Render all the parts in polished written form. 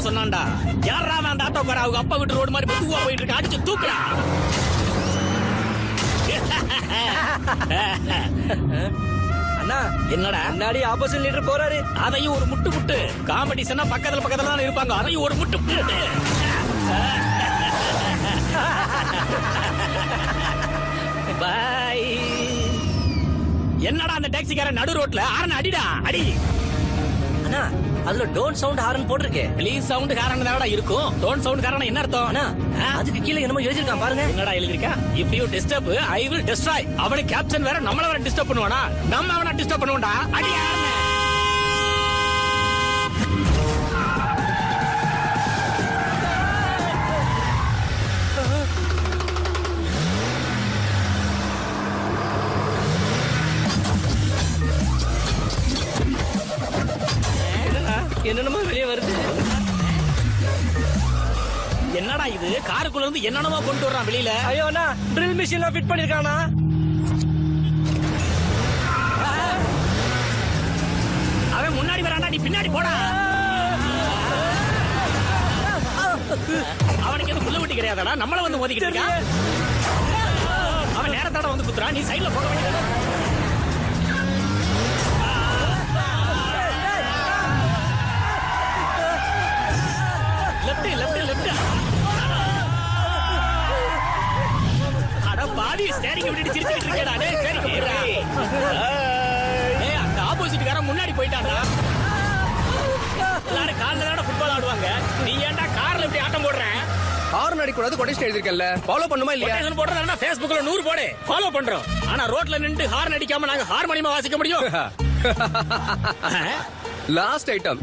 சொன்னான்டா. யாரா அந்த ஆட்டோக்கார அவங்க அப்பா வீட்டு ரோடு மாதிரி மெதுவா போயிட்டு இருக்க, அடிச்சு தூக்குடா. அண்ணா என்னடா முன்னாடி ஆப்போசிட் லீடர் போறாரு. அதையும் ஒரு முட்டு காம்படிஷனா பக்கத்துல தான் இருப்பாங்க. அதையும் ஒரு முட்டு. பை. என்னடா அந்த டாக்ஸிக்காரன் நடு ரோட்ல ஆரன் அடிடா அடி. அண்ணா அதுல டோன்ட் சவுண்ட் ஹாரன் போட்டிருக்கு. ப்ளீஸ் சவுண்ட் ஹாரன் தானடா இருக்கும். டோன்ட் சவுண்ட் ஹாரன் என்ன அர்த்தம்? அண்ணா அதுக்கு கீழே என்னமோ எழுதிருக்கான் பாருங்க. என்னடா எழுதிருக்கா? If you disturb I will destroy. அவனுக்கு கேப்டன் வேற நம்மள வேற டிஸ்டர்ப் பண்ணுவானா? நம்ம அவனை டிஸ்டர்ப் பண்ணுவோம்டா. அடி ஆரன். என்னென்னமோ வெளியே வருது. என்னடா இது? காருக்குள்ள இருந்து என்னென்னமோ கொண்டு வர்றான் வெளியில. ஐயோ அண்ணா ட்ரில் மிஷின்ல ஃபிட் பண்ணிருக்கானா? அவன் முன்னாடி வரான்டா, நீ பின்னாடி போடா. அவனுக்கு எதுவும் புள்ள வெட்டி கிடையாதாடா? நம்மள வந்து மோதிக்கிட்டு இருக்கான். அவன் நேரத்தோட வந்து குத்துறான், நீ சைடுல போக வேண்டியது. லெஃப்ட். அட பாவி, ஸ்டேரிங் விட்டுட்டு சிரிச்சிட்டு இருக்கேடா. டேய் ஸ்டேரிங் விடுடா. ஏய் அந்த ஆப்போசிட் காரன் முன்னாடி போயிட்டான்டா. எல்லாரும் கால்ல தான ஃபுட்பால் ஆடுவாங்க. நீ ஏன்டா கார்ல இப்படி ஆட்டம் போடுற? ஹார்ன் அடிக்கூடாது கொட்டேஷன் எழுதிருக்கல. ஃபாலோ பண்ணுமா இல்லையா? கொட்டேஷன் போடுறதுனா Facebookல 100 போடு. ஃபாலோ பண்றோம். ஆனா ரோட்ல நின்னு ஹார்ன் அடிக்காம நாங்க ஹார்மோனியமா வாசிக்க முடியும்? Last item.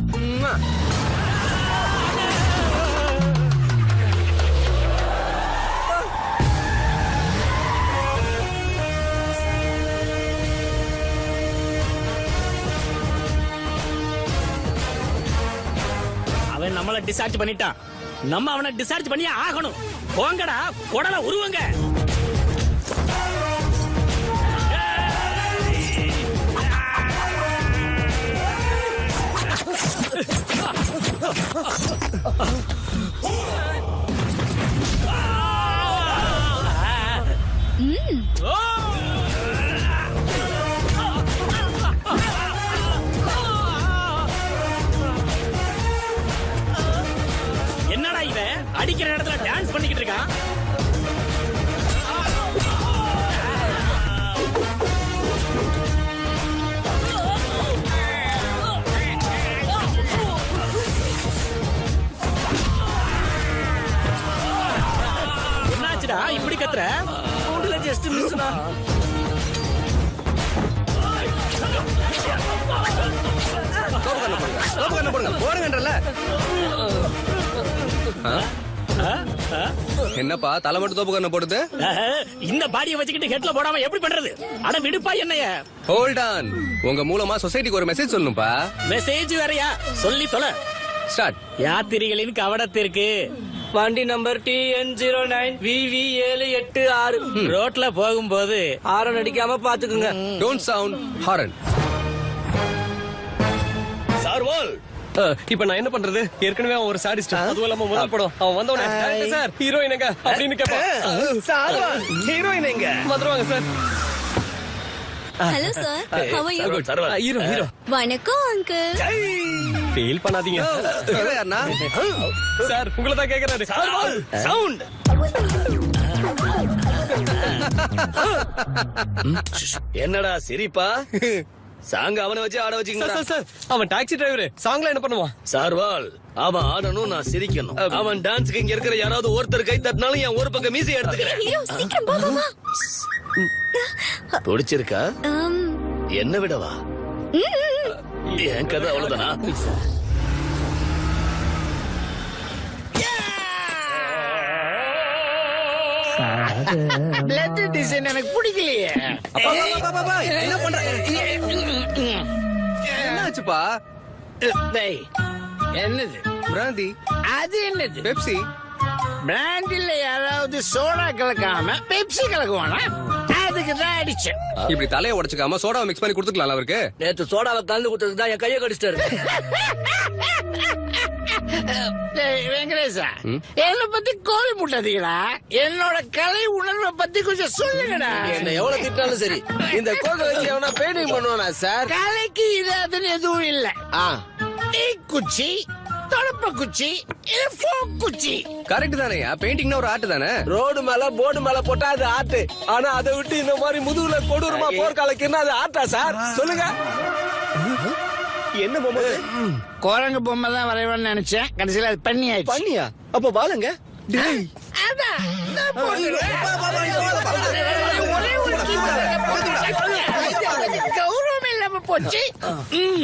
அவன் நம்மள டிஸ்சார்ஜ் பண்ணிட்டான். நம்ம அவனை டிஸ்சார்ஜ் பண்ணியே ஆகணும். போங்கடா, கொடல உருவங்க. என்னடா இவன் அடிக்கிற இடத்துல டான்ஸ் பண்ணிக்கிட்டு இருக்கான்? என்னாச்சுடா இப்படி கத்துற? மூடுல ஜஸ்ட் மிஸ்னா. என்னப்பா தலை மட்டும் தோப்பு கண்ண போடுது? இந்த பாடியை வச்சுக்கிட்டு ஹெட்ல போடாம எப்படி பண்றது? அட விடுப்பா என்னைய. Hold on. உங்க மூலமா சொசைட்டிக்கு ஒரு மெசேஜ் சொல்லணும்ப்பா. மெசேஜ் வேறயா? சொல்லி தொலை. ஸ்டார்ட். யாத்திரிகளின் கவனத்திற்கு வண்டி நம்பர் TN09 VV786 ரோட்ல போகும்போது ஹாரன் அடிக்காம பாத்துக்குங்க. Don't sound horn. சார்வால். இப்ப நான் என்ன பண்றது? ஏற்கனவே அவன் ஒரு சாடிஸ்ட். அதுவும் இல்லாம முதல் படம் அவன் வந்தவனே சார் ஹீரோயின் எங்க அப்படின்னு கேட்பான். ஹீரோயின் எங்க? வந்துருவாங்க sir. Hello sir, how are you? Hero வணக்கம் அங்கிள். ஃபீல் பண்ணாதீங்க யாருன்னா? சார் உங்களை தான் கேக்குறாரு. சவுண்ட். என்னடா சிரிப்பா? சாங்க அவனை வச்சு ஆட வச்சுக்கீங்களா? சார் அவன் டாக்ஸி டிரைவர். சாங்ல என்ன பண்ணுவான்? சார்வால் அவன் ஆடணும், நான் சிரிக்கணும். அவன் டான்ஸ்க்கு இங்க இருக்கிற யாராவது ஒருத்தர் கை தட்டினாலும் என் ஒரு பக்கம் மீசை எடுத்துக்கிறேன். ஹீரோ சீக்கிரம் வா வா. பிடிச்சிருக்கா? என்ன விடவா? என் கதை அவ்வளவுதானா? பிளட் டிசைன் எனக்கு பிடிக்கலையே. என்ன பண்ற? என்னாச்சுப்பா? என்னது பிராந்தி? அது? என்னது பெப்சி? பிராண்டில் யாராவது சோடா கலக்காம பெப்சி கலக்குவானா? அதுக்கு தான் அடிச்சேன். இப்படி தலையை உடைச்சுக்காம சோடாவை மிக்ஸ் பண்ணி கொடுத்துக்கலாம் அவருக்கு. நேத்து சோடாவை கலந்து கொடுத்ததுக்கு தான் என் கையை கடிச்சிட்டாரு. வெங்கடேசா என்ன பத்தி கோழி முட்டாதீங்களா என்னோட கலை உணர்வை பத்தி கொஞ்சம் சொல்லுங்கடா. என்ன எவ்வளவு திட்டாலும் சரி இந்த கோகை வச்சு எவனா பெயிண்டிங் பண்ணுவானா சார்? கலைக்கு இது அதுன்னு எதுவும் இல்ல. டீ குச்சி, தொடப்ப குச்சி, ஃபோக் குச்சி. கரெக்ட் தானேயா? பெயிண்டிங்னா ஒரு ஆர்ட் தானே. ரோடு மேல போர்டு மேல போட்டா அது ஆட்டு. ஆனா அதை விட்டு இந்த மாதிரி முதுகுல கொடூரமா போர்க்காலக்குன்னா அது ஆட்டா சார்? சொல்லுங்க. என்ன பொம்மை? குரங்கு பொம்மை தான் வரைவேன்னு நினைச்சேன், கடைசியில அது பண்ணி ஆயிடுச்சு. பண்ணியா? அப்ப பாலங்க. அதான், நான் போட்டுருவேன். ஒரே ஒரு கௌரவம் இல்லாம போச்சு.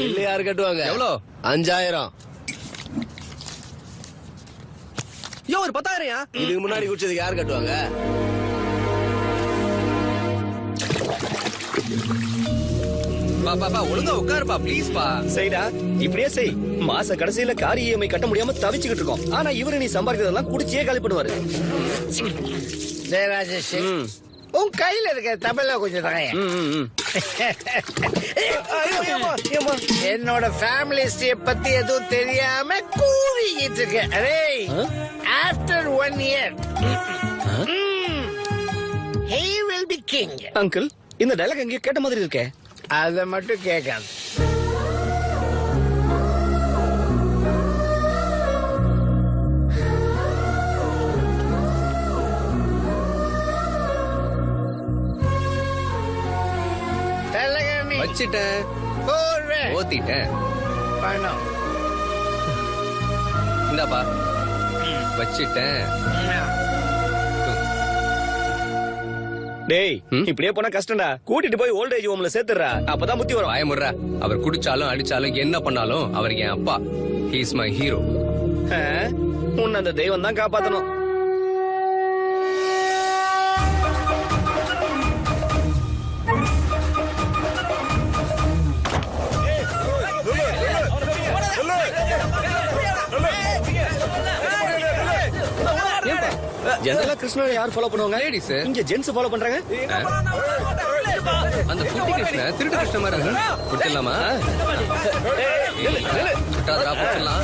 இல்ல யாரு கட்டுவாங்க? எவ்வளோ? 5000. ஒரு 10,000. இதுக்கு முன்னாடி குடிச்சதுக்கு யாரு கட்டுவாங்க? பா ஒழுங்கா உட்காருப்பா ப்ளீஸ் பா. சரிடா, இப்படியே செய். மாச கடைசியில கார் இஎம்ஐ கட்ட முடியாம தவிச்சுக்கிட்டு இருக்கோம். ஆனா இவரு நீ சம்பாதிக்கிறதெல்லாம் குடிச்சே காலி பண்ணுவாரு. ஜெயராஜேஷ், உன் கையில இருக்க தபையில கொஞ்சம் தகைய. என்னோட ஃபேமிலி ஹிஸ்டரிய பத்தி எதுவும் தெரியாம கூவிக்கிட்டு இருக்க. Array, after 1 year he will be king. Uncle, இந்த டைலாக் எங்கேயோ கேட்ட மாதிரி இருக்கே. அத மட்டும் கேட்காது. வச்சிட்டேன், ஓத்திட்டேன். பணம் இந்தாப்பா வச்சிட்டேன். டேய், இப்படியே போனா கஷ்டம்டா. கூட்டிட்டு போய் ஓல்ட் ஏஜ் ஹோம்ல சேர்த்துறா, அப்பதான் புத்தி வரும். பயமுடுற. அவர் குடிச்சாலும் அடிச்சாலும் என்ன பண்ணாலும் அவர் என் அப்பா. He is my hero. உன்னை அந்த தெய்வம் தான் காப்பாத்தணும். ஜெனரலா கிருஷ்ணனை யார் ஃபாலோ பண்ணுவாங்க? லேடிஸ். இங்க ஜென்ஸ் ஃபாலோ பண்றாங்க. அந்த குட்டி கிருஷ்ண திருட்டு கிருஷ்ண மாதிரி இருக்கு. குடிச்சிடலாமா? குட்டாதரா, குடிச்சிடலாம்.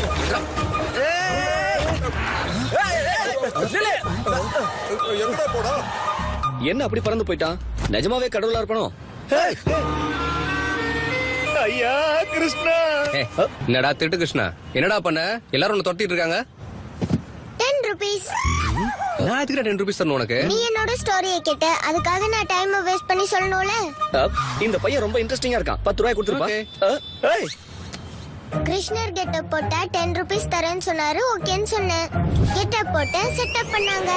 என்ன அப்படி பறந்து போயிட்டான்? நிஜமாவே கடவுளா இருப்பணும். ஐயா கிருஷ்ணா. என்னடா திருட்டு கிருஷ்ணா, என்னடா பண்ண? எல்லாரும் உன்னை தொட்டிட்டு இருக்காங்க. 10 rupees. நான் எதுக்கு 10 rupees தரணும் உனக்கு? நீ என்னோட ஸ்டோரியை கேட்ட, அதுக்காக நான் டைம் வேஸ்ட் பண்ணி சொல்லணும்ல. இந்த பையன் ரொம்ப இன்ட்ரெஸ்டிங்கா இருக்கான். 10 ரூபாய் கொடுத்துருப்பா. கிருஷ்ணர் கெட்டப் போட்டா 10 rupees தரேன்னு சொன்னாரு. ஓகேன்னு சொன்னேன். கெட்டப் போட்டேன், செட்டப் பண்ணாங்க,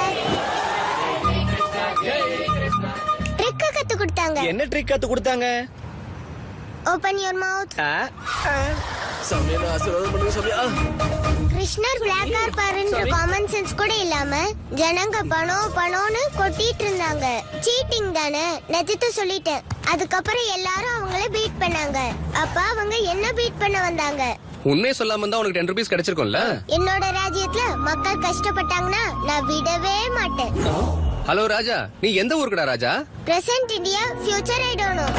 ட்ரிக்க கத்து கொடுத்தாங்க. என்ன ட்ரிக் கத்து கொடுத்தாங்க? Open your mouth. சமயம் ஆசீர்வாதம் பண்ணுங்க சமயா. கிருஷ்ணர் பிளாக் கார் பாருன்ற காமன் சென்ஸ் கூட இல்லாம ஜனங்க பணம் பணம்னு கொட்டிட்டு இருந்தாங்க. சீட்டிங் தானே, நிஜத்தை சொல்லிட்டேன். அதுக்கப்புறம் எல்லாரும் அவங்கள பீட் பண்ணாங்க. அப்ப அவங்க என்ன பீட் பண்ண வந்தாங்க? உண்மையை சொல்லாம இருந்தா உனக்கு 10 rupees கிடைச்சிருக்கும்ல. என்னோட ராஜ்யத்துல மக்கள் கஷ்டப்பட்டாங்கன்னா நான் விடவே மாட்டேன். ஹலோ ராஜா, நீ எந்த ஊருக்குடா Raja? Present India, future I don't know.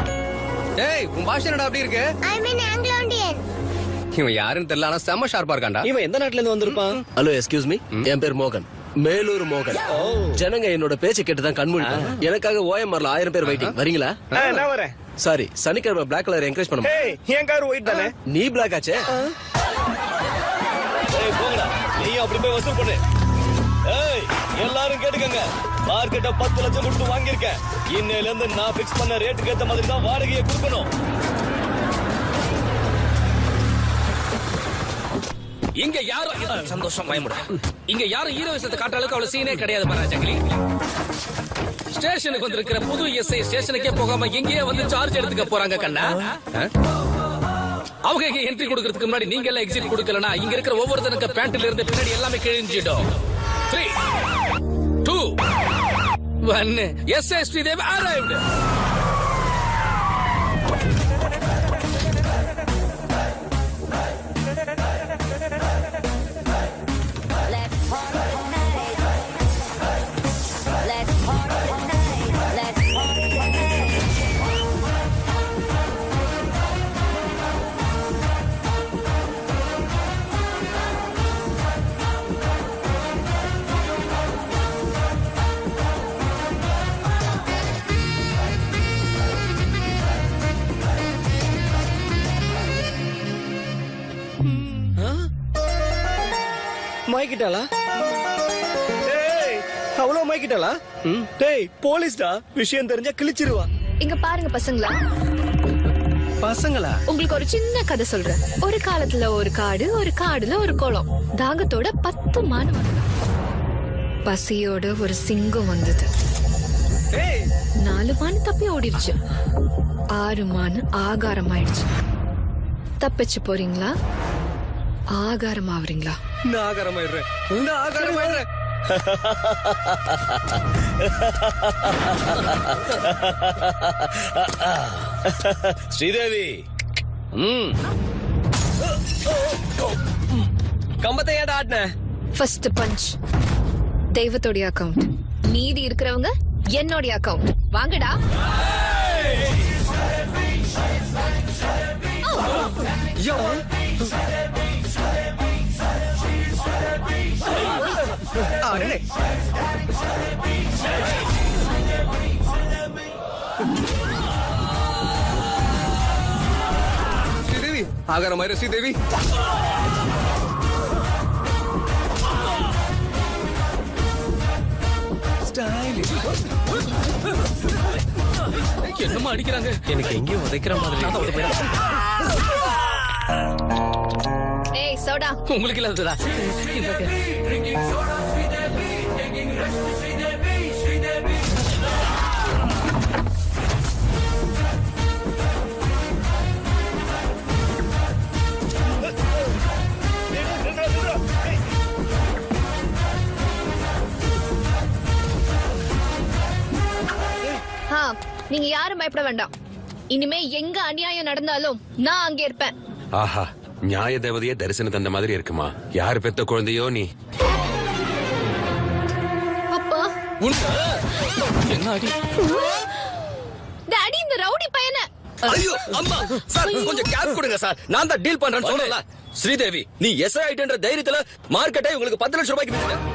ஏய், உன் பாஷை என்னடா அப்படி இருக்கு? ஐ மீன் ஆங்கிலோண்டியன். இவன் யாருன்னு தெரியல, ஆனா செம்ம ஷார்ப்பா இருக்கான்டா. இவன் எந்த நாட்டுல இருந்து வந்திருப்பான்? Hello, excuse me. என் பேர் மோகன், மேலூர் மோகன். ஜனங்க என்னோட பேச்சை கேட்டுதான் கண்மூடிட்டாங்க. எனக்காக ஓஎம்ஆர்ல 1000 பேர் வெயிட்டிங். வரீங்களா? நான் வரேன். சாரி, சனிக்கிழமை பிளாக் கலர் என்கரேஜ் பண்ண. என் கார் ஒயிட் தானே? நீ பிளாக் ஆச்சே. போங்கடா, நீ அப்படி போய் வசூல் பண்ணு. ஏய், எல்லாரும் கேட்டுக்கங்க. மார்க்கெட்ட 10 லட்சம் கொடுத்து வாங்கியிருக்கேன். இன்னையில இருந்து நான் பிக்ஸ் பண்ண ரேட்டுக்கு ஏத்த மாதிரி தான் வாடகையை கொடுக்கணும். இங்க யாரும் சந்தோஷம் பயமுட. இங்க யாரும் ஹீரோயிசத்தை காட்டுற அளவுக்கு அவ்வளவு சீனே கிடையாது மகாராஜாங்களி. ஸ்டேஷனுக்கு வந்திருக்கிற புது எஸ்ஐ ஸ்டேஷனுக்கே போகாம எங்கேயே வந்து சார்ஜ் எடுத்துக்க போறாங்க கண்ணா. அவங்க இங்க என்ட்ரி கொடுக்கறதுக்கு முன்னாடி நீங்க எல்லாம் எக்ஸிட் கொடுக்கலனா இங்க இருக்கிற ஒவ்வொருத்தனுக்கு பேண்ட்ல இருந்து பின்னாடி எல்லாமே கிழிஞ்சிடும். 3, 2, 1. SI Sridev arrived. மாய்க்கிட்டாளா? ஏய், அவ்வளவு மாய்க்கிட்டாளா? டேய், போலீஸ்டா, விஷயம் தெரிஞ்சா கிழிச்சிருவா. இங்க பாருங்க பசங்களா, பசங்களா? உங்களுக்கு ஒரு சின்ன கதை சொல்றேன். ஒரு காலத்துல ஒரு காடு, ஒரு காடுல ஒரு குளம். தாகத்தோட 10 மான் வந்தான். பசியோட ஒரு சிங்கம் வந்தது. 4 மான் தப்பி ஓடிடுச்சு. 6 மான் ஆகாரம் ஆயிடுச்சு. தப்பிச்சு போறீங்களா, ஆகாரம் ஆவறீங்களா? நான் ஆகாரமாயிடுறேன், நான் ஆகாரமாயிடுறேன். ஸ்ரீதேவி, கம்பத்தை ஏன்டா ஆட்டின? ஃபர்ஸ்ட் பஞ்ச் தெய்வத்தோடைய அக்கவுண்ட், மீதி இருக்கிறவங்க என்னோட அக்கவுண்ட். வாங்கடா. ஸ்ரீதேவி, ஆகாரமாயிரு ஸ்ரீதேவி. என்னமா அடிக்கிறாங்க? எனக்கு எங்கேயும் உதைக்கிற மாதிரி. ஏய் சோடா, உங்களுக்கு இல்லாததா? நீங்க யாரும் பயப்பட வேண்டாம். இனிமே எங்க அநியாயம் நடந்தாலும் நான் அங்கே இருப்பேன். ஆஹா, நியாய தேவதையே தரிசனம் தந்த மாதிரி இருக்குமா? யாரு பெத்த குழந்தையோ நீ? அப்பா, என்ன அடி? டாடி, இந்த ரவுடி பையனை. ஐயோ அம்மா, சார் கொஞ்சம் கேப் கொடுங்க சார். நான் தான் டீல் பண்றேன்னு சொன்னேன்ல. ஸ்ரீதேவி, நீ எஸ்ஐ ஆயிட்டன்ற தைரியத்துல மார்க்கெட்டை உங்களுக்கு 10 லட்சம் ரூபாய்க்கு வித்துட்டேன்.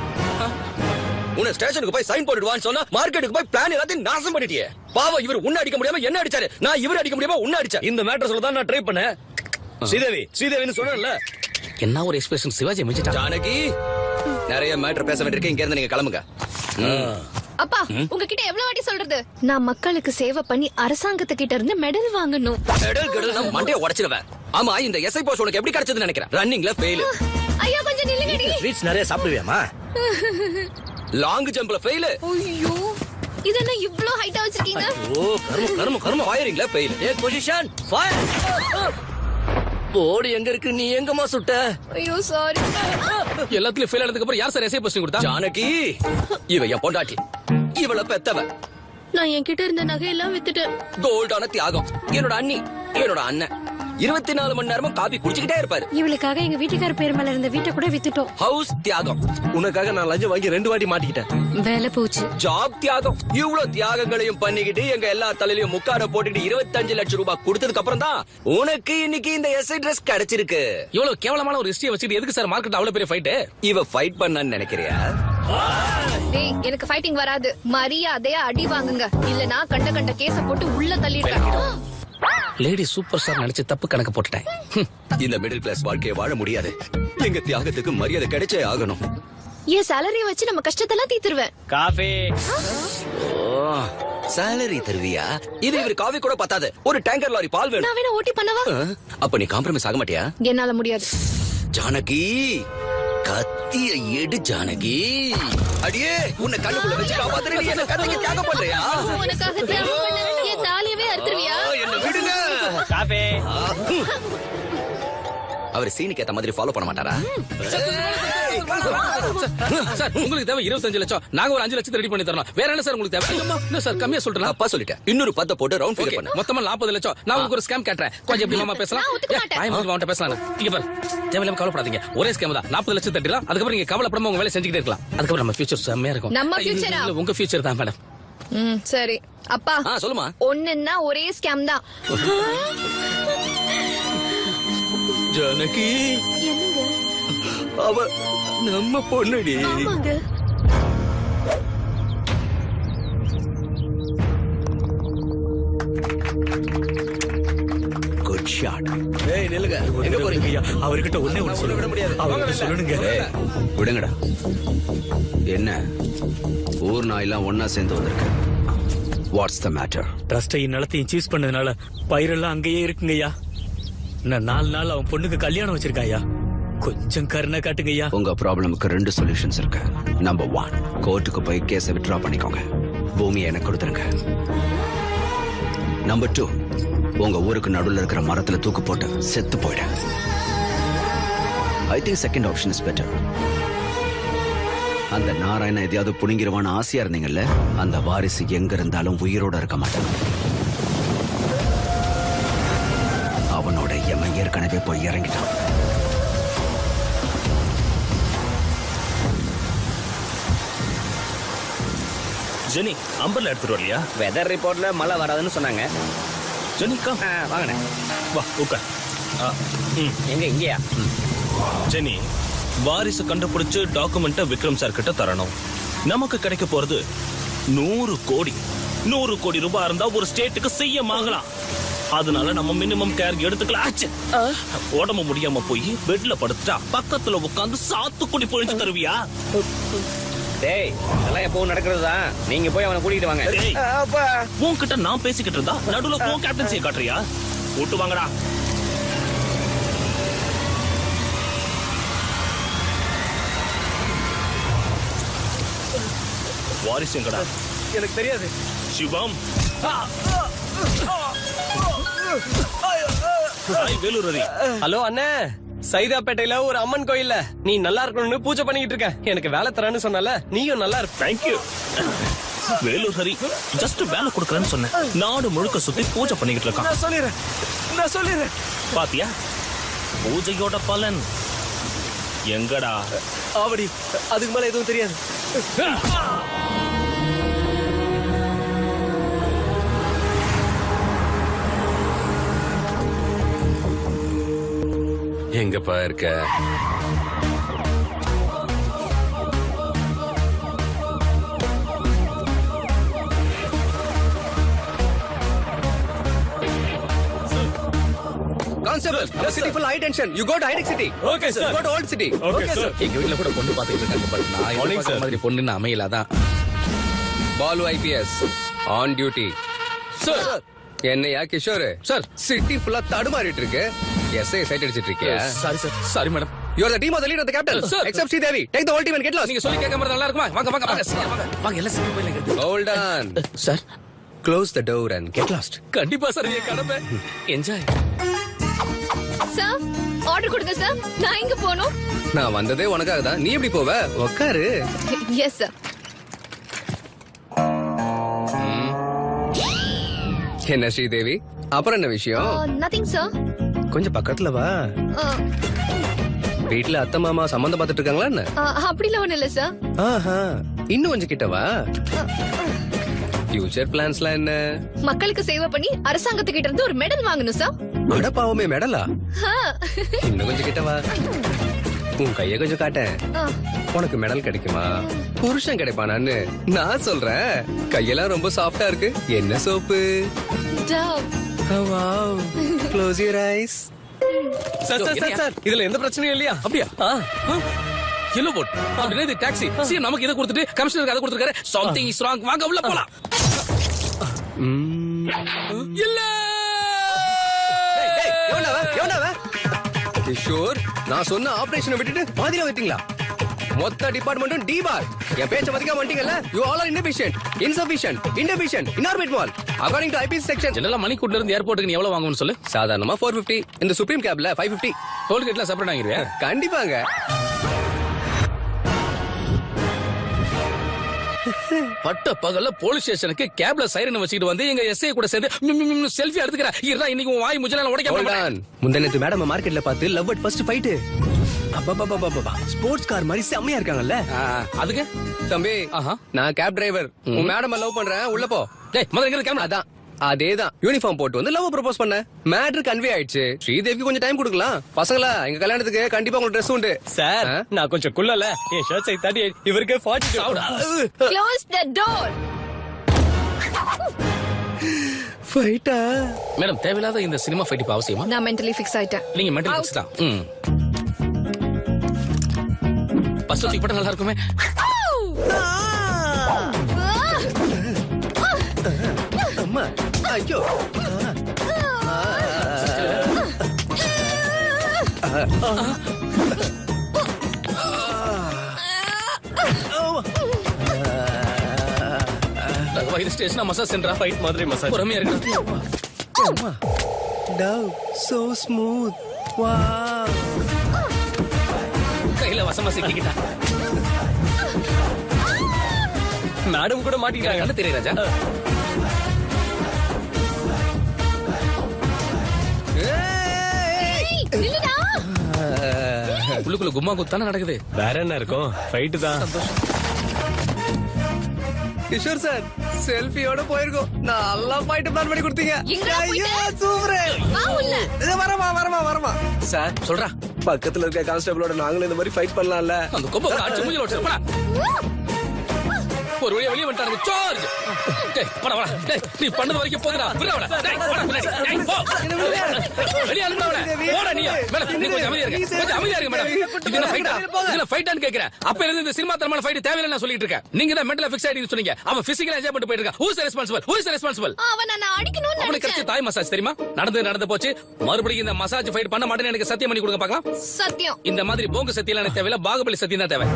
உன்னை ஸ்டேஷனுக்கு போய் சைன் போட்டுடுவான்னு சொன்னா மார்க்கெட்டுக்கு போய் பிளான் எல்லாத்தையும் நாசம் பண்ணிட்டியே. பாவம், இவர் உன்ன அடிக்க முடியாம என்ன அடிச்சாரு, நான் இவர் அடிக்க முடியாம உன்ன அடிச்சேன். இந்த மேட்டர் சொல்ல தான் நான் ட்ரை பண்ணேன். ஸ்ரீதேவி, ஸ்ரீதேவின்னு சொன்னேன்ல. என்ன ஒரு எக்ஸ்பிரஷன் சிவாஜி மிஞ்சிட்டா. ஜானகி, நிறைய மேட்டர் பேச வேண்டியிருக்கு. இங்க இருந்து நீங்க கிளம்புங்க. அப்பா, உங்ககிட்ட எவ்வளவு வாட்டி சொல்றது? நான் மக்களுக்கு சேவை பண்ணி அரசாங்கத்துக்கிட்ட இருந்து மெடல் வாங்கணும். மெடல் நான் மண்டைய உடைச்சிருவேன். ஆமா, இந்த எஸ்ஐ போஸ்ட் உனக்கு எப்படி கிடைச்சதுன்னு நினைக்கிறேன். ரன்னிங்ல ஃபெயில். ஐயா கொஞ்சம் நில்லுங்கடி. ஸ்வீட்ஸ் நிறைய சாப்பிடுவியாமா? Long ஜம்ப்ல fail. ஐயோ, இதென்ன இவ்ளோ ஹைட்டா வச்சிருக்கீங்க? ஓ, கர்ம ஃபயரிங்ல ஃபெயில். ஏ பொசிஷன் ஃபயர். போடு எங்க இருக்கு? நீ எங்கம்மா சுட்ட? ஐயோ சாரி. எல்லாத்துலயும் ஃபெயில் ஆனதுக்கு அப்புறம் யார் சார் எஸ்ஐ போஸ்டிங் கொடுத்தா? ஜானகி, இவ என் பொண்டாட்டி. இவள பெத்தவ. நான் என்கிட்ட இருந்த நகையெல்லாம் வித்துட்டேன். கோல்டான தியாகம். என்னோட அண்ணி, என்னோட அண்ணன் 24 மணி நேரமும் காபி குடிச்சுக்கிட்டே இருப்பாரு. இவளுக்காக எங்க வீட்டுக்கார பேர் மேல இருந்த வீட்டை கூட வித்துட்டோம். ஹவுஸ் தியாகம். உனக்காக நான் லஞ்சம் வாங்கி 2 வாட்டி மாட்டிக்கிட்டேன். வேலை போச்சு. ஜாப் தியாகம். இவ்வளவு தியாகங்களையும் பண்ணிக்கிட்டு எங்க எல்லா தலையிலயும் முக்காட போட்டுக்கிட்டு 25 லட்சம் ரூபாய் கொடுத்ததுக்கு அப்புறம் தான் உனக்கு இன்னைக்கு இந்த எஸ்ஐ ட்ரெஸ் கிடைச்சிருக்கு. இவ்வளவு கேவலமான ஒரு ஹிஸ்டரியை வச்சுட்டு எதுக்கு சார் மார்க்கெட் அவ்வளவு பெரிய ஃபைட்? இவ ஃபைட் பண்ணான்னு நினைக்கிறியா? டேய், எனக்கு ஃபைட்டிங் வராது. மரியாதையா அடி வாங்குங்க, இல்லனா கண்ட கண்ட கேஸ போட்டு உள்ள தள்ளிடுறேன். லேடி சூப்பர் ஸ்டார் நினைச்சு தப்பு கணக்கு போட்டுட்டேன். இந்த மிடில் கிளாஸ் வாழ்க்கையை வாழ முடியாது. எங்க தியாகத்துக்கு மரியாதை கிடைச்சே ஆகணும். என் சேலரிய வச்சு நம்ம கஷ்டத்தெல்லாம் தீத்துருவேன். காஃபி. சாலரி தருவியா? இது இவர் காஃபி கூட பத்தாது. ஒரு டேங்கர் லாரி பால் வேணும். நான் வேணா ஓட்டி பண்ணவா? அப்ப நீ காம்ப்ரமைஸ் ஆக மாட்டியா? என்னால முடியாது. ஜானகி, கத்திய எடு ஜானகி. அடியே, உன்னை கண்ணுக்குள்ள வச்சு காப்பாத்துற நீ என்ன கத்திக்கு தியாகம் பண்றியா? உனக்காக தியாகம் பண்ண என் தாலியவே அறுத்துருவியா? என்ன விடுங்க. காஃபி. அவர் சீனுக்கு ஏத்த மாதிரி ஃபாலோ பண்ண மாட்டாரா? சார், உங்களுக்கு தேவை 25 லட்சம். நாங்க ஒரு 5 லட்சத்தை ரெடி பண்ணி தரணும். வேற என்ன சார் உங்களுக்கு தேவை? என்ன சார் கம்மியா சொல்றேன்? அப்பா சொல்லிட்டேன். இன்னொரு 10 போட்டு ரவுண்ட் ஃபிகர் பண்ணு. மொத்தமா 40 லட்சம். நான் உங்களுக்கு ஒரு ஸ்கேம் கேட்றேன். கொஞ்சம் எப்படி மாமா பேசலாம்? நான் ஒத்துக்க மாட்டேன். அவன்கிட்ட பேசலாம். இங்க பாரு, தேவையில்லாம கவலைப்படாதீங்க. ஒரே ஸ்கேம் தான். 40 லட்சம் தட்டிடலாம். அதுக்கப்புறம் நீங்க கவலைப்படாம உங்க வேலை செஞ்சுக்கிட்டே இருக்கலாம். அதுக்கப்புறம் நம்ம ஃபியூச்சர் செம்மையா இருக்கும். நம்ம future-ஆ? இல்ல, உங்க ஃபியூச்சர் தான் மேடம். சரி அப்பா. சொல்லுமா. ஒண்ணுன்னா ஒரே ஸ்கேம் தான். ஜானகி, என்னங்க? அவ நம்ம பொண்ணுடி. ஆமாங்க. Good shot. ஏய் நில்லுங்க, எங்க போறீங்க? ஐயா அவர்கிட்ட ஒண்ணே ஒண்ணு சொல்ல விட முடியாது. அவர்கிட்ட சொல்லணுங்க. விடுங்கடா. என்ன ஊர் நாயெல்லாம் ஒன்னா சேர்ந்து வந்திருக்கு. What's the matter? ட்ரஸ்டையும் நிலத்தையும் சீஸ் பண்ணதுனால பயிரெல்லாம் அங்கேயே இருக்குங்கய்யா. நான் 4 நாள் அவன் பொண்ணுக்கு கல்யாணம் வச்சிருக்காயா. கொஞ்சம் கருணை காட்டுங்கய்யா. உங்க ப்ராப்ளமுக்கு 2 சொல்யூஷன்ஸ் இருக்கு. நம்பர் 1, கோர்ட்டுக்கு போய் கேஸை வித்ட்ரா பண்ணிக்கோங்க. பூமியை எனக்கு கொடுத்துருங்க. நம்பர் 2, உங்க ஊருக்கு நடுவில் இருக்கிற மரத்துல தூக்கு போட்டு செத்து போயிட. I think second option is better. அந்த நாராயண எதையாவது புடுங்கிருவான்னு ஆசையா இருந்தீங்கல்ல, அந்த வாரிசு எங்க இருந்தாலும் உயிரோட இருக்க மாட்டான். அவனோட எமன் ஏற்கனவே போய் இறங்கிட்டான். ஜெனி அம்பர்ல எடுத்துட்டு வரலையா? வெதர் ரிப்போர்ட்ல மழை வராதுன்னு சொன்னாங்க. Jenny come. வாங்கண்ணே. வா உட்கார். எங்க இங்கயா? ஜெனி, வாரிசு கண்டுபிடிச்சு டாக்குமெண்ட்டை விக்ரம் சார் கிட்ட தரணும். நமக்கு கிடைக்க போறது 100 கோடி. 100 கோடி ரூபாய் இருந்தா ஒரு ஸ்டேட்டுக்கு செய்ய ஆகலாம். அதனால நம்ம மினிமம் கேர் எடுத்துக்கலாம். உடம்பு முடியாம போய் பெட்ல படுத்துட்டா பக்கத்துல உட்காந்து சாத்துக்குடி பொழிஞ்சு தருவியா? டேய், அதெல்லாம் எப்பவும் நடக்கிறதுதான். நீங்க போய் அவனை கூட்டிட்டு வாங்க. உன்கிட்ட நான் பேசிக்கிட்டு இருந்தா நடுவுல உன் கேப்டன்சியை காட்டுறியா? கூட்டு வாங்கடா. வாரிசு எங்கடா? எனக்கு தெரியாது. சிவம். வேலூர் ஹரி. ஹலோ அண்ணே, சைதாப்பேட்டையில ஒரு அம்மன் கோயில்ல நீ நல்லா இருக்கணும்னு பூஜை பண்ணிக்கிட்டு இருக்க. எனக்கு வேலை தரேன்னு சொன்னால நீயும் நல்லா இருப்ப. தேங்க்யூ. வேலூர் ஹரி, ஜஸ்ட் வேலை கொடுக்கறேன்னு சொன்னேன். நாடு முழுக்க சுத்தி பூஜை பண்ணிக்கிட்டு இருக்கான். நான் சொல்லிடுறேன். பாத்தியா பூஜையோட பலன் எங்கடா? ஆவடி, அதுக்கு மேல எதுவும் தெரியாது. எங்கப்பா இருக்க? Constable, the city full high tension. You go to high city. Okay, sir. Go to old city. Okay, sir. எங்க வீட்டுல கூட பொண்ணு பாத்துட்டு இருக்காங்க. பட் நான் எதிர்பார்க்கிற மாதிரி பொண்ணுன்னு அமையலாதான். Balu IPS on duty. Sir என்னையா கிஷோர் சார், சிட்டி ஃபுல்லா தடுமாறிட்டு இருக்கு. எஸ்ஐ சைட் அடிச்சிட்டு இருக்கியா? Sorry sir, sorry madam. You are the team of the leader of the captain. Sir. Except Sridevi. Take the whole team and get lost. நீங்க சொல்லி கேட்க மாதிரி நல்லா இருக்குமா? வாங்க வாங்க வாங்க சீக்கிரம் வாங்க. வாங்க எல்லாம் சீக்கிரம் போயிடுங்க. Hold on. Sir Close the door and get lost. கண்டிப்பா சார், என் கடமை. என்ஜாய். சார் ஆர்டர் கொடுங்க சார். நான் எங்க போகணும்? நான் வந்ததே உனக்காக தான். நீ எப்படி போவ? உட்காரு. Yes sir. என்ன ஸ்ரீதேவி, அப்புறம் என்ன விஷயம்? Nothing sir. கொஞ்சம் பக்கத்துல வா. வீட்டுல அத்தை மாமா சம்பந்தம் பார்த்துட்டு இருக்காங்களா என்ன? அப்படிலாம் ஒண்ணு இல்ல சார். ஆஹா, இன்னும் கொஞ்சம் கிட்ட வா. ஃபியூச்சர் பிளான்ஸ்லாம் என்ன? மக்களுக்கு சேவை பண்ணி அரசாங்கத்துக்கிட்ட இருந்து ஒரு மெடல் வாங்கணும் சார். அட பாவமே, மெடலா? இன்னும் கொஞ்சம் கிட்ட வா. உன் கைய கொஞ்சம் காட்டேன். உனக்கு மெடல் கிடைக்குமா, புருஷன் கிடைப்பானான்னு நான் சொல்றேன். கையெல்லாம் ரொம்ப சாஃப்டா இருக்கு. என்ன soap? Close your eyes. Sir, இதுல எந்த பிரச்சனையும் இல்லையா? அப்படியா? எல்லோ போட் அப்படின்னா இது டாக்ஸி. சரி, நமக்கு இதை கொடுத்துட்டு கமிஷனருக்கு அதை கொடுத்துருக்காரு. Something is wrong. வாங்க உள்ள போலாம். இல்ல கிஷோர், நான் சொன்ன ஆபரேஷனை விட்டுட்டு பாதியில வைத்தீங்களா? மொத்த டிபார்ட்மெண்ட்டும் டிபார். என் பேச்ச மதிக்காம வந்துட்டீங்கல்ல. You all are inefficient, insufficient, inefficient, inorbit mall. According to IPC section. ஜெனரலா மணிக்கூட்ல இருந்து ஏர்போர்ட்டுக்கு நீ எவ்வளவு வாங்குவன்னு சொல்லு. சாதாரணமா 450. இந்த சுப்ரீம் கேப்ல 550. டோல்கேட்ல செப்பரேட் வாங்கிருவியா? கண்டிப்பாங்க. பட்ட பகல்ல போலீஸ் ஸ்டேஷனுக்கு கேப்ல சைரன் வச்சுக்கிட்டு வந்து எங்க எஸ்ஐ கூட சேர்ந்து செல்ஃபி எடுத்துக்கிறா. இருடா, இன்னைக்கு உன் வாய் முஜலால உடைக்க மாட்டேன். முந்தனத்து மேடம் மார்க்கெட்ல பார்த்து லவ் அட் ஃபர்ஸ்ட் ஃபைட். அப்பா ஸ்போர்ட்ஸ் கார் மாதிரி செம்மையா இருக்காங்கல்ல. அதுக்கு தம்பி, நான் கேப் டிரைவர். உன் மேடம் லவ் பண்றேன், உள்ள போ. டேய், முதல்ல எங்க கேமரா? அதான் அதேதான். யூனிஃபார்ம் போட்டு வந்து லவ் ப்ரோபோஸ் பண்ண. மேட்ரு கன்வே ஆயிடுச்சு. ஸ்ரீதேவிக்கு கொஞ்சம் டைம் கொடுக்கலாம். பசங்களா, எங்க கல்யாணத்துக்கு கண்டிப்பா உங்களுக்கு ட்ரெஸ் உண்டு. சார், நான் கொஞ்சம் குள்ளல. என் ஷர்ட் சைஸ் 38, இவருக்கு 42. Close the door. ஃபைட்டா? மேடம் தேவையில்லாத இந்த சினிமா ஃபைட் இப்ப அவசியமா? நான் மென்டலி ஃபிக்ஸ் ஆயிட்டேன். நீங்க மென்டல் ஃபிக்ஸ் தான். பஸ் தூக்கி போட்டா நல்லா இருக்குமே. அம்மா ஐயோ. இது ஸ்டேஷனா மசாஜ் சென்டரா? ஃபைட் மாதிரி மசாஜ். பொறுமையா இருக்கு. அம்மா டவ் சோ ஸ்மூத். வாவ். கையில வசமா சிக்கிக்கிட்டா. மேடம் கூட மாட்டிக்கிட்டாங்க. என்ன தெரியும் ராஜா? உள்ளுக்குள்ள கும்மா குத்தானே நடக்குது. வேற என்ன இருக்கும்? ஃபைட் தான். கிஷோர் சார் செல்ஃபியோட போயிருக்கோம். நல்லா ஃபைட் பிளான் பண்ணி கொடுத்தீங்க. ஐயோ சூப்பர். வரமா சார் சொல்றா. பக்கத்துல இருக்க கான்ஸ்டபிளோட நாங்களும் இந்த மாதிரி ஃபைட் பண்ணலாம்ல. அந்த கொம்ப காட்சி மூஞ்சில ஓட்டு போடா. ஒரு வழியா வெளிய வந்துட்டாங்க. சார்ஜ். டேய் போடா போடா. டேய் நீ பண்ணது வரைக்கும் போதுடா. விடுடா. டேய் போடா பின்னாடி. டேய் போ. வெளிய அனுப்புடா அவளை. போடா நீ. மேடம் நீ கொஞ்சம் அமைதியா இருங்க. கொஞ்சம் அமைதியா இருங்க மேடம். இது என்ன ஃபைட்டா? இதுல ஃபைட்டான்னு கேக்குறேன். அப்ப இருந்து இந்த சினிமா தரமான ஃபைட் தேவையில்லை நான் சொல்லிட்டு இருக்கேன். நீங்க தான் மென்டலா ஃபிக்ஸ் ஆயிட்டீங்கன்னு சொன்னீங்க. அவன் பிசிக்கலா என்ஜாய் பண்ணிட்டு போயிட்டு இருக்கான். Who is responsible? அவன் நான் அடிக்கணும்னு அவனுக்கு கிடைச்ச தாய் மசாஜ் தெரியுமா? நடந்து போச்சு. மறுபடியும் இந்த மசாஜ் ஃபைட் பண்ண மாட்டேன்னு எனக்கு சத்தியம் பண்ணி கொடுங்க பார்க்கலாம். சத்தியம். இந்த மாதிரி போங்க சத்தியம் எனக்கு தேவையில்ல. பாகுபலி சத்தியம் தான் தேவை.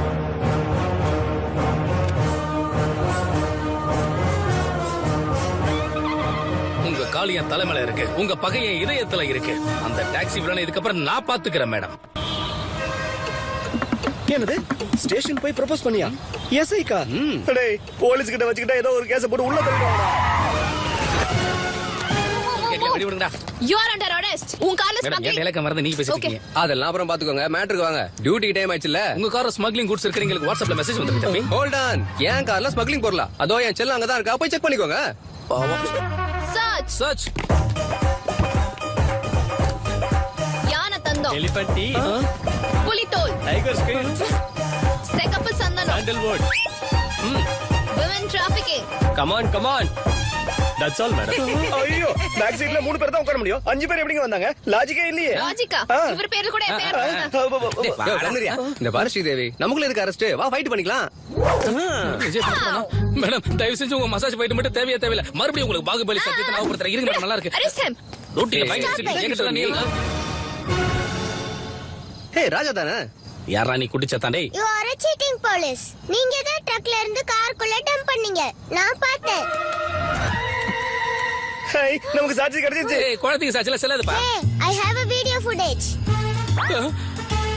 உங்க கால் என் தலைமையில இருக்கு. உங்க பகை என் இதயத்துல இருக்கு. அந்த டாக்ஸி வில்லனை இதுக்கப்புறம் நான் பாத்துக்கிறேன் மேடம். என்னது ஸ்டேஷன் போய் ப்ரொபோஸ் பண்ணியா? எஸ்ஐக்கா? டேய் போலீஸ் கிட்ட வச்சுக்கிட்டா ஏதோ ஒரு கேஸ் போட்டு உள்ள தள்ளிடுவாங்க. வெடி விடுங்கடா. You are under arrest. உன் கார்ல மேடம் ஸ்மக்லிங். என் இலக்கம் வரது நீங்க பேசிட்டீங்க. அதெல்லாம் அப்புறம் பாத்துக்கோங்க. மேட்டருக்கு வாங்க. டியூட்டி டைம் ஆயிடுச்சுல. உங்க கார்ல ஸ்மக்லிங் கூட்ஸ் இருக்கு. உங்களுக்கு வாட்ஸ்அப்ல மெசேஜ் வந்திருக்கு தம்பி. Hold on. என் கார்ல ஸ்மக்லிங் பொருளா? அதோ என் செல்ல அங்கதான் இருக்கா. போய் செக் பண்ணிக்கோங்க. சர்ச். யானை தந்தம். எலிபென்ட் புலித்தோல். Tiger skin. செகப்பு சந்தனம். Sandalwood. women trafficking. Come on. That's all madam. ஐயோ பேக் சீட்ல 3 பேர் தான் உட்கார முடியும். 5 பேர் எப்படிங்க வந்தாங்க? லாஜிக்கே இல்லையே. லாஜிக்கா? இவர் பேர்ல கூட என் பேர். இந்த பாரு ஸ்ரீதேவி நமக்குள்ள இருக்க அரெஸ்ட். வா ஃபைட் பண்ணிக்கலாம். மேடம் தயவு செஞ்சு உங்க மசாஜ் ஃபைட் மட்டும் தேவையில்லை. மறுபடியும் உங்களுக்கு பாகுபலி சத்தியத்தை ஞாபகப்படுத்துறேன். இருங்க மேடம் நல்லா இருக்கு. Arrest him. ரோட்டில ஃபைட் நீ. ஹே ராஜா தானே? யாரா நீ குடிச்சதாண்டே? You are a cheating police. நீங்க தான் ட்ரக்ல இருந்து காருக்குள்ள டம்ப் பண்ணீங்க. நான் பார்த்தேன். ஹை நமக்கு சாட்சி கிடைச்சிருச்சு. ஏய் குழந்தைங்க சாட்சில செல்லாதப்பா. Hey, I have a video footage.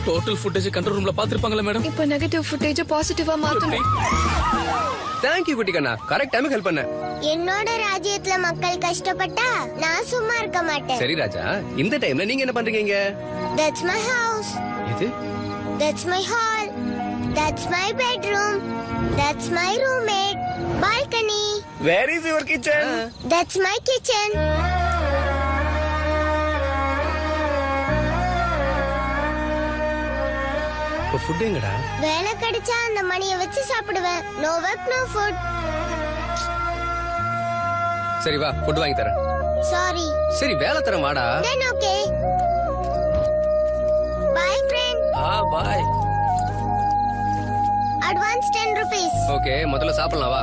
Total footage control ரூம்ல பாத்துருப்பாங்களா மேடம்? இப்போ நெகட்டிவ் ஃபுட்டேஜ் பாசிட்டிவா மாத்தணும். தேங்க் யூ குட்டி கண்ணா. கரெக்ட் டைமுக்கு ஹெல்ப் பண்ண. என்னோட ராஜ்யத்துல மக்கள் கஷ்டப்பட்டா நான் சும்மா இருக்க மாட்டேன். சரி ராஜா இந்த டைம்ல நீங்க என்ன பண்றீங்க? That's my house. இது That's my hall. That's my bedroom. That's my roommate. Balcony. Where is your kitchen? That's my kitchen. Food எங்கடா? வேலை கிடைச்சா அந்த மணியை வச்சு சாப்பிடுவேன். No work, no food. சரி வா ஃபுட் வாங்கி தரேன். Sorry. சரி வேலை தரேன் வாடா. Then okay. Bye friend. பாய். Advance 10 rupees. ஓகே முதல்ல சாப்பிடலாம் வா.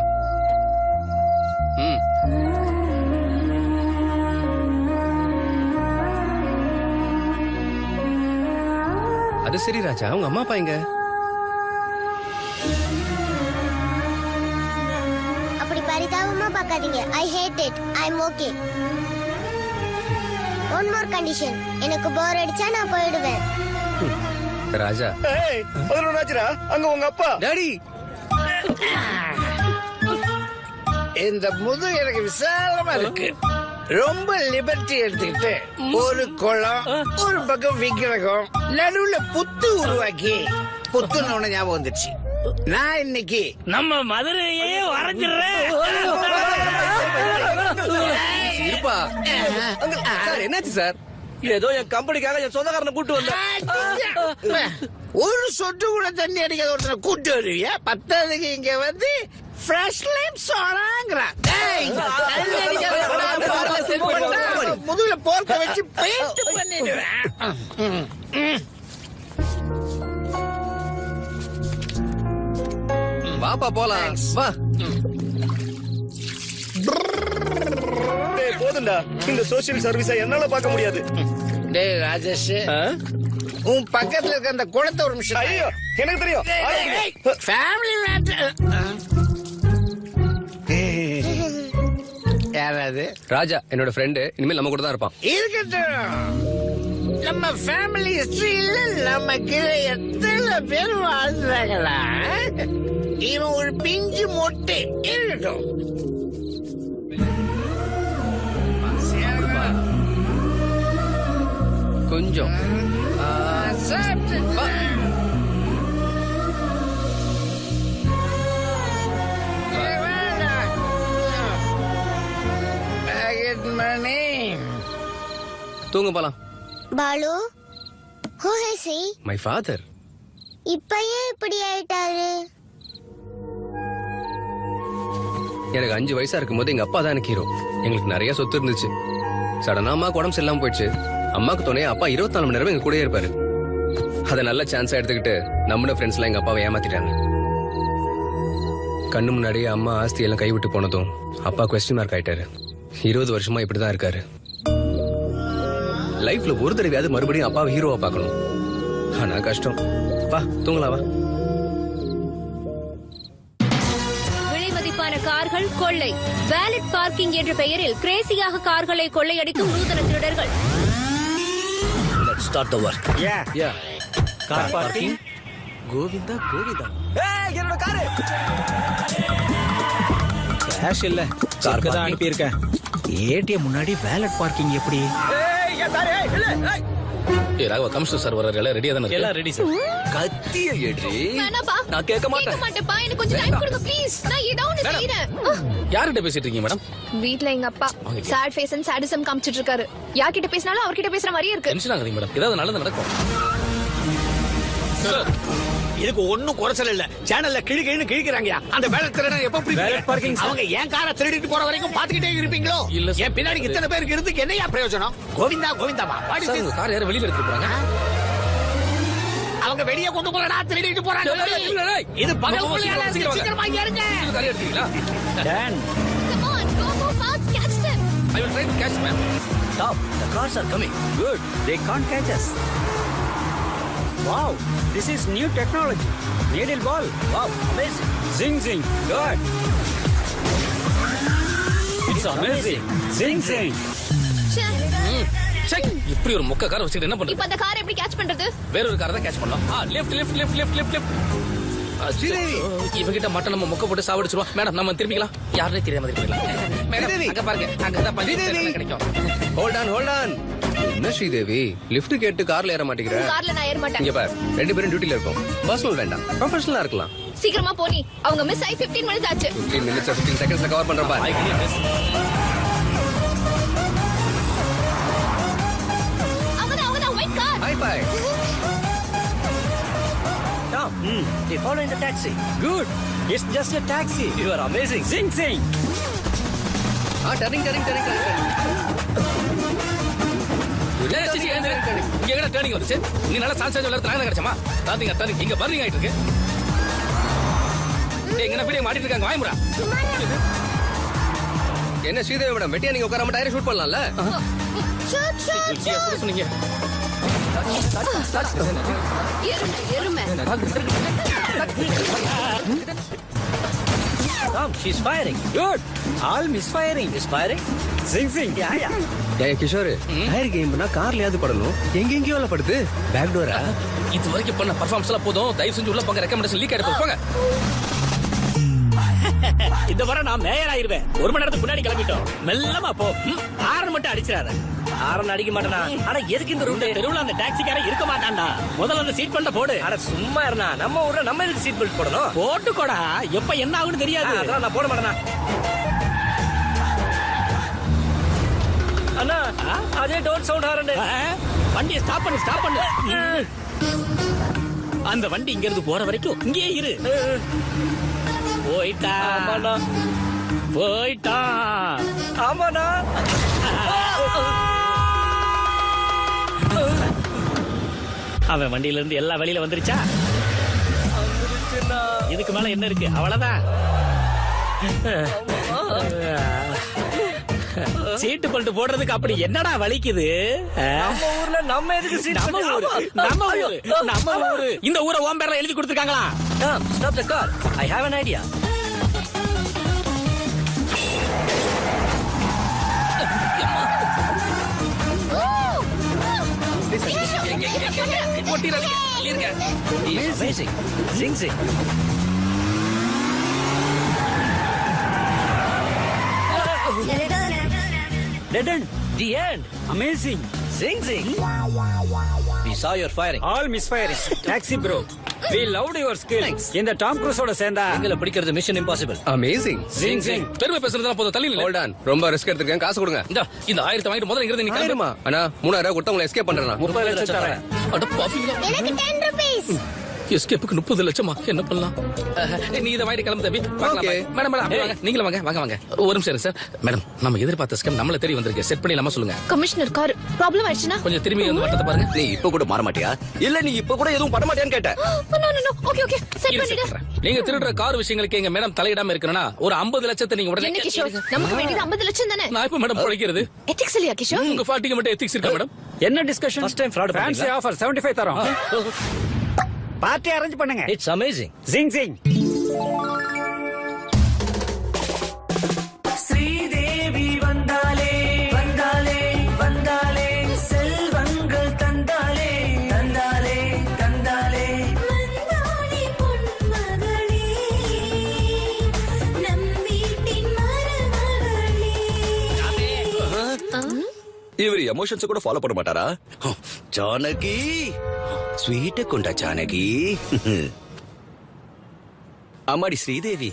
அது சரி ராஜா உங்க அம்மா அப்பா எங்க? அப்படி பரிதாபமா பார்க்காதீங்க. I hate it. I'm okay. One more condition. எனக்கு போர் அடிச்சா நான் போயிடுவேன். ராஜா ஏய் அதோட ராஜரா அங்க உங்க அப்பா. டாடி இந்த முது எனக்கு விசாலமா இருக்கு. ரொம்ப லிபர்ட்டி எடுத்துக்கிட்டு ஒரு குளம் ஒரு பக்கம் விக்கிரகம் நடுவுல புத்து உருவாக்கி புத்துன்னு ஒண்ணு ஞாபகம் வந்துச்சு. நான் இன்னைக்கு நம்ம மதுரையே வரைஞ்சிடுறேன். இருப்பா. சார் என்னாச்சு சார்? ஏதோ என் கம்பெனிக்காக என் சொந்தக்காரனை கூட்டு வந்தேன். ஒரு சொட்டு கூட தண்ணி அடிக்காத ஒருத்தனை கூட்டு வருவியா? பத்தாவதுக்கு இங்க வந்து ஃப்ரெஷ் லைம் சோடாங்கிறான். முதுகுல போர்க்க வச்சு பெயிண்ட் பண்ணிடுவேன். வாப்பா போலாம் வா. டேய் போதும்டா, இந்த சோசியல் சர்வீஸை என்னால பார்க்க முடியாது. டேய் ராஜேஷ், உன் பக்கத்துல இருக்க அந்த குளத்தை ஒரு நிமிஷம். ஐயோ எனக்கு தெரியும். Family matter. யாராவது? ராஜா என்னோட ஃப்ரெண்டு, இனிமேல் நம்ம கூட தான் இருப்பான். இருக்கட்டும். நம்ம ஃபேமிலி ஹிஸ்டரியில நம்ம கீழே எத்தனை பேர் வாழ்ந்தாங்களா? இவன் ஒரு பிஞ்சு மொட்டை. இருக்கட்டும். கொஞ்சம் மணி தூங்க போலாம். Balu, who is he? My father. இப்ப ஏன் இப்படி ஆயிட்டாரு? எனக்கு 5 வயசா இருக்கும்போது எங்க அப்பா தான் எனக்கு ஹீரோ. எங்களுக்கு நிறைய சொத்து இருந்துச்சு. சடனா அம்மாக்கு உடம்பு சரியில்லாம போயிடுச்சு. அம்மாக்கு துணையா அப்பா 24 மணி நேரம் எங்க கூடயே இருப்பாரு. அதை நல்ல சான்ஸா எடுத்துக்கிட்டு நம்மளோட ஃப்ரெண்ட்ஸ் எல்லாம் எங்க அப்பாவை ஏமாத்திட்டாங்க. கண்ணு முன்னாடியே அம்மா ஆஸ்தி எல்லாம் கைவிட்டு போனதும் அப்பா குவெஸ்டின் மார்க் ஆயிட்டாரு. 20 வருஷமா இப்படிதான் இருக்காரு. லைஃப்ல ஒரு தடவையாவது மறுபடியும் அப்பாவை ஹீரோவா பார்க்கணும். ஆனா கஷ்டம். வா தூங்கலாம் வா. விலைமதிப்பான கார்கள் கொள்ளை. வேலட் பார்க்கிங் என்ற பெயரில் கிரேசியாக கார்களை கொள்ளையடிக்கும் நூதன திருடர்கள். Let's start the work. Yeah. Car parking. Govinda Govinda. ஏய் என்னோட காரு. கேஷ் இல்ல. கார் தான் அனுப்பி இருக்கேன். ஏடிஎம் முன்னாடி வேலட் பார்க்கிங் எப்படி? ஏய் என் காரு இல்ல. ஏய் ராகவா, கமிஷனர் சார் வர எல்லாம் ரெடியா தானே இருக்கு? எல்லாம் ரெடி சார். கத்திய ஏடி. வேணாப்பா. நான் கேட்க மாட்டேன். மாட்டேப்பா, எனக்கு கொஞ்சம் டைம் கொடுங்க ப்ளீஸ். நான் ஏதோ ஒன்னு செய்றேன். யார்கிட்ட பேசிட்டு இருக்கீங்க மேடம்? வீட்ல எங்க அப்பா சாட் ஃபேஸ் அண்ட் சாடிசம் காமிச்சிட்டு இருக்காரு. யார்கிட்ட பேசினாலும் அவர்கிட்ட பேசுற மாதிரியே இருக்கு. டென்ஷன் ஆகாதீங்க மேடம், ஏதாவது நல்லது நடக்கும். இதுக்கு ஒண்ணும் குறைச்சல் இல்ல. சேனல்ல கிழிக்கிறாங்க. அந்த வேலட் திருடன் எப்ப பார்க்கிங் அவங்க ஏன் காரை திருடிட்டு போற வரைக்கும் பாத்துக்கிட்டே இருப்பீங்களோ? இல்ல என் பின்னாடி இத்தனை பேருக்கு இருந்து என்னையா பிரயோஜனம்? கோவிந்தா கோவிந்தாவா? சார் உங்க கார் யாரும் வெளியில எடுத்துட்டு போறாங்க. அவங்க வெளியே கொண்டு போறடா, திருடிட்டு போறாங்க. இது பகல் கொள்ளையால சீக்கிரமா இங்க இருங்க. கார் எடுத்தீங்களா? Ton. Come on, go fast, catch them. I will try to catch man. Stop. The cars are coming. Good. They can't catch us. Wow, this is new technology. Needle ball. Wow, amazing. Zing zing. Good. It's amazing. Zing zing. Check. இப்படி ஒரு மொக்க car வச்சிட்டு என்ன பண்றது? இப்ப அந்த காரை எப்படி கேட்ச் பண்றது? வேற ஒரு காரை தான் கேட்ச் பண்ணலாம். லெஃப்ட். இவகிட்ட மட்டும் நம்ம மொக்க போட்டு சாவடிச்சிருவோம். மேடம் நம்ம திரும்பிக்கலாம். யாருனே தெரியாம திரும்பிக்கலாம். மேடம் அங்க பாருங்க, அங்கதான் பஞ்சு கிடைக்கும். Hold on. என்ன ஸ்ரீதேவி, லிஃப்ட் கேட்டு கார்ல ஏற மாட்டேங்கிற? கார்ல நான் ஏற மாட்டேன். இங்க பாரு, 2 பேரும் டியூட்டில இருக்கோம். பர்சனல் வேண்டாம், ப்ரொஃபஷனலா இருக்கலாம். சீக்கிரமா போனி. அவங்க மிஸ் ஆகி 15 மினிட்ஸ் ஆச்சு. 15 மினிட்ஸ் 15 செகண்ட்ஸ்ல கவர் பண்றேன் பாரு. அவங்க white car. Hi bye. Tom, they follow in the taxi. Good. It's just a taxi. You are amazing. Zing zing. Turning. இங்க எங்கடா டர்னிங் வந்துச்சு? நீ நல்லா சான்ஸ் விளையாடுறது கிடைச்சமா? டர்னிங் இங்க பர்னிங் ஆயிட்டு இருக்கு. எங்க வீடியோ மாட்டிட்டு இருக்காங்க, வாய்முடா. என்ன ஸ்ரீதேவி மேடம், வெட்டியா நீங்க உட்காராம டயரை ஷூட் பண்ணலாம்ல? சொன்னீங்க எருமை. Tom, she's firing. Good. All misfiring. Misfiring? Zing zing. Yeah. ஏய் கிஷோர், டயர் கேம்னா கார்லயாவது படணும். எங்கெங்கயோ படுது. Back door? இது வரைக்கும் பண்ண பர்ஃபார்மன்ஸ் எல்லாம் போதும். தயவு செஞ்சு உள்ள போங்க. ரெக்கமெண்டேஷன் லீக் ஆயிட்டு போங்க. இந்த வர நான் மேயர் ஆயிருவேன். 1 மணி நேரத்துக்கு முன்னாடி கிளம்பிட்டோம். மெல்லமா போ. ஆரன் மட்டும் அடிச்சிராத. ஆரன் அடிக்க மாட்டானா? ஆனா எதுக்கு இந்த ரூட்? தெருவுல அந்த டாக்ஸிக்காரன் இருக்க மாட்டான்டா. முதல்ல அந்த சீட் பெல்ட் போடு. அட சும்மா இருனா. நம்ம ஊர்ல நம்ம எதுக்கு சீட் பெல்ட் போடணும்? போட்டுக்கோடா. எப்ப என்ன ஆகும்னு தெரியாது. அதெல்லாம் நான் போட மாட்டேனா. அண்ணா அதே டோன் சவுண்ட் ஹாரன். வண்டியை ஸ்டாப் பண்ணு. அந்த வண்டி இங்க இருந்து போற வரைக்கும் இங்கே இரு. போயிட்டா ஆமாண்ணா. அவன் வண்டியில இருந்து எல்லா வழியில வந்துருச்சா? இதுக்கு மேல என்ன இருக்கு? அவ்வளவுதான். சீட்டு பல்ட்டு போடுறதுக்கு அப்படி என்னடா வலிக்குது? நம்ம ஊர்ல நம்ம எதுக்கு சீட்? நம்ம ஊரு. இந்த ஊரை உன் பேர்ல எழுதி கொடுத்திருக்காங்களா? Stop the car. I have an idea. Amazing. Zing zing. Dead end. The end. Amazing. Zing zing. We saw your firing. All misfiring. Taxi bro. We loved your skills. இந்த டாம் க்ரூஸோட சேர்ந்தா எங்களை பிடிக்கிறது mission impossible. Amazing. Zing zing. பெருமை பேசுறதுலாம் போதும், தள்ளி நில்லு. Hold on. ரொம்ப risk எடுத்துருக்கேன், காசு கொடுங்க. இந்த 1000 வாங்கிட்டு முதல்ல இங்கிருந்து நீ கிளம்பு. ஆயிரமா? அண்ணா 3000 கொடுத்து உங்களை எஸ்கேப் பண்றேன். 30 லட்சம் தரேன். அட பாவிங்களா. எனக்கு 10 rupees. எஸ்கேப்புக்கு 30 லட்சமா? என்ன பண்ணலாம்? நீ இதை வாங்கி கிளம்பு தம்பி. Okay. மேடம் அப்படியே வாங்க. நீங்களும் வாங்க. ஒரு நிமிஷம் இருங்க சார். மேடம், நம்ம எதிர்பார்த்த ஸ்கேம் நம்மள தேடி வந்திருக்கு. செட் பண்ணிடலாமா சொல்லுங்க. கமிஷனர் கார் ப்ராப்ளம் ஆயிடுச்சுனா கொஞ்சம் திரும்பி வந்து வட்டத்தை பாருங்க. நீ இப்ப கூட மாற மாட்டியா? இல்ல நீ இப்ப கூட எதுவும் பண்ண மாட்டியான்னு கேட்ட. நோ ஓகே செட் பண்ணிடு. நீங்க திருடுற கார் விஷயங்களுக்கு எங்க மேடம் தலையிடாம இருக்கணும்னா ஒரு 50 லட்சத்தை நீங்க உடனே. என்ன கிஷோர், நமக்கு வேண்டியது 50 லட்சம் தானே? நான் இப்ப மேடம் பிழைக்கிறது. எத்திக்ஸ் இல்லையா கிஷோர்? உங்க பார்ட்டிக்கு மட்டும் எத்திக்ஸ் இருக்கா மேடம்? என்ன discussion? First time fraud fancy பண்ணீங்களா? ஆஃபர் 75 தரோம். பார்ட்டி அரேஞ்ச் பண்ணுங்க. It's amazing. ஜிங் ஜிங். ஸ்ரீதேவி வந்தாலே செல்வங்கள் தந்தாலே மந்தானி பொன்மகளே நம் வீட்டின் மருமகளே. இவர் எமோஷன்ஸ் கூட ஃபாலோ பண்ண மாட்டாரா? ஜானகி ஸ்வீட்ட கொண்டா ஜானகி. அம்மாடி ஸ்ரீதேவி,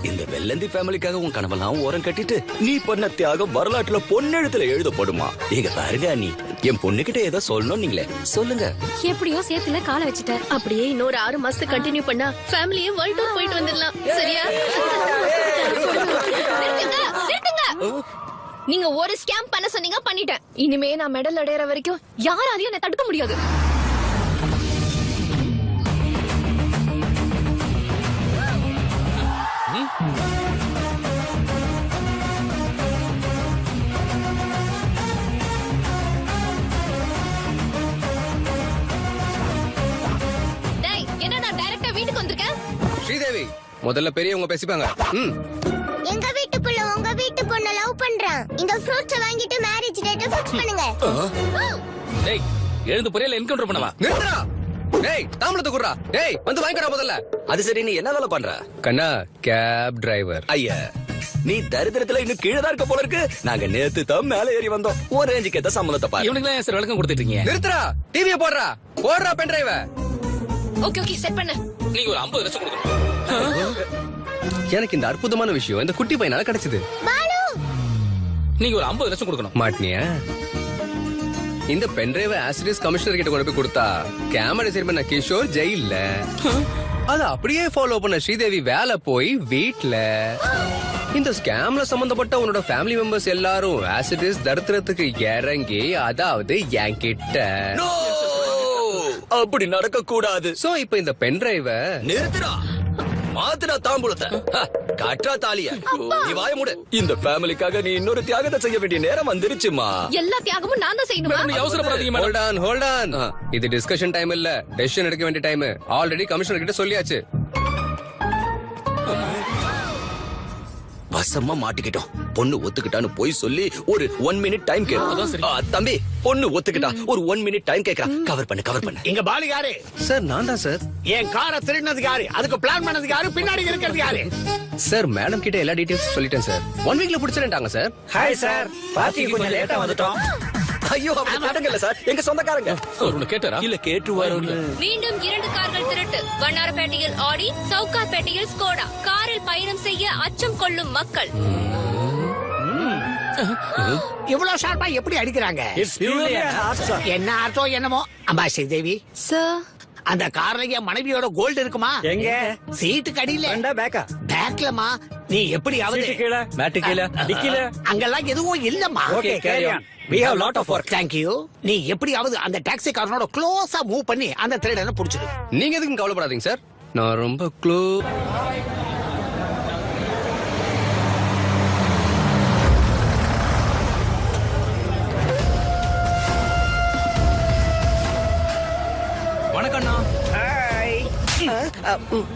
இந்த வெள்ளந்தி ஃபேமிலிக்காக உன் கனவெல்லாம் ஓரம் கட்டிட்டு நீ பண்ண தியாகம் வரலாற்றுல பொன்னெழுத்துல எழுதப்படுமா? இங்க பாருங்க, நீ என் பொண்ணுகிட்ட ஏதோ சொல்லணும், நீங்களே சொல்லுங்க. எப்படியோ சேத்துல கால வச்சிட்ட. அப்படியே இன்னொரு 6 மாசத்துக்கு கண்டினியூ பண்ணா ஃபேமிலியே வேர்ல்ட் டூர் போயிட்டு வந்துடலாம். சரியா? நிறுத்துங்க. நீங்க ஒரு ஸ்கேம் பண்ண சொன்னீங்க, பண்ணிட்டேன். இனிமே நான் மெடல் அடையற வரைக்கும் யாராலையும் என்ன தடுக்க முடியாது. டேய், என்ன நான் டைரக்டா வீட்டுக்கு வந்திருக்கேன்? ஸ்ரீதேவி, முதல்ல பெரியவங்க பேசிப்பாங்க. எங்க வீட்டுக்குள்ள உங்க வீட்டு பொண்ண லவ் பண்றான். இந்த ஃப்ரூட்ஸ் வாங்கிட்டு மேரேஜ் டேட் ஃபிக்ஸ் பண்ணுங்க. டேய், எழுந்து புரியல என்கவுண்டர் பண்ணவா? நிறுத்துடா. டேய், தாம்பளத்தை குடுறா. டேய், வந்து வாங்கிக்கடா முதல்ல. அது சரி, நீ என்ன வேலை பண்ற? கண்ணா, கேப் டிரைவர். ஐயா, நீ தரித்திரத்துல இன்னும் கீழே தான் இருக்க போல இருக்கு. நாங்க நேத்து தான் மேல ஏறி வந்தோம். ஒரு ரேஞ்சுக்கு ஏத்த சம்பளத்தை பாரு. இவனுக்கு சார் விளக்கம் கொடுத்துட்டு இருக்கீங்க. நிறுத்துடா. டிவியை போடுறா பென் டிரைவ. ஓகே செட் பண்ணு. நீங்க ஒரு 50 லட்சம் கொடுக்கணும். எனக்கு இந்த அற்புதமான விஷயம் இந்த குட்டி பையனால கிடைச்சது. நீங்க ஒரு 50 லட்சம் கொடுக்கணும். மாட்டினியா? இந்த பென் டிரைவ் ஆசிரியஸ் கமிஷனர் கிட்ட கொண்டு போய் கொடுத்தா கேமரா சரி பண்ண கிஷோர் ஜெயில்ல. அது அப்படியே ஃபாலோ பண்ண ஸ்ரீதேவி வேலை போய் வீட்ல. இந்த ஸ்கேம்ல சம்பந்தப்பட்ட உன்னோட ஃபேமிலி மெம்பர்ஸ் எல்லாரும் ஆசிரியஸ் தரித்திரத்துக்கு இறங்கி, அதாவது என்கிட்ட அப்படி நடக்க கூடாது. சோ இப்ப இந்த பென் டிரைவ நிறுத்துடா. மாத்துடா தாம்பூலத்தை. காற்றா தாலிய. நீ வாய மூடு. இந்த ஃபேமிலிக்காக நீ இன்னொரு தியாகத்தை செய்ய வேண்டிய நேரம் வந்துருச்சுமா. எல்லா தியாகமும் நான் தான் செய்யணுமா? நீங்க அவசரப்படாதீங்க மேடம். Hold on. இது டிஸ்கஷன் டைம் இல்ல, டெசிஷன் எடுக்க வேண்டிய டைம். ஆல்ரெடி கமிஷனர் கிட்ட சொல்லியாச்சு. வசமா மாட்டிக்கிட்டோம். பொண்ணு ஒத்துக்கிட்டான்னு போய் சொல்லி ஒரு 1 மினிட் டைம் கேட்கும். தம்பி, பொண்ணு ஒத்துக்கிட்டா ஒரு 1 மினிட் டைம் கேட்கறா. கவர் பண்ணு. எங்க பாலு யாரு? சார் நான் தான் சார். என் காரை திருடினது யாரு? அதுக்கு பிளான் பண்ணது யாரு? பின்னாடி இருக்கிறது யாரு? சார் மேடம் கிட்ட எல்லா டீடைல்ஸ் சொல்லிட்டேன் சார். 1 வீக்ல புடிச்சிட்டாங்க சார். ஹாய் சார், பார்ட்டிக்கு கொஞ்சம் லேட்டா வந்துட்டோம். ஐயோ, அப்படி கேட்டுங்கல்ல சார், எங்க சொந்தக்காரங்க. ஒன்னு கேட்டாரா? இல்ல கேட்டுவாரு. மீண்டும் 2 கார்கள் திருட்டு. வண்ணாரப்பேட்டையில் ஆடி, சவுகார்பேட்டையில் ஸ்கோடா. காரில் பயணம் செய்ய அச்சம் கொள்ளும் மக்கள். இவ்வளவு ஷார்ப்பா எப்படி அடிக்கிறாங்க? என்ன அர்த்தம் என்னமோ. அம்மா ஸ்ரீதேவி சார், அந்த கார்ல என் மனைவியோட கோல்டு இருக்குமா? எங்க? சீட்டுக்கு அடியில. பேக்கா? பேக்லமா? நீ எப்படியாவது அங்கெல்லாம் எதுவும் இல்லம்மா. Okay, carry on. We have lot of work. Thank you. நீ எப்படியாவது அந்த டாக்ஸி காரனோட க்ளோஸா மூவ் பண்ணி அந்த திருடனை புடிச்சிடு. நீங்க எதுக்கும் கவலைப்படாதீங்க சார், நான் ரொம்ப க்ளோஸ். வணக்கம்ண்ணா.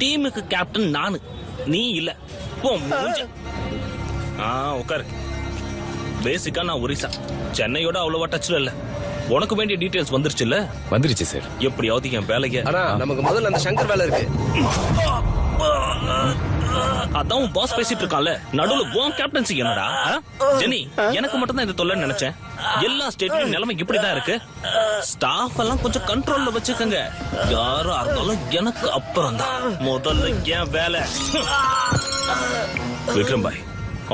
டீமுக்கு கேப்டன் நானு, நீ இல்ல. போ மூஞ்சி. உட்காரு. பேசிக்கா நான் ஒரிசா, சென்னையோட அவ்வளவா டச்ல இல்ல. உனக்கு வேண்டிய டீடைல்ஸ் வந்துருச்சுல்ல? வந்துருச்சு சார். எப்படியாவது என் வேலைய. ஆனா நமக்கு முதல்ல அந்த சங்கர் வேலை இருக்கு. அதான் உன் பாஸ் பேசிட்டு இருக்கான்ல, நடுவுல உன் கேப்டன்சி என்னடா? ஜெனி, எனக்கு மட்டும் தான் இந்த தொல்லை நினைச்சேன். எல்லா ஸ்டேட்லயும் நிலைமை இப்படிதான் இருக்கு. ஸ்டாஃப் எல்லாம் கொஞ்சம் கண்ட்ரோல்ல வச்சுக்கங்க. யாரா இருந்தாலும் எனக்கு அப்புறம் தான். முதல்ல ஏன் வேலை. விக்ரம் பாய்,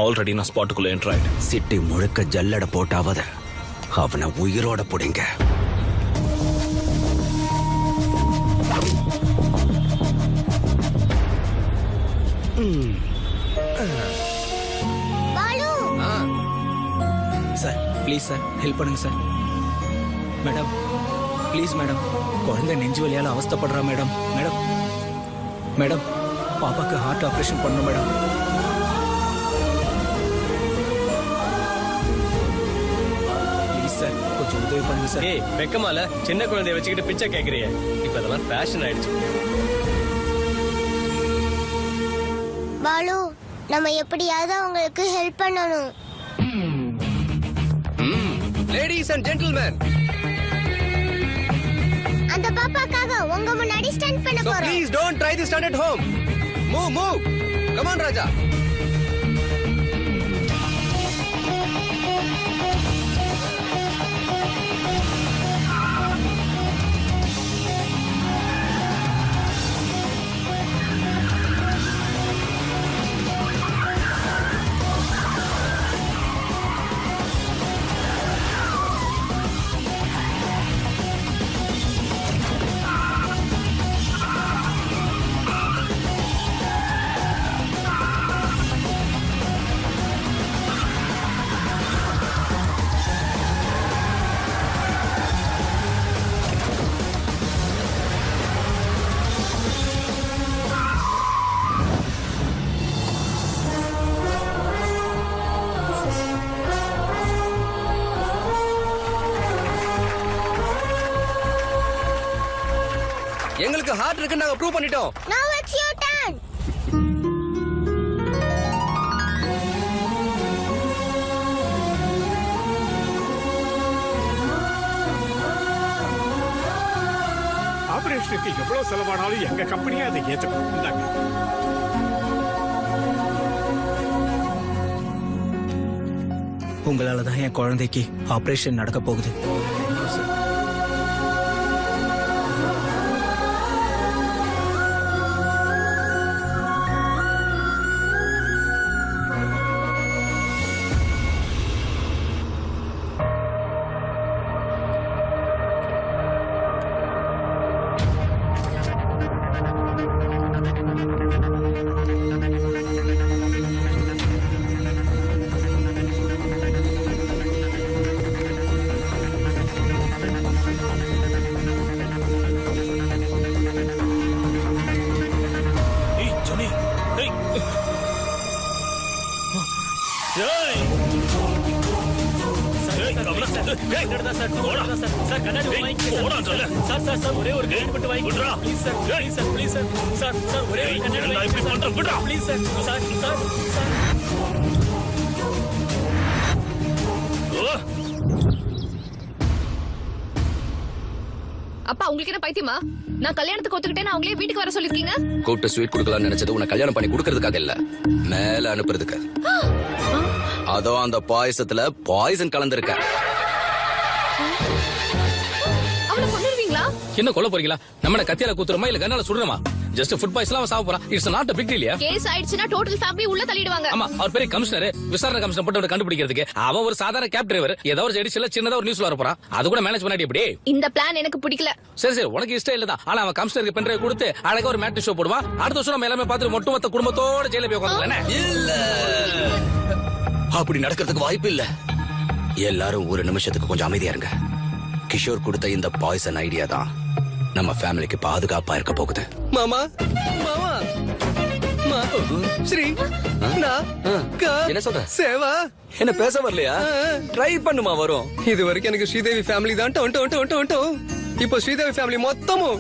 ஆல்ரெடி நான் ஸ்பாட்டுக்குள்ள என்டர் ஆயிட்டேன். சிட்டி முழுக்க ஜல்லட போட்டாவது அவனை உயிரோட புடிங்க. Balu, sir please sir, help பண்ணுங்க சார். மேடம் ப்ளீஸ் மேடம், குழந்தை நெஞ்சு வலியால அவஸ்தைப்படுறா மேடம். மேடம் மேடம் பாப்பாக்கு ஹார்ட் ஆபரேஷன் பண்ணணும் மேடம். ப்ளீஸ் சார், கொஞ்சம் உதவி பண்ணுங்க சார். ஏய் வெக்கமால சின்ன குழந்தைய வச்சுக்கிட்டு பிச்சை கேக்குறிய? இப்ப அதெல்லாம் ஃபேஷன் ஆயிடுச்சு. பாலு, நம்ம எப்படியாவது அவங்களுக்கு ஹெல்ப் பண்ணணும். லேடிஸ் அண்ட் ஜென்டில்மேன், அந்த பாப்பாக்காக உங்க முன்னாடி ஸ்டண்ட் பண்ண போறோம். Please don't try this stunt at home. Move come on Raja. எங்களுக்கு ஹார்ட் இருக்குன்னு நாங்க ப்ரூவ் பண்ணிட்டோம். Now it's your turn. ஆபரேஷனுக்கு எவ்வளவு செலவானாலும் எங்க கம்பெனியே அதை ஏத்துக்கும். இந்தாங்க. உங்களால தான் என் குழந்தைக்கு ஆபரேஷன் நடக்க போகுது. ஒரே ஒரு கைட் மட்டும் வாங்கி விடுறா. Please sir, please sir, please sir. Sir sir ஒரே ஒரு கண்ணாடி வாங்கி இப்படி பண்ற விடுறா. Please sir, sir sir sir. அப்பா, உங்களுக்கு என்ன பைத்தியமா? நான் கல்யாணத்துக்கு ஒத்துக்கிட்டேன்னு அவங்களே வீட்டுக்கு வர சொல்லிருக்கீங்க. கூப்பிட்டு ஸ்வீட் கொடுக்கலாம்னு நினைச்சது உன்னை கல்யாணம் பண்ணி கொடுக்கறதுக்காக இல்ல, மேல அனுப்புறதுக்கு. அதோ அந்த பாயசத்துல பாய்சன் கலந்துருக்க. அவனை கொன்னுருவீங்களா? என்ன கொல்ல போறீங்களா? நம்ம கத்தியால குத்துறோமா இல்ல கண்ணால சுடுறோமா? ஜஸ்ட் ஃபுட் பாய்ஸ்லாம் அவன் சாப்பிட போறான். It's not a big deal. Case ஆயிடுச்சுன்னா டோட்டல் ஃபேமிலி உள்ள தள்ளிடுவாங்க. ஆமா, அவர் பெரிய கமிஷனர், விசாரணை கமிஷனர் போட்டு கண்டுபிடிக்கிறதுக்கு. அவன் ஒரு சாதாரண கேப் டிரைவர். ஏதோ ஒரு எடிஷன்ல சின்னதா ஒரு நியூஸ்ல வர போறான். அது கூட மேனேஜ் பண்ணாடி எப்படி? இந்த பிளான் எனக்கு பிடிக்கல. சரி உனக்கு இஷ்டம் இல்லதான். ஆனா அவன் கமிஷனருக்கு பென் டிரைவ் கொடுத்து அழகா ஒரு மேட்ச் ஷோ போடுவான். அடுத்த வருஷம் நம்ம எல்லாமே பார்த்து ஒட்டுமொத்த குடும்பத்தோட ஜெயில போய் உட்காந்துக்கலாம். இல்ல, அப்படி நடக்கிறதுக்கு வாய்ப்பு இல்ல. எல்லாரும் ஒரு நிமிஷத்துக்கு கொஞ்சம் அமைதியா இருங்க. கிஷோர் கொடுத்த இந்த பாய்சன் ஐடியா தான் நம்ம ஃபேமிலிக்கு பாதுகாப்பா இருக்க போகுது. மாமா மாமா ஸ்ரீ என்ன சொல்ற? சேவா என்ன பேச வரலையா? ட்ரை பண்ணுமா, வரும். இது வரைக்கும் எனக்கு ஸ்ரீதேவி ஃபேமிலி தான் இப்போ ஸ்ரீதேவி ஃபேமிலி மொத்தமும்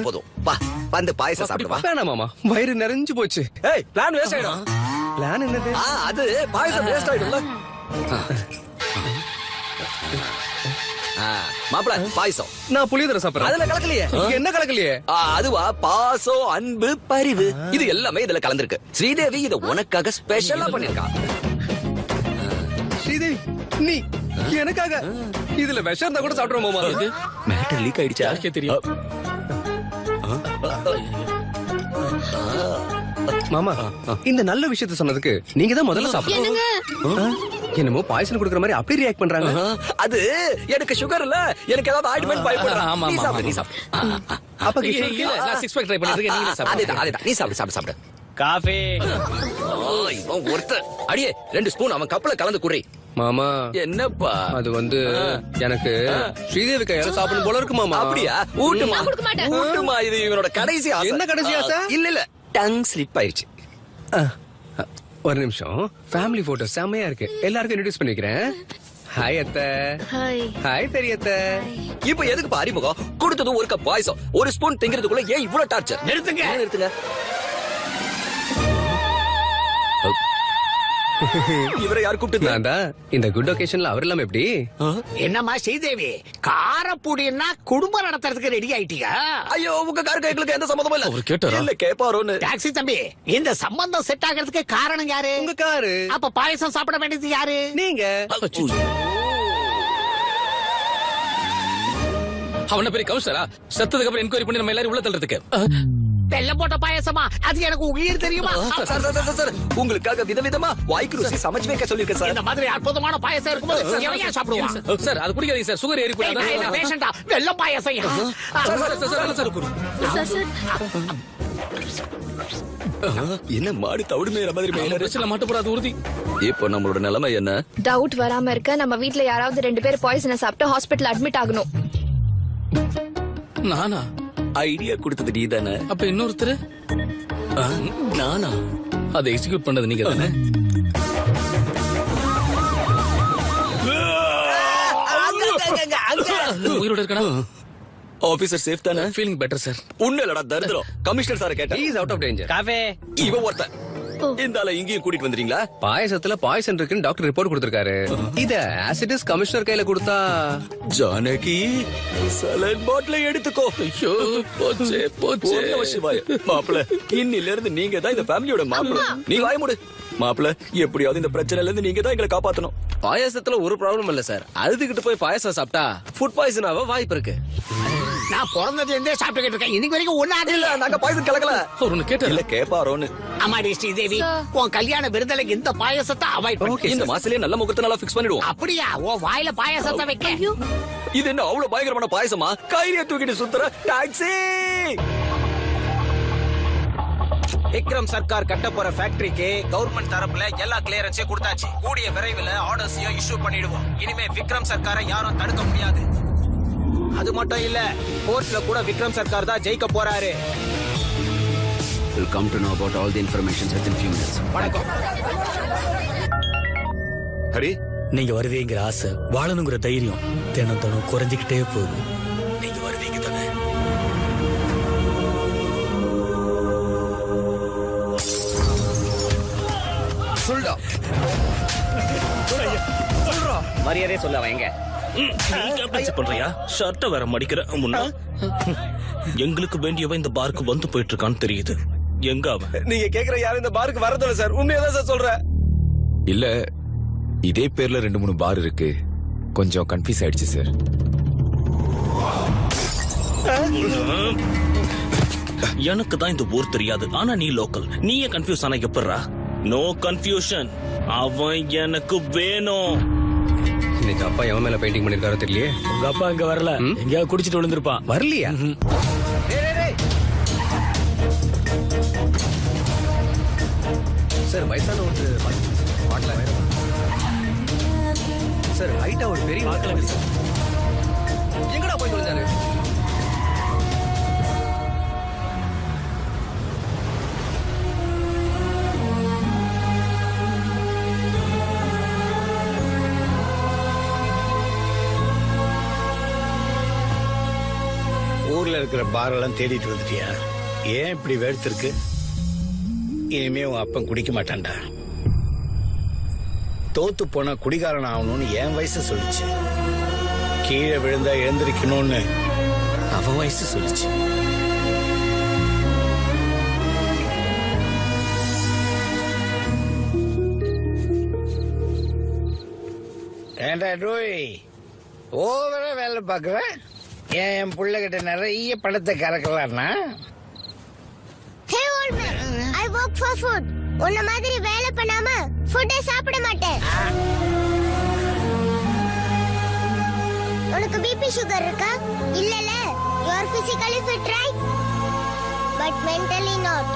போதும். வா, வந்து பாயசம் சாப்பிடு வா. வேணாம் மாமா, வயிறு நிறைஞ்சு போச்சு. ஏய், பிளான் வேஸ்ட் ஆயிடும். பிளான் என்னது? அது பாயசம் வேஸ்ட் ஆயிடும்ல. மாப்பிள, பாயசம். நான் புளியோதரை சாப்பிடுறேன். அதுல கலக்கலையே. என்ன கலக்கலையே? அதுவா பாசம், அன்பு, பரிவு, இது எல்லாமே இதுல கலந்திருக்கு. ஸ்ரீதேவி இத உனக்காக ஸ்பெஷலா பண்ணிருக்கா. ஸ்ரீதேவி, நீ எனக்காக இதுல விஷம் இருந்தா கூட சாப்பிடுறோம் மாமா. மேட்டர் லீக் ஆயிடுச்சா? யாருக்கே தெரியும். மாமா, இந்த நல்ல விஷயத்த சொன்னதுக்கு நீங்க தான் முதல்ல சாப்பிடுங்க. என்னமோ பாய்சன் குடுக்குற மாதிரி அப்படி ரியாக்ட் பண்றாங்க. அது எனக்கு சுகர் இல்ல, எனக்கு ஏதாவது ஆயிடுமென்னு பயப்படுறேன். ஆமா, நீ ஆமா, சாப்பிடு, நீ ஆமா. சாப்பிடு. அப்ப இல்ல, நான் சிக்ஸ் பேக் ட்ரை பண்ணிருக்கேன். நீங்க சாப்பிடுங்க. அதேதான், நீ சாப்பிடு. காஃபி. இவன் ஒருத்தன். அடியே 2 ஸ்பூன் அவன் கப்பல கலந்து குடி. மாமா, என்னப்பா அது வந்து எனக்கு ஸ்ரீதேவி கையால சாப்பிடணும் போல இருக்கு மாமா. அப்படியா? ஊட்டுமா, நான் கொடுக்க மாட்டேன். ஊட்டுமா. இது இவனோட கடைசி ஆசை. என்ன கடைசி ஆசை? இல்ல டங் ஸ்லிப் ஆயிடுச்சு. ஒரு நிமிஷம். ஃபேமிலி போட்டோ செம்மையா இருக்கு. எல்லாருக்கும் இன்ட்ரோடியூஸ் பண்ணிக்கிறேன். ஹாய் அத்தை. ஹாய் பெரியத்தை. இப்ப எதுக்கு அறிமுகம்? கொடுத்தது ஒரு கப் பாயசம், ஒரு ஸ்பூன் திங்கிறதுக்குள்ள ஏன் இவ்வளவு டார்ச்சர்? நிறுத்துங்க. இவரை யார் கூப்பிட்டு? நான் தான். இந்த குட் ஒகேஷன்ல அவர் இல்லாம எப்படி? என்னம்மா ஸ்ரீதேவி, காரப்பூடின்னா குடும்பம் நடத்துறதுக்கு ரெடி ஆயிட்டியா? ஐயோ, உங்க காருக்கு எங்களுக்கு எந்த சம்மந்தமும் இல்ல. அவர் கேட்டாரா? இல்ல, கேப்பாரோன்னு. டாக்ஸி தம்பி, இந்த சம்பந்தம் செட் ஆகிறதுக்கு காரணம் யாரு? உங்க காரு. அப்ப பாயசம் சாப்பிட வேண்டியது யாரு? நீங்க. அவன பெரிய கவுன்சிலரா? செத்ததுக்கு அப்புறம் என்கொயரி பண்ணி நம்ம எல்லாரும் உள்ள தள்ளுறதுக்கு. வெள்ளம் போட்ட பாயசமா? அது எனக்கு உயிர் தெரியுமா? சார், உங்களுக்காக விதவிதமா வாய்க்கு ருசி சமைச்சு வைக்க சொல்லிருக்கேன் சார். இந்த மாதிரி அற்புதமான பாயசம் இருக்கும்போது எவன் ஏன் சாப்பிடுவான்? சார், அது குடிக்காதீங்க சார். சுகர் ஏறி ஏய், நான் என்ன பேஷண்டா? வெள்ளம் பாயசம். என்ன மாடு தவிடு மேல மாதிரி மேல மாட்ட போறாது உறுதி. இப்போ நம்மளோட நிலைமை என்ன? டவுட் வராம இருக்க நம்ம வீட்ல யாராவது 2 பேர் பாய்சனை சாப்பிட்டு ஹாஸ்பிடல் அட்மிட் ஆகணும். நானா? ஐடியா கொடுத்தது நீ தானே? அப்ப இன்னொருத்தர் நானா? அதை எக்ஸிக்யூட் பண்ணது நீங்க தானே? உயிரோட இருக்கா? ஆபீசர் சேஃப் தானே? Feeling better sir. உன்ன இல்லடா தரித்திரம். கமிஷனர் சார் கேட்டா. He is out of danger. Coffee. இவன் ஒருத்தன். இந்தால இங்கேயும் கூட்டிட்டு வந்துறீங்களா? பாயசத்துல பாய்சன் இருக்குன்னு டாக்டர் ரிப்போர்ட் கொடுத்திருக்காரு. இத ஆசிடஸ் கமிஷனர் கையில கொடுத்தா ஜானகி சலட் பாட்டில எடுத்துக்கோ. ஐயோ, போச்சே. மாப்பிள, இன்னில இருந்து நீங்க தான் இந்த ஃபேமிலியோட மாப்பிள. நீ வாய் மூடு. மாப்பிள, எப்படியாவது இந்த பிரச்சனையில இருந்து நீங்க தான் எங்களை காப்பாத்தணும். பாயசத்துல ஒரு ப்ராப்ளம் இல்ல சார். அழுதுகிட்டு போய் பாயசம் சாப்பிட்டா ஃபுட் பாய்சன் ஆக வாய்ப்பு இருக்கு. நான் பிறந்ததுல இருந்தே சாப்பிட்டுக்கிட்டு இருக்கேன். இன்னைக்கு வரைக்கும் ஒண்ணு இல்ல, நாங்க பாயசம் கலக்கல. ஒன்னு கேட்டா இல்ல, கேப்பாரோன்னு. அம்மாடி ஸ்ரீதேவி, உன் கல்யாண விருந்தல இந்த பாயசத்தை அவாய்ட் பண்ணு. இந்த மாசத்துலயே நல்ல முகூர்த்த நாளா ஃபிக்ஸ் பண்ணிடுவோம். அப்படியா? உன் வாயில பாயசத்தை வைக்க. இது என்ன அவ்வளவு பயங்கரமான பாயசமா? கையில தூக்கிட்டு சுத்துற டாக்ஸி. விக்ரம் சர்க்கார் கட்ட போற ஃபேக்டரிக்கு கவர்மெண்ட் தரப்புல எல்லா கிளியரன்ஸையும் கொடுத்தாச்சு. கூடிய விரைவில் ஆர்டர்ஸையும் இஷ்யூ பண்ணிடுவோம். இனிமே விக்ரம் சர்க்காரை யாரும் தடுக்க முடியாது. அது மட்டும் இல்ல, கோர்ட்ல கூட விக்ரம் சர்க்கார் தான் ஜெயிக்க போறாரு. We'll come to know about all the information within few minutes. வணக்கம். ஹரி, நீங்க வருவீங்கிற ஆசை, வாழணுங்கிற தைரியம் தினம் தினம் குறைஞ்சிக்கிட்டே போகுது. நீங்க வருவீங்க தானே? சொல்டா. மரியாதை சொல்ல வைங்க. பண்றியா? ஷர்ட்ட வேற மடிக்கிற முன்னா. எங்களுக்கு வேண்டியவன் இந்த பார்க்கு வந்து போயிட்டு இருக்கான்னு தெரியுது. எங்க அவன்? நீங்க கேக்குற யாரும் இந்த பாருக்கு வரதில்ல சார். உண்மையதான் சார் சொல்றேன். இல்ல, இதே பேர்ல 2-3 பார் இருக்கு. கொஞ்சம் கன்ஃபியூஸ் ஆயிடுச்சு சார். எனக்கு தான் இந்த ஊர் தெரியாது, ஆனா நீ லோக்கல். நீயே கன்ஃபியூஸ் ஆனா எப்படிரா? No confusion. அவன் எனக்கு வேணும். இன்னைக்கு அப்பா எவன் மேல பெயிண்டிங் பண்ணிருக்காரோ தெரியலையே. உங்க அப்பா இங்க வரல, எங்கேயாவது குடிச்சிட்டு விழுந்திருப்பான். வரலையா? சார் வயசான ஒரு பாட்டல சார், ஹைட்டா ஒரு பெரிய பாட்டல சார். எங்கடா போய் தொலைஞ்சாரு? ஊர்ல இருக்கிற பாரெல்லாம் தேடிட்டு வந்துட்டியா? ஏன் இப்படி வேர்த்திருக்கு? இனிமே உன் அப்பன் குடிக்க மாட்டான்டா. தோத்து போனா குடிகாரன் ஆகணும்னு என் வயசு சொல்லிச்சு. கீழே விழுந்தா எழுந்திருக்கணும்னு அவன் வயசு சொல்லிச்சு. ஏண்டா டோய், ஓவரா வேலை பார்க்குறேன். என் பிள்ளைகிட்ட நிறைய பணத்தை கறக்கலாம்னா? Hey old man, I work for food. உன்ன மாதிரி வேலை பண்ணாம ஃபுட்டை சாப்பிட மாட்டேன். உனக்கு பிபி சுகர் இருக்கா? இல்லல. You are physically fit, right? But mentally not.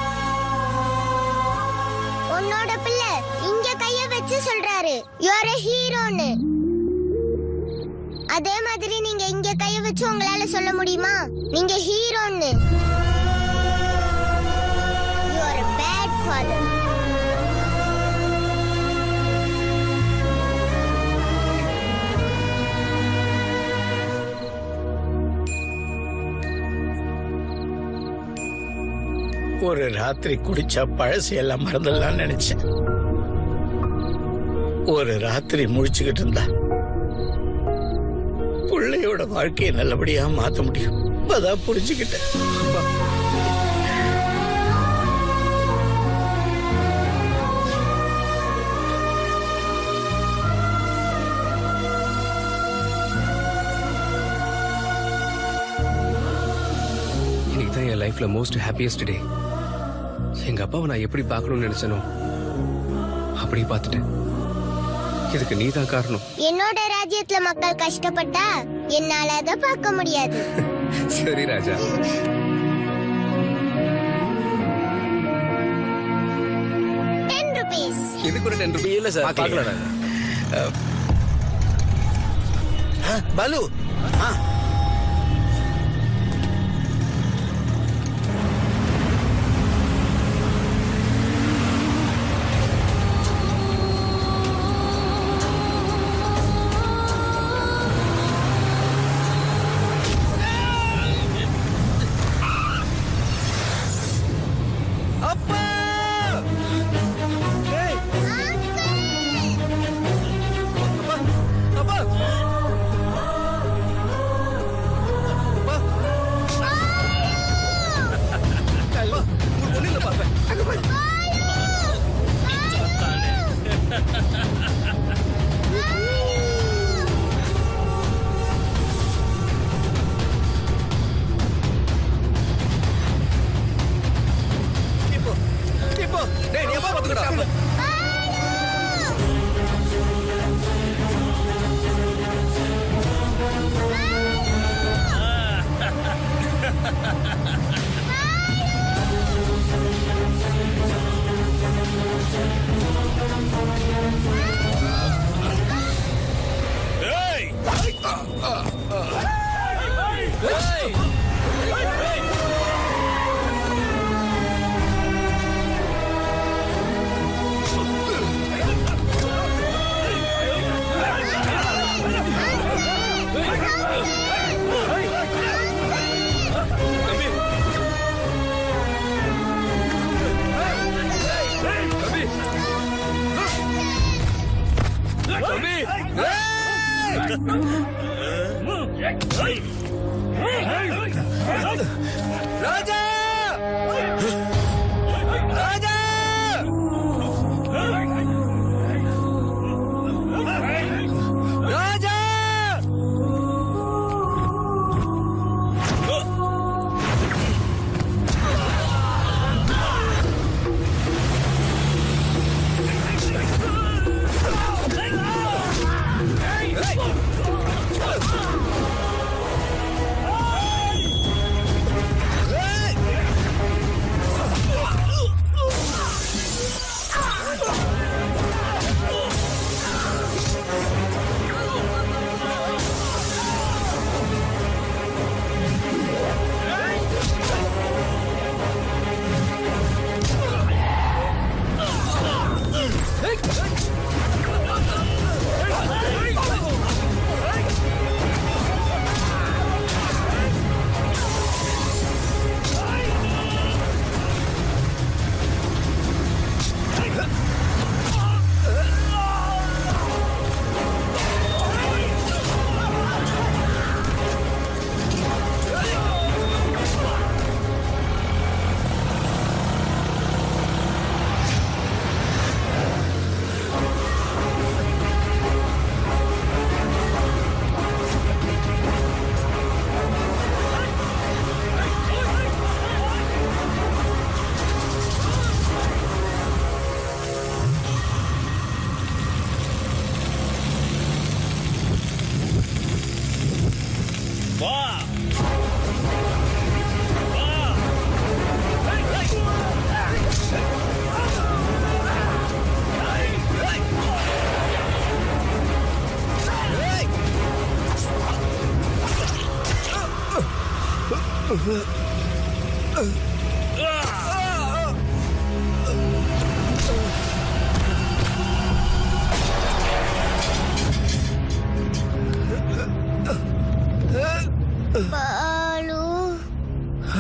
உன்னோட பிள்ளை இங்க கைய வச்சு சொல்றாரு you are a hero-ன்னு. அதே மாதிரி நீங்க இங்க கைய வச்சு உங்களால சொல்ல முடியுமா நீங்க ஹீரோன்னு? You are a bad father. ஒரு ராத்திரி குடிச்சா பழசு எல்லாம் மறந்துடலாம்னு நினைச்சேன். ஒரு ராத்திரி முழிச்சுக்கிட்டு இருந்தா பிள்ளையோட வாழ்க்கையை நல்லபடியா மாத்த முடியும். அதான் புரிஞ்சுக்கிட்டேன். இன்னைக்கு தான் என் லைஃப்ல மோஸ்ட் ஹாப்பியஸ்ட் டே. எங்க அப்பாவை நான் எப்படி பார்க்கணும்னு நினைச்சனோ அப்படி பார்த்துட்டேன். இதுக்கு நீ தான் காரணம். என்னோட ராஜ்யத்துல மக்கள் கஷ்டப்பட்டா என்னால அதை பார்க்க முடியாது. சரி ராஜா. ₹10. இதுக்கு ஒரு 10 ரூபாய் இல்ல சார், பார்க்கலாம். பாலு,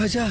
ராஜா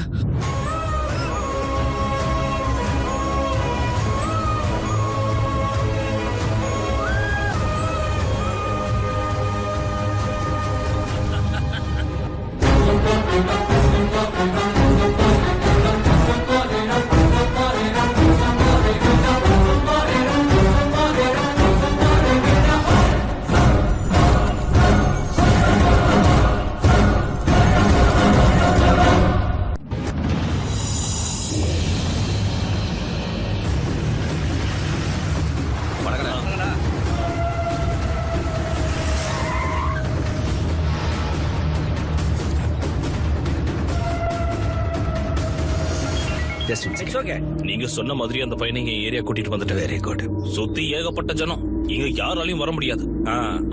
நீங்க சொன்ன மாதிரி அந்த பையனை இங்க ஏரியா கூட்டிட்டு வந்துட்டு வெரி குட். சுத்தி ஏகப்பட்ட ஜனம், இங்க யாராலையும் வர முடியாது.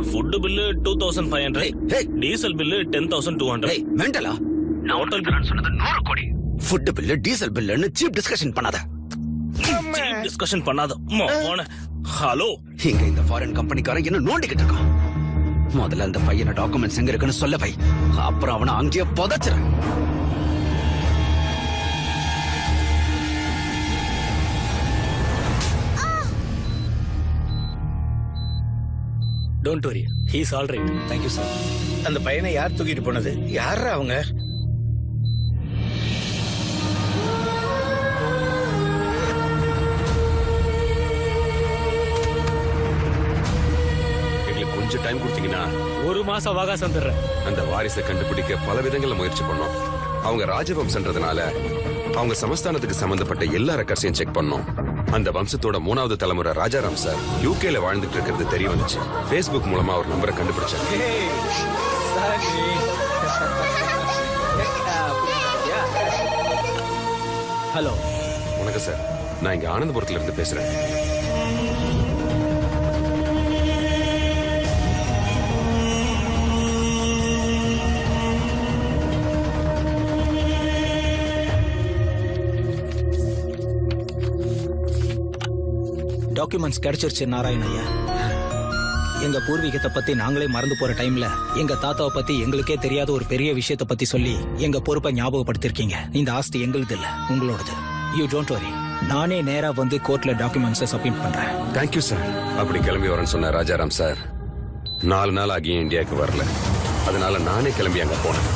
Food bill 2500, diesel bill 10,200. மெண்டலா? டோட்டல் சொன்னது 100 கோடி. ஃபுட் பில்லு டீசல் பில்லுன்னு சீப் டிஸ்கஷன் பண்ணாத. டிஸ்கஷன் பண்ணாத. ஹலோ, இங்க இந்த ஃபாரின் கம்பெனிக்காரன் என்ன நோண்டிக்கிட்டு இருக்கான். முதல்ல அந்த பையன டாக்குமெண்ட்ஸ் எங்க இருக்குன்னு சொல்ல வை. அப்புறம் அவனை அங்கேயே புதைச்சிரு. Don't worry, he is all right. Thank you sir. அந்த பையனை யார் தூக்கிட்டு போனது? யாரா அவங்க? எங்களுக்கு கொஞ்சம் டைம் கொடுத்தீங்கன்னா 1 மாசம் அவகாசம் தர்றேன். அந்த வாரிசை கண்டுபிடிக்க பல விதங்கள்ல முயற்சி பண்ணோம். அவங்க ராஜவம்சன்றதுனால அவங்க சமஸ்தானத்துக்கு சம்பந்தப்பட்ட எல்லா ரெக்கார்ட்ஸையும் செக் பண்ணோம். அந்த வம்சத்தோட 3வது தலைமுறை ராஜாராம் சார் யூகேல வாழ்ந்துட்டு இருக்கிறது தெரிய வந்துச்சு. Facebook மூலமா அவர் நம்பரை கண்டுபிடிச்சாங்க. ஹலோ, வணக்கம் சார். நான் இங்க ஆனந்தபுரத்துல இருந்து பேசுறேன். டாக்குமெண்ட்ஸ் கிடைச்சிருச்சு நாராயண ஐயா. எங்க பூர்வீகத்தை பத்தி நாங்களே மறந்து போற டைம்ல எங்க தாத்தாவை பத்தி எங்களுக்கே தெரியாத ஒரு பெரிய விஷயத்தை பத்தி சொல்லி எங்க பொறுப்பை ஞாபகப்படுத்திருக்கீங்க. இந்த ஆஸ்தி எங்களுது இல்ல, உங்களோடது. யூ டோன்ட் வரி, நானே நேரா வந்து கோர்ட்ல டாக்குமெண்ட்ஸை சப்மிட் பண்றேன். Thank you sir. அப்படி கிளம்பி வரேன்னு சொன்ன ராஜாராம் சார் 4 நாள் ஆகியும் இந்தியாவுக்கு வரல. அதனால நானே கிளம்பி அங்க போனேன்.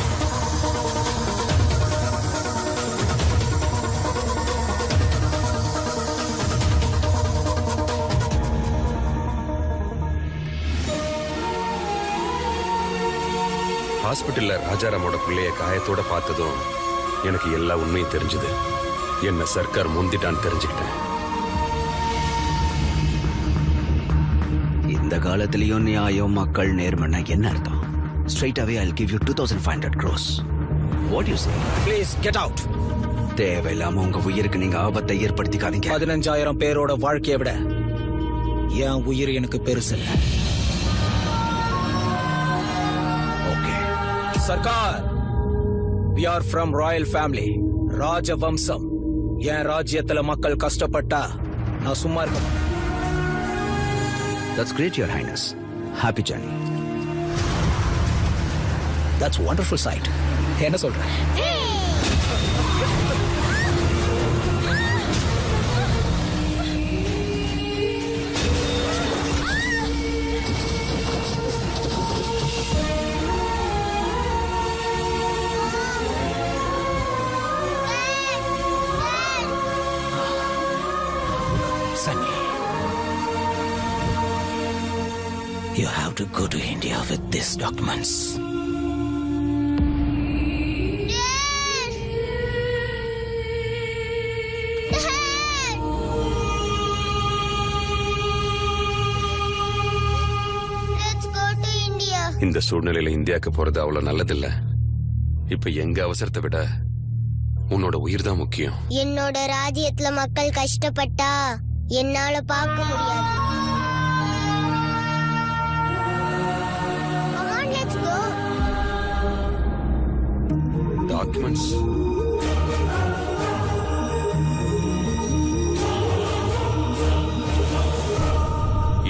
ஹாஸ்பிட்டல்ல ராஜாராமோட பிள்ளைய காயத்தோட பார்த்ததும் எனக்கு எல்லா உண்மையும் தெரிஞ்சது. என்ன சர்க்கார் முந்திட்டான்னு தெரிஞ்சுக்கிட்டேன். இந்த காலத்திலயும் நியாயம், மக்கள், நேர்மன்னா என்ன அர்த்தம்? Straight away I'll give you 2,500 crores. What do you say? Please get out. தேவையில்லாம உங்க உயிருக்கு நீங்க ஆபத்தை ஏற்படுத்திக்காதீங்க. 15,000 பேரோட வாழ்க்கையை விட என் உயிர் எனக்கு பெருசு இல்ல. Sarkar, we are from royal family, ராஜவம்சம். என் ராஜ்யத்துல மக்கள் கஷ்டப்பட்டா நான் சும்மா இருக்க மாட்டேன். That's great, Your Highness. Happy journey. That's wonderful sight. என்ன சொல்ற? You have to go to India with these documents. Let's go to India. இந்த சூழ்நிலையில இந்தியாவுக்கு போறது அவ்வளவு நல்லதில்ல. இப்ப எங்க அவசரத்தை விட உன்னோட உயிர் தான் முக்கியம். என்னோட ராஜ்யத்துல மக்கள் கஷ்டப்பட்டா என்னால பார்க்க முடியாது. Come on, let's go. Documents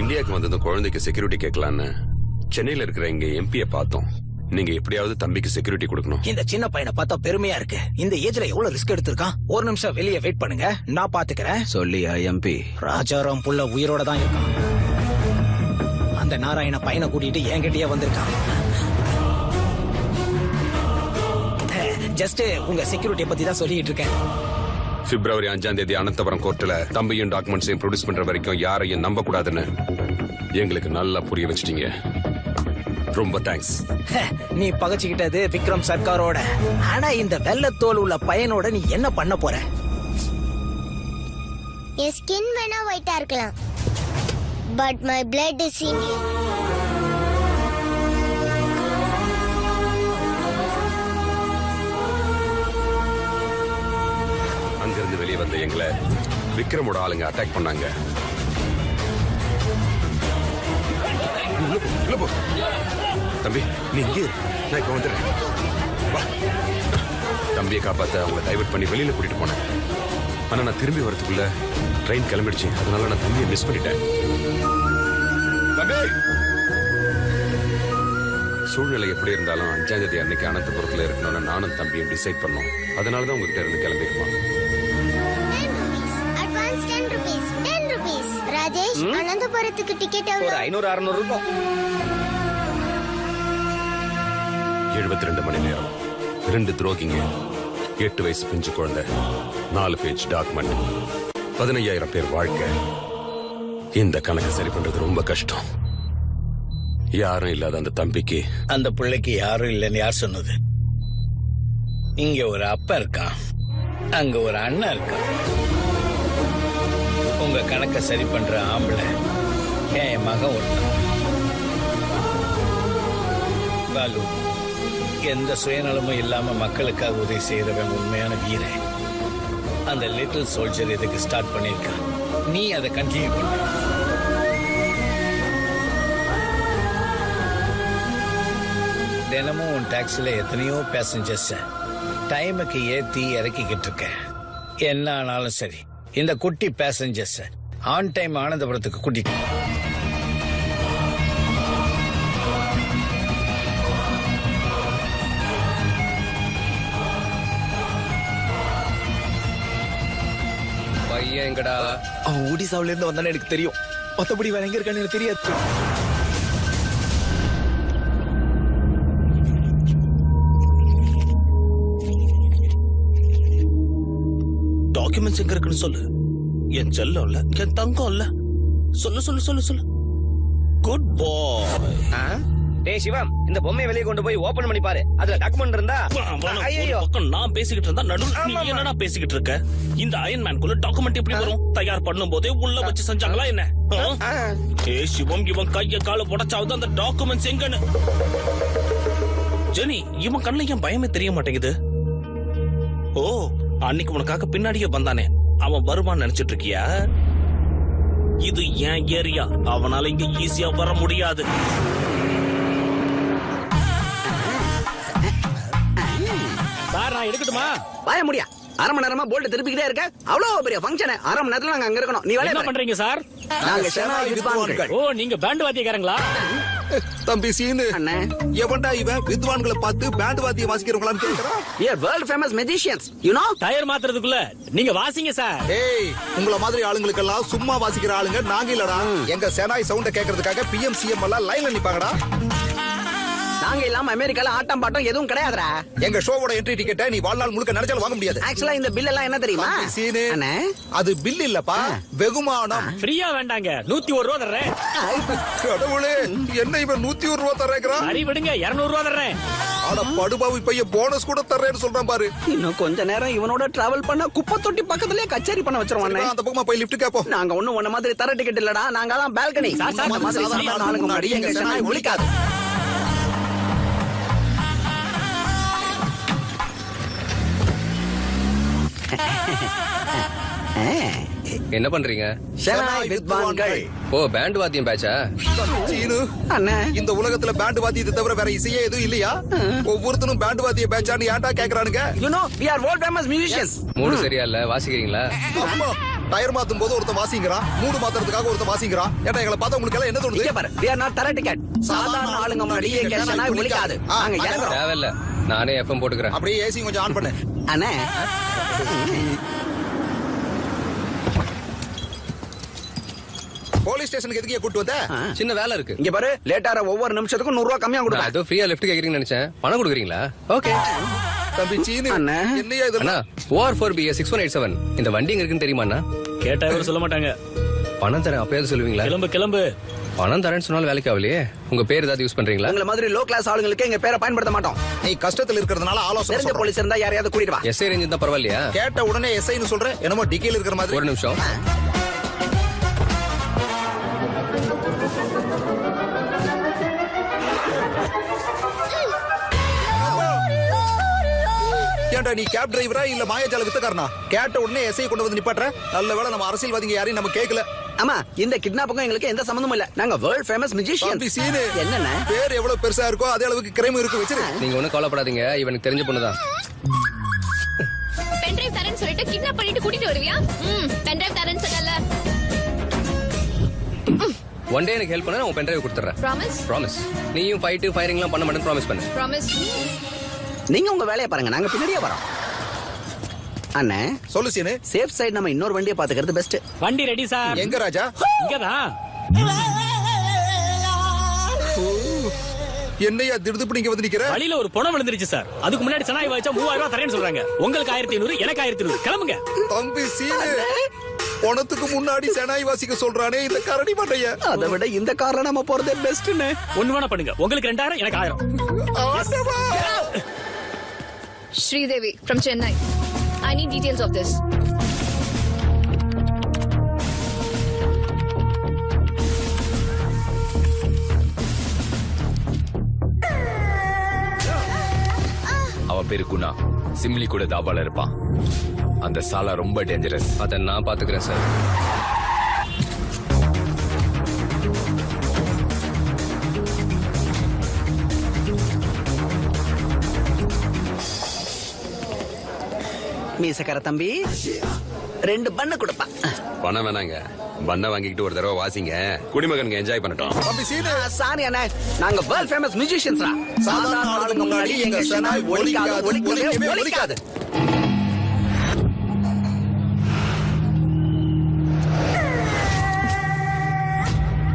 இந்தியாவுக்கு வந்ததும் குழந்தைக்கு செக்யூரிட்டி கேட்கலான்னு சென்னையில இருக்கிற எங்க எம்பியை பார்த்தோம். நீங்க எப்படியாவது தம்பிக்கு செக்யூரிட்டி கொடுக்கணும். இந்த சின்ன பையனை பார்த்தா பெருமையா இருக்கு. இந்த ஏஜ்ல எவ்வளவு ரிஸ்க் எடுத்திருக்கான். ஒரு நிமிஷம் வெளியே வெயிட் பண்ணுங்க, நான் பாத்துக்கிறேன். சொல்லியா எம்பி? ராஜாராம் புள்ள உயிரோட தான் இருக்கான். அந்த நாராயண பையனை கூட்டிட்டு என்கிட்டயே வந்திருக்கான். ஜஸ்ட் உங்க செக்யூரிட்டியை பத்தி தான் சொல்லிட்டு இருக்கேன். பிப்ரவரி 5ஆம் தேதி அனந்தபுரம் கோர்ட்ல தம்பியும் டாக்குமெண்ட்ஸையும் ப்ரொடியூஸ் பண்ற வரைக்கும் யாரையும் நம்ப கூடாதுன்னு எங்களுக்கு நல்லா புரிய வச்சிட்டீங்க. ரொம்ப தேங்க்ஸ். நீ பகச்சுக்கிட்டது விக்ரம் சர்க்காரோட. ஆனா இந்த வெள்ளத்தோல் உள்ள பையனோட நீ என்ன பண்ண போற? என் ஸ்கின் வேணா ஒயிட்டா இருக்கலாம், but my blood is Indian. அங்கிருந்து வெளியே வந்த எங்களை விக்ரமோட ஆளுங்க அட்டாக் பண்ணாங்க. தம்பி நீ இங்கே இரு. நான் இப்ப வந்துடுறேன். வா. தம்பியை காப்பாத்த அவங்களை டைவர்ட் பண்ணி வெளியில கூட்டிட்டு போனேன். ஆனா நான் திரும்பி வரதுக்குள்ள ட்ரெயின் கிளம்பிடுச்சு. அதனால நான் தம்பியை மிஸ் பண்ணிட்டேன். தம்பி சூழ்நிலை எப்படி இருந்தாலும் 5ஆம் தேதி அன்னைக்கு அனந்தபுரத்துல இருக்கணும்னு நானும் தம்பியும் டிசைட் பண்ணோம். அதனாலதான் உங்ககிட்ட இருந்து கிளம்பிருக்கோம். Advance 10 rupees. 10 rupees. ராஜேஷ், அனந்தபுரத்துக்கு டிக்கெட் எவ்வளவு? 500-600 இருக்கும். 72 மணி நேரம், 2 துரோகிங்க, 8 வயசு பிஞ்சு குழந்தை, 4 பேஜ் டாக்குமெண்ட், 15,000 பேர் வாழ்க்கை. இந்த கணக்கு சரி பண்றது ரொம்ப கஷ்டம். யாரும் இல்லாத அந்த தம்பிக்கு, அந்த பிள்ளைக்கு யாரும் இல்லைன்னு யார் சொன்னது? இங்க ஒரு அப்பா இருக்கான், அங்க ஒரு அண்ணன் இருக்கான். உங்க கணக்க சரி பண்ற ஆம்பளை என் மகன் ஒருத்தன். பாலு, எந்த சுயநலமும் இல்லாம மக்களுக்காக உதவி செய்யறவன் உண்மையான வீரன். அந்த லிட்டில் சோல்ஜர் இதுக்கு ஸ்டார்ட் பண்ணிருக்கான். நீ அதை கண்டினியூ பண்ண. தினமும் உன் டாக்ஸில எத்தனையோ பேசஞ்சர்ஸ் டைமுக்கு ஏத்தி இறக்கிக்கிட்டு இருக்க. என்ன ஆனாலும் சரி, இந்த குட்டி பேசஞ்சர்ஸ் ஆன் டைம் ஆனந்தபுரத்துக்கு கூட்டிட்டு பையன் எங்கடா? அவன் ஒடிசாவில இருந்து வந்தானே எனக்கு தெரியும். மத்தபடி வேற எங்க இருக்கான்னு எனக்கு தெரியாது. டாக்குமெண்ட்ஸ் எங்க இருக்குன்னு சொல்லு. என் செல்லம் இல்ல, என் தங்கம் இல்ல. சொல்லு சொல்லு சொல்லு சொல்லு. குட் பாய். டேய் சிவம், இந்த பொம்மையை வெளியே கொண்டு போய் ஓபன் பண்ணி பாரு. அதுல டாக்குமெண்ட் இருந்தா. ஐயோ, பக்கம் நான் பேசிக்கிட்டு இருந்தா நடுவுல நீ என்னடா பேசிக்கிட்டு இருக்க? இந்த அயன் மேன்குள்ள டாக்குமெண்ட் எப்படி வரும்? தயார் பண்ணும் போதே உள்ள வச்சு செஞ்சாங்களா என்ன? ஏ சிவம், இவன் கைய கால உடைச்சாவது அந்த டாக்குமெண்ட்ஸ் எங்கன்னு. ஜெனி, இவன் கண்ணுல ஏன் பயமே தெரிய மாட்டேங்குது? ஓ, அன்னைக்கு உனக்காக பின்னாடியே வந்தானே, அவன் வருவான்னு நினைச்சிட்டு இருக்கியா? இது ஏன் ஏரியா, அவனால இங்க ஈஸியா வர முடியாது. சார், நான் எடுக்கட்டுமா? வாய முடியா? அரை மணி நேரமா போல்ட் திருப்பிக்கிட்டே இருக்க. அவ்வளவு பெரிய ஃபங்க்ஷன், அரை மணி நேரத்துல நாங்க அங்க இருக்கணும். நீ என்ன பண்றீங்க சார்? நாங்க ஷெனாய் வித்வான்கள். ஓ, நீங்க பேண்ட் வாத்தியக்காரங்களா? தம்பி சீனு, எவன்டா இவன் வித்வான்களை பார்த்து பேண்ட் வாத்தியம் வாசிக்கிறவங்களான்னு கேக்குறான். We are world famous musicians, you know? Tyre மாத்துறதுக்குள்ள நீங்க வாசிங்க சார். ஏய், உங்கள மாதிரி ஆளுங்களுக்கெல்லாம் சும்மா வாசிக்கிற ஆளுங்க நாங்க இல்லடா. எங்க செனாய் சவுண்ட கேக்குறதுக்காக பிஎம்சிஎம் எல்லாம் லைன்ல நிப்பாங்கடா. நாங்க இல்லாம அமெரிக்கால ஆட்டம் பாட்டம் எதுவும் கிடையாதுடா. எங்க ஷோவோட என்ட்ரி டிக்கெட்டை நீ வாழ்நாள் முழுக்க நினைச்சாலும் வாங்க முடியாது. ஆக்சுவலா இந்த பில் எல்லாம் என்ன தெரியுமா? சீனு, அது பில் இல்லப்பா, வெகுமானம். ஃப்ரீயா வேண்டாங்க, 101 ரூபா தர்றேன். கடவுளே, என்ன இவன் 101 ரூபா தர்றேங்கிறான்? சரி விடுங்க, 200 ரூபா தர்றேன். ஆனா படுபாவி பையன் போனஸ் கூட தர்றேன்னு சொல்றான் பாரு. இன்னும் கொஞ்ச நேரம் இவனோட டிராவல் பண்ண குப்பை தொட்டி பக்கத்துலயே கச்சேரி பண்ண வச்சிருவானே. அந்த பக்கமா போய் லிஃப்ட் கேப்போம். நாங்க ஒண்ணும் உன்ன மாதிரி தர டிக்கெட் இல்லடா, நாங்க தான் பால்கனி. நாளுக்கு முன்னாடி எங்க சென்னாய் ஒழிக்காது. என்ன பண்றீங்க? ஷெனாய் வித்வான்கள். ஓ, பேண்ட் வாத்தியம் பேட்சா? சீனு, இந்த உலகத்துல பேண்ட் வாத்தியத்தை தவிர வேற இசையே எதுவும் இல்லையா? ஒவ்வொருத்தனும் பேண்ட் வாத்திய பேட்சான்னு ஏன்டா கேக்குறானுங்க? You know, we are world famous musicians. மூடு சரியா இல்ல, வாசிக்கிறீங்களா? அம்மா, டயர் மாத்தும் போது ஒருத்தன் வாசிக்கிறான், மூடு மாத்துறதுக்காக ஒருத்தன் வாசிக்கிறான். ஏன்டா எங்களை பார்த்தா உங்களுக்கு எல்லாம் என்ன தோணுது? We are not தர டிக்கெட். சாதாரண ஆளுங்க முன்னாடி எங்க ஷனாய் ஒலிக்காது. நாங்க இறங்குறோம். தேவையில்ல, நானே எஃப்எம் போட்டுக்கிறேன். அப்படியே ஏசி கொஞ்சம் ஆன் பண்ணு. அண்ணே போலீஸ் ஸ்டேஷனுக்கு எதுக்கே கூட்டு வந்த? சின்ன வேலை இருக்கு. இங்க பாரு, லேட்டார ஒவ்வொரு நிமிஷத்துக்கும் 100 ரூபாய் கம்மியா நான் கொடுப்பேன். ஏதோ ஃப்ரீயா லிஃப்ட் கேக்குறீங்கன்னு நினைச்சேன். பணம் கொடுக்குறீங்களா? ஓகே. தம்பி சீனு அண்ணா. என்னையா அண்ணா, இதெல்லாம்? OR4BA 6187 இந்த வண்டி எங்க இருக்குன்னு தெரியுமா அண்ணா? கேட்டா இவரு சொல்ல மாட்டாங்க. பணம் தரேன் அப்பயாவது சொல்லுவீங்களா? கிளம்பு கிளம்பு. பணம் தரேன்னு சொன்னாலும் வேலைக்கு ஆகலையே. உங்க பேர் ஏதாவது யூஸ் பண்றீங்களா? உங்களை மாதிரி லோ கிளாஸ் ஆளுங்களுக்கு எங்க பேரை பயன்படுத்த மாட்டோம். நீ கஷ்டத்துல இருக்கிறதுனால ஆலோசனை தெரிஞ்ச சொல்றேன். போலீஸ் இருந்தா யாரையாவது கூட்டிட்டு வா. எஸ்ஐ ரேஞ்ச் தான் பரவாயில்லையா? கேட்ட உடனே எஸ்ஐன்னு சொல்றேன். என்னமோ டிக்கில இருக்கிற மாதிரி. ஒரு நிமிஷம். ஏன்டா நீ கேப் டிரைவரா இல்ல மாயாஜால வித்தக்காரனா? கேட்ட உடனே எஸ்ஐ கொண்டு வந்து நிப்பாட்ற. நல்ல வேளை நம்ம அரசியல்வாதிங்க யாரையும் நம்ம கேட்கல. ஆமா, இந்த கிட்னாப்புக்கும் எங்களுக்கு எந்த சம்பந்தமும் இல்ல. நாங்க வேர்ல்ட் ஃபேமஸ் மியூசிஷியன். தம்பி சீனு, என்னண்ணே? பேர் எவ்வளவு பெருசா இருக்கோ அதே அளவுக்கு கிரைம் இருக்கு. வச்சிரு. நீங்க ஒண்ணும் கவலைப்படாதீங்க, இவனுக்கு தெரிஞ்ச பொண்ணுதான். பென்டிரைவ் தரேன்னு சொல்லிட்டு கிட்னாப் பண்ணிட்டு கூட்டிட்டு வருவியா? பென்டிரைவ் தரேன்னு சொன்னல. ஒன் டே எனக்கு ஹெல்ப் பண்ணா உன் பென்ட்ரைவ் கொடுத்துறேன். ப்ராமிஸ்? ப்ராமிஸ். நீயும் ஃபைட் ஃபயரிங்லாம் பண்ண மாட்டேன்னு ப்ராமிஸ் பண்ணு. ப்ராமிஸ். நீங்க உங்க வேலையை பாருங்க, நாங்க பின்னாடியே வரோம். அண்ணே சொல்லு சீனு. சேஃப் சைடு நம்ம இன்னொரு வண்டியை பாத்துக்கிறது பெஸ்ட். வண்டி ரெடி சார். எங்க ராஜா? இங்கதான். என்னையா திடுதுப்பு நீங்க வந்து நிக்கிற? வழியில ஒரு பணம் விழுந்துருச்சு சார். அதுக்கு முன்னாடி சனாய் வாய்ச்சா 3000 ரூபாய் தரேன்னு சொல்றாங்க. உங்களுக்கு 1500, எனக்கு 1500. கிளம்புங்க. தம்பி சீனு, பணத்துக்கு முன்னாடி செனாய் வாசிக்க சொல்றானே இந்த கரடி மண்டைய. அதை விட இந்த கார்ல நம்ம போறதே பெஸ்ட்னு. ஒண்ணு வேணா பண்ணுங்க. உங்களுக்கு 2000, எனக்கு 1000. ஆசமா. Sridevi from Chennai. I need details of this. அவன் பேரு குணா. சிம்லி கூட தாபால இருப்பான். அந்த சாலா ரொம்ப டேஞ்சரஸ். அதை நான் பாத்துக்கிறேன் சார். மீசக்கார தம்பி 2 பண்ணு கொடுப்பா. பணம் வேணாங்க, பண்ண வாங்கிக்கிட்டு ஒரு தடவை வாசிங்க. குடிமகனுக்கு என்ஜாய் பண்ணட்டும். தம்பி சீனு, சாரி அண்ணா, நாங்க வேர்ல்ட் ஃபேமஸ் மியூசிஷியன்ஸ்ரா. சாதாரண ஆளுங்க முன்னாடி எங்க ஷனாய் ஒலிக்காது, ஒலிக்கவே ஒலிக்காது.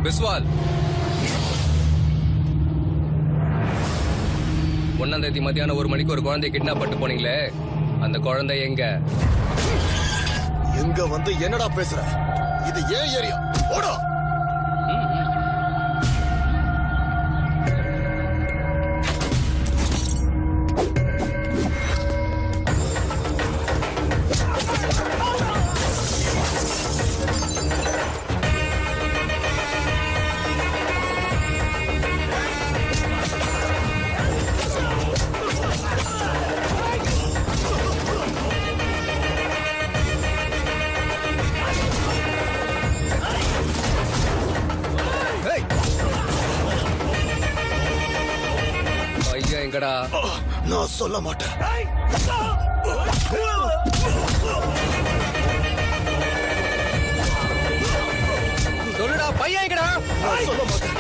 பிஸ்வால், 1ஆம் தேதி மத்தியானம் 1 மணிக்கு ஒரு குழந்தை கிட்னாப் பண்ணிட்டு போனீங்களே, அந்த குழந்தை எங்க? எங்க வந்து என்னடா பேசுற? இது ஏன் ஏரியா? ஓடா. ஐயா எங்கடா? நான் சொல்ல மாட்டேன். சொல்லுடா, பையன் எங்கடா? நான் சொல்ல மாட்டேன்.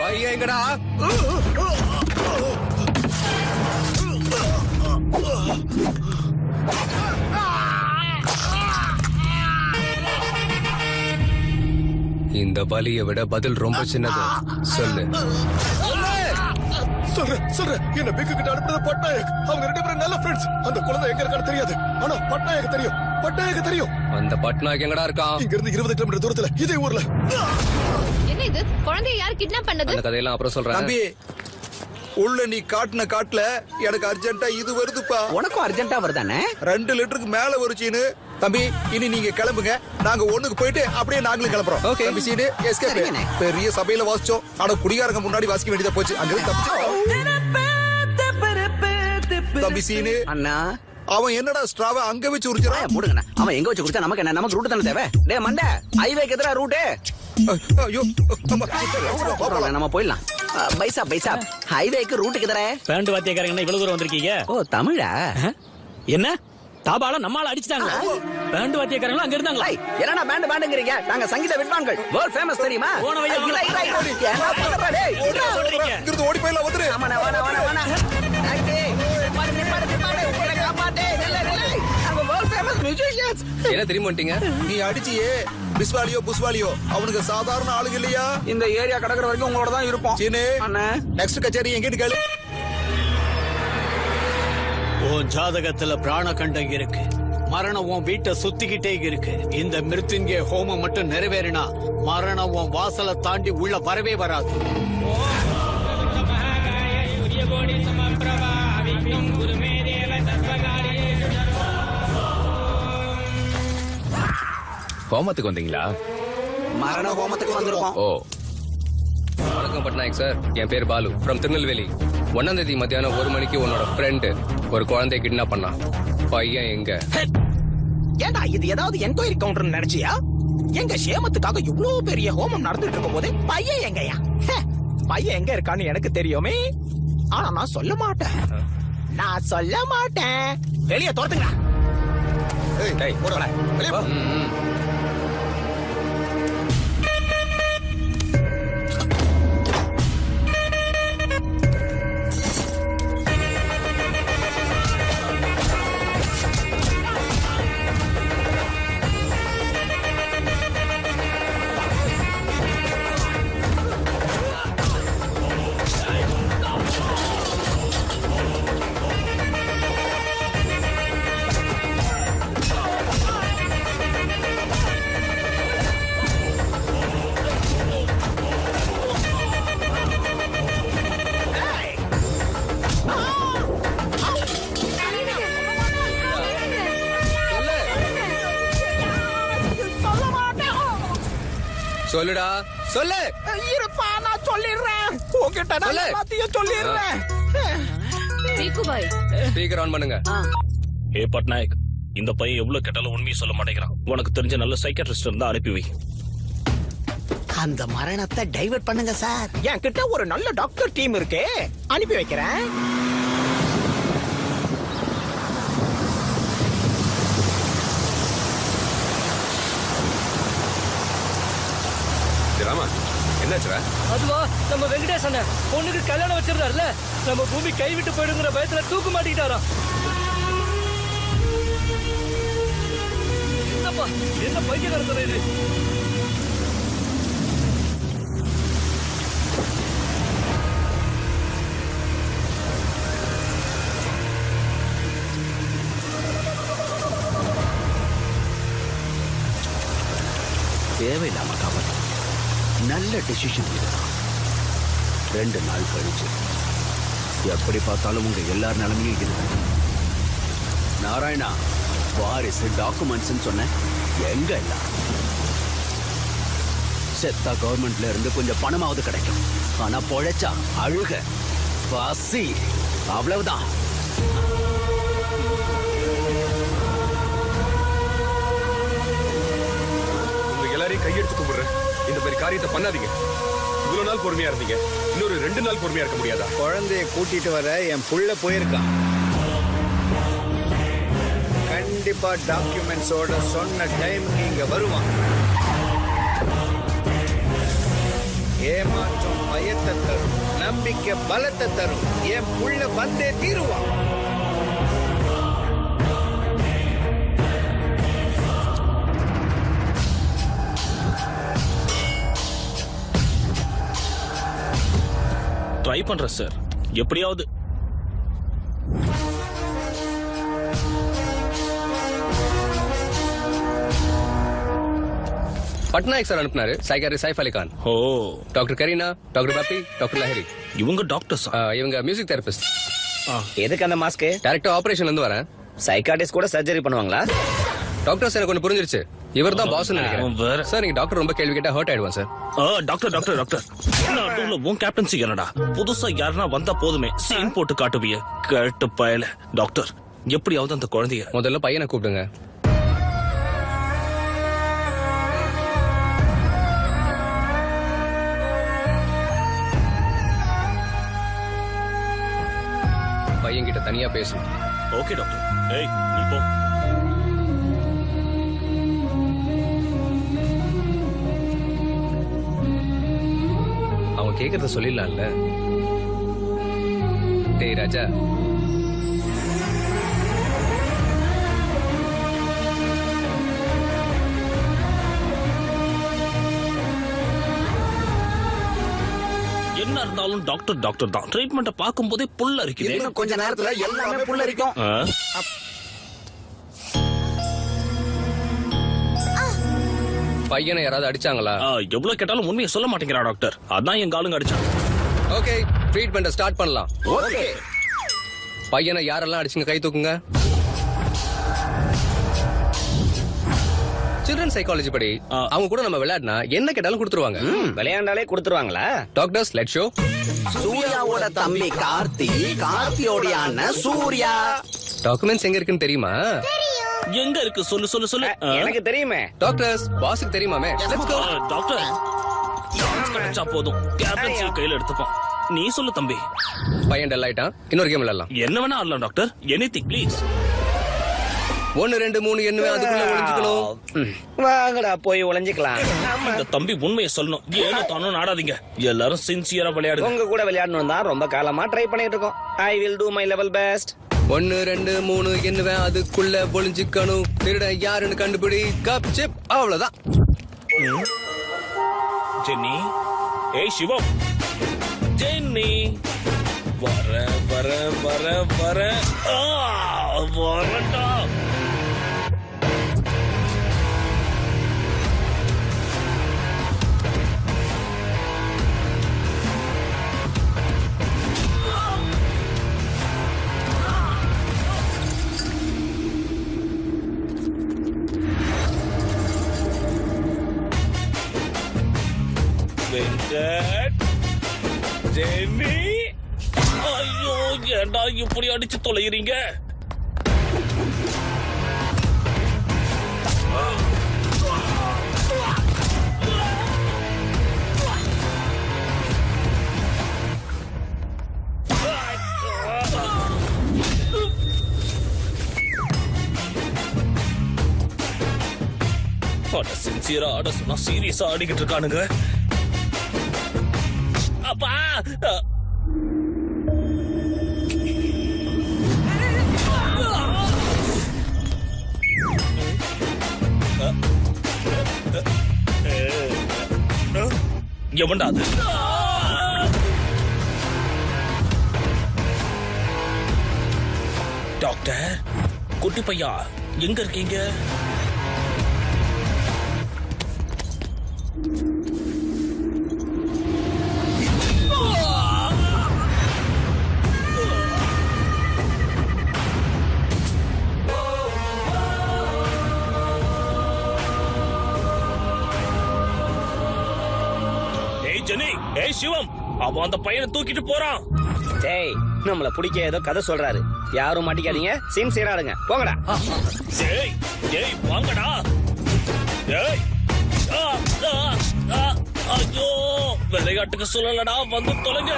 பையன் எங்கடா? இந்த வலியை விட பதில் ரொம்ப சின்னது. சொல்லு. சொல்றேன். என்ன பிக்கு கிட்ட அனுப்புறது பட்நாயக். அவங்க 2 பேரும் நல்ல ஃப்ரெண்ட்ஸ். அந்த குழந்தை எங்க இருக்கான்னு தெரியாது. ஆனா பட்நாயக் தெரியும். அந்த பட்நாயக் எங்கடா இருக்கான்? இங்க இருந்து 20 கிலோமீட்டர் தூரத்துல இதே ஊர்ல. என்ன இது? குழந்தையை யார் கிட்னாப் பண்ணது? அந்த கதையெல்லாம் அப்புறம் சொல்றேன். தம்பி, உள்ள நீ காட்டுன காட்டுல எனக்கு அர்ஜென்ட்டா இது வருதுப்பா. உனக்கும் அர்ஜென்ட்டா வருதானே? 2 லிட்டருக்கு மேல ஒரு சீனு. தம்பி, இனி நீங்க கிளம்புங்க. நாங்க ஒண்ணுக்கு போயிட்டு அப்படியே நாங்களும் கிளம்புறோம். Okay. தம்பி சீனு, எஸ்கேப். பெரிய சபையில வாசிச்சோம். ஆனா குடிகாரங்க முன்னாடி வாசிக்க வேண்டியதா போச்சு. அங்க இருந்து தப்பிச்சு. தம்பி சீனு, அண்ணா அவன் என்னடா ஸ்ட்ராவ அங்க வச்சு உரிச்சான். போடுங்கண்ணா. அவன் எங்க வச்சு குடிச்சா நமக்கு என்ன? நமக்கு ரூட் தானே தேவை. டேய் மண்டை, ஹைவேக்கு எதிரா ரூட்டு. ஐயோ, அம்மா. நம்ம போயிடலாம். பைசா ஹைவேக்கு ரூட்டுக்கு எதிரா. பேண்ட் வாத்தியக்காரங்க இவ்வளவு தூரம் வந்திருக்கீங்க. ஓ தமிழா? என்ன தாபால நம்மால அடிச்சிட்டாங்க. பேண்ட் வாத்தியக்காரங்க அங்க இருந்தாங்களா? என்னடா பேண்ட் பேண்டுங்கறீங்க? நாங்க சங்கீத வித்வான்கள். வேர்ல்ட் ஃபேமஸ் தெரியுமா? போன வையா. இங்கிருந்து ஓடி போயிடலாம் வந்துரு. ஆமாண்ணா, வாண்ணா, வாண்ணா, வாண்ணா. ஓகே. பாடு, உங்களை காப்பாத்தே. இல்ல, நாங்க வேர்ல்ட் ஃபேமஸ் மியூசிஷியன்ஸ். என்ன திரும்ப வந்துட்டீங்க? நீ அடிச்சியே பிஸ்வாலியோ புஸ்வாலியோ அவனுக்கு சாதாரண ஆளுங்க இல்லையா? இந்த ஏரியா கடக்குற வரைக்கும் உங்களோட தான் இருப்போம். சீனே நெக்ஸ்ட் கச்சேரி எங்கிட்டு கேளு. உன் ஜாதகத்துல பிராண கண்டம் இருக்கு. மரணம் உன் வீட்டை சுத்திக்கிட்டே இருக்கு. இந்த மிருத்யுஞ்சய ஹோமம் மட்டும் நிறைவேறினா மரணம் உன் வாசலை தாண்டி உள்ள வரவே வராது. ஹோமத்துக்கு வந்தீங்களா? மரண ஹோமத்துக்கு வந்திருக்கோம். ஓ, வணக்கம் பட்நாயக் சார். என் பேர் பாலு ஃப்ரம் திருநெல்வேலி. 1ஆம் தேதி மத்தியானம் 1 மணிக்கு உன்னோட ஃப்ரெண்டு ஒரு குழந்தைய கிட்னாப் பண்ணான். பையன் எங்க? ஏண்டா இது ஏதாவது என்கொயரி கவுண்டர் நினைச்சியா? எங்க சேமத்துக்காக இவ்வளவு பெரிய ஹோமம் நடந்துட்டு இருக்கும் போது பையன் எங்கயா? பையன் எங்க இருக்கான்னு எனக்கு தெரியுமே, ஆனா நான் சொல்ல மாட்டேன். வெளியே தோத்துங்க. சொல்லுடா, சொல்லு. இருப்பா, நான் சொல்லிடுறேன். உன்கிட்ட நான் எல்லாத்தையும் சொல்லிடுறேன். ஸ்பீக்கர் ஆன் பண்ணுங்க. ஏ பட்நாயக், இந்த பையன் எவ்வளவு கேட்டாலும் உண்மையை சொல்ல மாட்டேங்கிறான். உனக்கு தெரிஞ்ச நல்ல சைக்காட்ரிஸ்ட் இருந்தா அனுப்பி வை. அந்த மரணத்தை டைவர்ட் பண்ணுங்க சார். என் கிட்ட ஒரு நல்ல டாக்டர் டீம் இருக்கு, அனுப்பி வைக்கிறேன். ராமா, என்னாச்சுடா? அதுவா நம்ம வெங்கடேஷ் அண்ணன் பொண்ணுக்கு கல்யாணம் வச்சிருந்தாருல, நம்ம பூமி கைவிட்டு போயிடுங்கிற பயத்துல தூக்கு மாட்டிக்கிட்டாராம். என்னப்பா என்ன பைத்தியக்காரத்தனம் இது? தேவையில்லாம கவலை. நல்ல டிசிஷன் இதுதான். 2 நாள் கழிச்சு எப்படி பார்த்தாலும் உங்க எல்லார் நிலைமையும் இதுதான். நாராயணா, வாரிசு டாக்குமெண்ட்ஸ் சொன்ன எங்க எல்லாம் செத்தா கவர்மெண்ட்ல இருந்து கொஞ்சம் பணமாவது கிடைக்கும். ஆனா பொழைச்சா அழுக பசி அவ்வளவுதான். எல்லாரையும் கையெடுத்து கும்பிடுறேன். இந்த மாதிரி காரியத்தை பண்ணாதீங்க. இவ்வளவு நாள் பொறுமையா இருந்தீங்க, இன்னொரு 2 நாள் பொறுமையா இருக்க முடியாதா? குழந்தைய கூட்டிட்டு வர என் புள்ள போயிருக்கான். கண்டிப்பா டாக்குமெண்ட்ஸோட சொன்ன டைம் நீங்க வருவான். ஏமாற்றம் பயத்தை தரும், நம்பிக்கை பலத்தை தரும். என் புள்ள வந்தே தீருவான். ட்ரை பண்றேன் சார், எப்படியாவது. பட்நாயக் சார் அனுப்புனாரு. சைக்காட்ரி சைஃப் அலி கான். ஓ, டாக்டர் கரீனா, டாக்டர் பாப்பி, டாக்டர் லஹரி. இவங்க டாக்டர்ஸ்? இவங்க மியூசிக் தெரபிஸ்ட். எதுக்கு அந்த மாஸ்க்? டைரக்டா ஆபரேஷன்ல இருந்து வரேன். சைக்காட்டிஸ்ட் கூட சர்ஜரி பண்ணுவாங்களா? டாக்டர் எனக்கு ஒன்று புரிஞ்சிருச்சு. இவர் தான் பாஸ் நினைக்கிறேன் சார். நீங்க டாக்டர் ரொம்ப கேள்வி கேட்டா ஹர்ட் ஆயிடுவான் சார். டாக்டர் உன் கேப்டன்சி என்னடா? புதுசா யாருன்னா வந்தா போதுமே சீன் போட்டு காட்டுவிய கேட்டு பயல. டாக்டர், எப்படியாவது அந்த குழந்தைய முதல்ல பையனை கூப்பிடுங்க. பையன் கிட்ட தனியா பேசு. Okay doctor. ஏய், நீ போ. அவன் கேக்குறத சொல்லிடலாம்ல. டேய் ராஜா, என்ன இருந்தாலும் டாக்டர் டாக்டர் தான். ட்ரீட்மெண்ட்டை பார்க்கும் போதே புல்ல இருக்குது. இன்னும் கொஞ்ச நேரத்துல எல்லாமே புல்ல இருக்கும். பையனை யாராவது அடிச்சாங்களா? எவ்வளவு கேட்டாலும் உண்மையை சொல்ல மாட்டேங்கிறா டாக்டர். அதான் எங்க ஆளுங்க அடிச்சாங்க. ஓகே, ட்ரீட்மெண்ட்டை ஸ்டார்ட் பண்ணலாம். ஓகே. பையனை யாரெல்லாம் அடிச்சுங்க கை தூக்குங்க. சில்ட்ரன் சைக்காலஜி படி அவங்க கூட நம்ம விளையாடினா என்ன கேட்டாலும் கொடுத்துருவாங்க. விளையாண்டாலே கொடுத்துருவாங்களா? Doctors let show. சூர்யாவோட தம்பி கார்த்தி, கார்த்தியோட அண்ணன் சூர்யா. டாக்குமெண்ட்ஸ் எங்க இருக்குன்னு தெரியுமா? எங்க இருக்கு சொல்லு சொல்லு சொல்லு. எனக்கு தெரியுமே. டாக்டர்ஸ் பாஸ்க்கு தெரியுமாமே. Let's go. டாக்டர் கிடைச்சா போதும், கேப்டன்சி கையில எடுத்துப்பான். நீ சொல்லு தம்பி. பையன் டல் ஆயிட்டான், இன்னொரு கேம் விளையாடலாம். என்ன வேணா ஆடலாம் டாக்டர், எனிதிங் ப்ளீஸ். 1 2 3 என்ன அதுக்குள்ள ஒளிஞ்சுக்கணும். வாங்கடா போய் ஒளிஞ்சுக்கலாம். இந்த தம்பி உண்மையை சொல்லணும். ஏனோ தானோ நாடாதீங்க. எல்லாரும் சின்சியரா விளையாடுங்க. உங்க கூட விளையாடணும் தான் ரொம்ப காலமா ட்ரை பண்ணிட்டு இருக்கோம். I will do my level best. 1 2 3 என்ன அதுக்குள்ள ஒளிஞ்சுக்கணும். திருட யாருன்னு கண்டுபிடி. கப் சிப், அவ்வளவுதான். ஜென்னி, ஏய் சிவம், ஜென்னி, வர வர வர வர வரடா. வெங்கட், ஜென்னி, ஐயோ ஏண்டா இப்படி அடிச்சு தொலைகிறீங்க? சின்சியரா ஆட சொன்னா சீரியஸா ஆடிக்கிட்டு இருக்கானுங்க. அப்பா எவன்டா அது? டாக்டர், குட்டி பையா எங்க இருக்கீங்க? ஏய் சிவம், அவன் அந்த பையனை தூக்கிட்டு போறான். டேய், நம்மள பிடிக்க ஏதோ கதை சொல்றாரு. யாரும் மாட்டிக்காதீங்க, சின்சியரா ஆடுங்க. போங்கடா. டேய் டேய் வாங்கடா. டேய் ஐயோ, விளையாட்டுக்கு சொல்லலடா, வந்து தொலைங்க.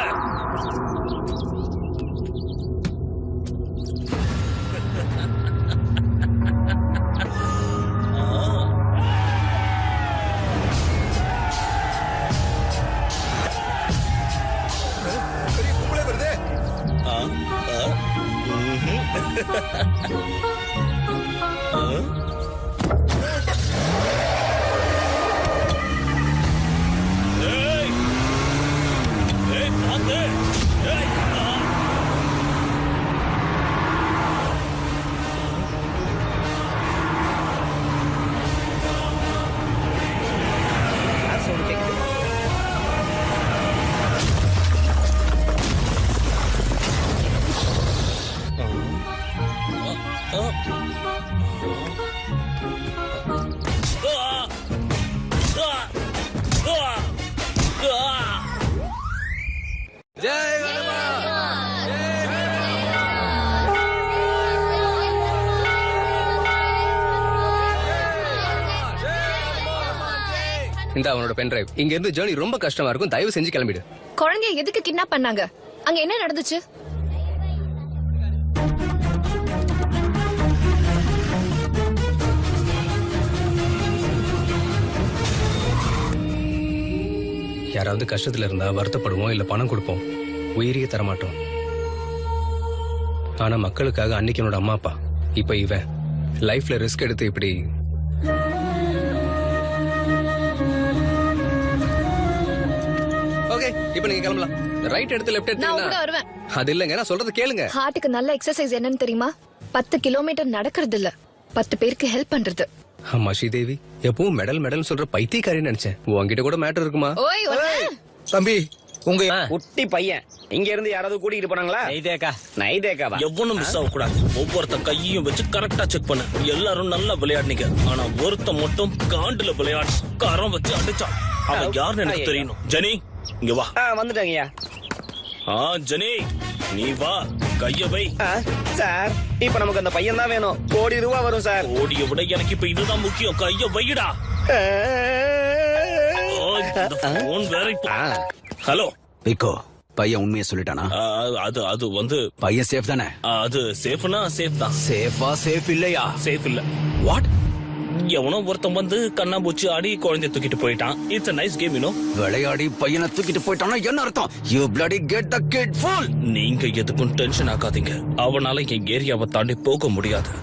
இந்த அவனோட பென் டிரைவ். இங்க இருந்து ஜர்னி ரொம்ப கஷ்டமா இருக்கும், தயவு செஞ்சு கிளம்பிடு. குழந்தைய எதுக்கு கிட்னாப் பண்ணாங்க? அங்க என்ன நடந்துச்சு? யாராவது கஷ்டத்துல இருந்தா வருத்தப்படுவோம் இல்ல பணம் கொடுப்போம், உயிரியே தரமாட்டோம். ஆனா மக்களுக்காக அன்னைக்கு என்னோட அம்மா அப்பா, இப்ப இவன் லைஃப்ல ரிஸ்க் எடுத்து இப்படி ஓகே. இப்போ நீங்க கிளம்பலாம். ரைட் எடுத்து லெஃப்ட் நான் கூட எடுத்து வருவேன். அது இல்லங்க, நான் சொல்றது கேளுங்க. ஹார்ட்டுக்கு நல்ல எக்ஸசைஸ் என்னன்னு தெரியுமா? 10 கிலோமீட்டர் நடக்கிறது இல்ல, 10 பேருக்கு ஹெல்ப் பண்றது. அம்மா ஸ்ரீதேவி, எப்பவும் மெடல் மெடல் சொல்ற பைத்தியக்காரின்னு நினைச்சேன். உன்கிட்ட கூட மேட்டர் இருக்குமா? ஓய் தம்பி உங்க குட்டி பையன் இங்க இருந்து யாராவது கூட்டிட்டு போனாங்களா? நைதேகாவா? எவனும் மிஸ் ஆக கூடாது. ஒவ்வொருத்தன் கையையும் வச்சு கரெக்டா செக் பண்ணு. எல்லாரும் நல்லா விளையாடுனீங்க. ஆனா ஒருத்தன் மட்டும் காண்டுல விளையாடு கரம் வச்சு அடிச்சான். அவன் யாருன்னு எனக்கு தெரியணும். ஜெனி இங்க வா. வந்துட்டாங்கய்யா. ஜெனி நீ வா, கைய வை. சார் இப்ப நமக்கு அந்த பையன் தான் வேணும். ₹1,00,00,000 வரும் சார். கோடியை விட எனக்கு இப்ப இதுதான் முக்கியம். கைய வைடா. ஹலோ விக்கோ, பையன் உண்மையை சொல்லிட்டானா? அது வந்து பையன் சேஃப் தானே? அது சேஃப்னா சேஃப் தான். சேஃபா? சேஃப் இல்லையா? சேஃப் இல்ல. வாட்? எவனோ ஒருத்தன் வந்து கண்ணாம்பூச்சி ஆடி குழந்தைய தூக்கிட்டு போயிட்டான். It's a nice game, you know. விளையாடி பையனை தூக்கிட்டு போயிட்டானா என்ன அர்த்தம்? You bloody get the kid fool. நீங்க எதுக்கும் டென்ஷன் ஆகாதீங்க. அவனால என் ஏரியாவை தாண்டி போக முடியாது.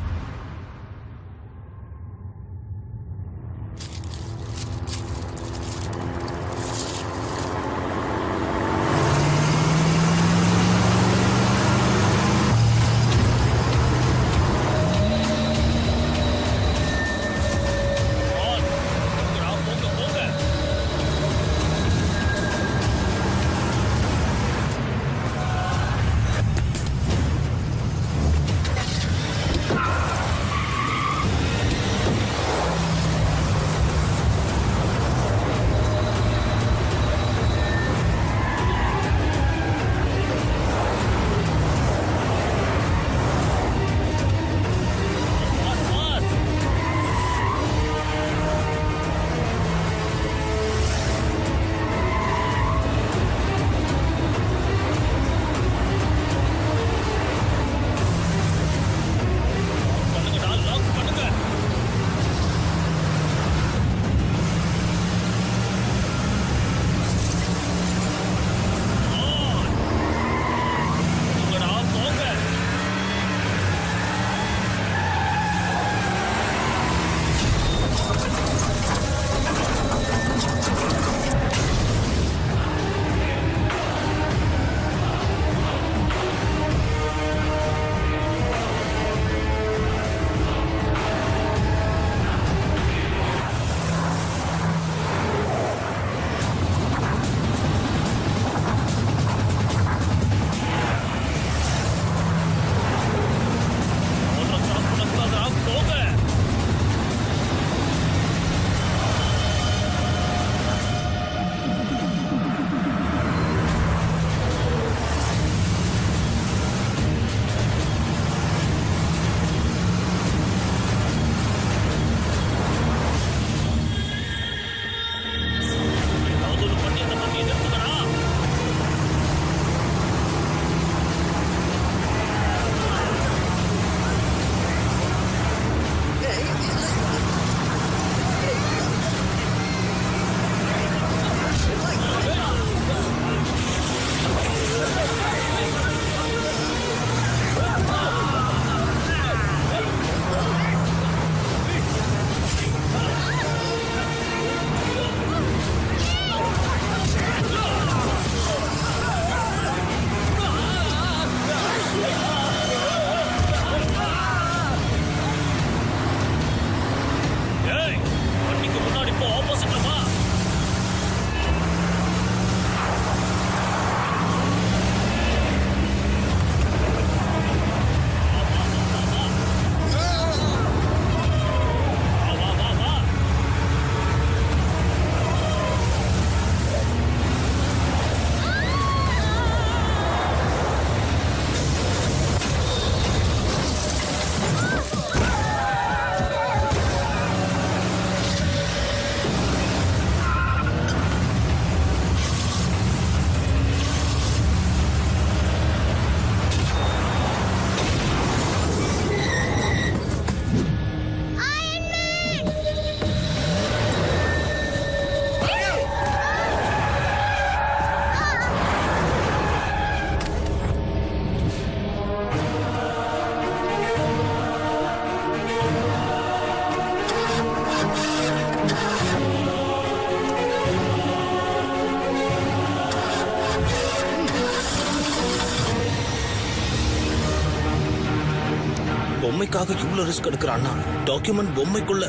எதுக்காக இவ்வளவு ரிஸ்க் எடுக்கிறான்னா டாக்குமெண்ட் பொம்மைக்குள்ள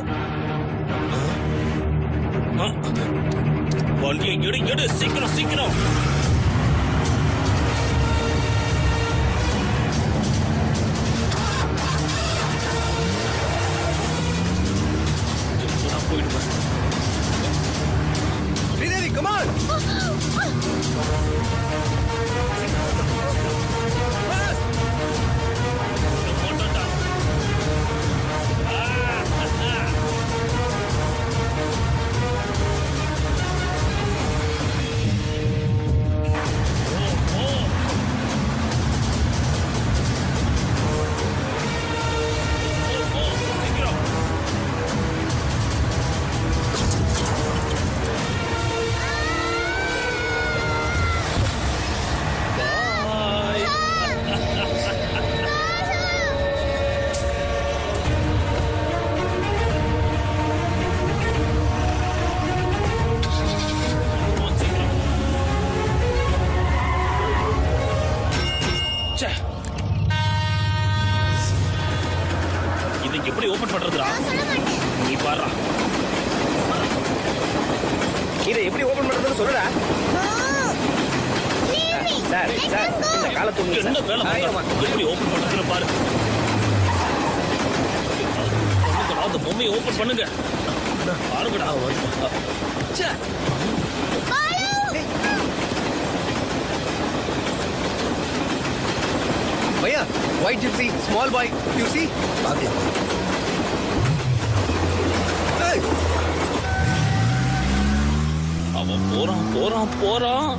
வண்டியை எடு எடு சீக்கிரம் சீக்கிரம் போயிடுவேன். ஸ்ரீதேவி கமான் இதை எப்படி ஓபன் பண்றதுடா நீ பாரு இதை எப்படி ஓபன் பண்றதுன்னு சொல்லுடா சார் சார் இந்த காலத்து என்ன வேலை பார்க்கறோம்? எப்படி ஓபன் பண்றதுன்னு பாரு அந்த பொம்மையை ஓபன் பண்ணுங்க பாருங்கடா भैया white gypsy small boy you see அவன் போறான் போறான் போறான்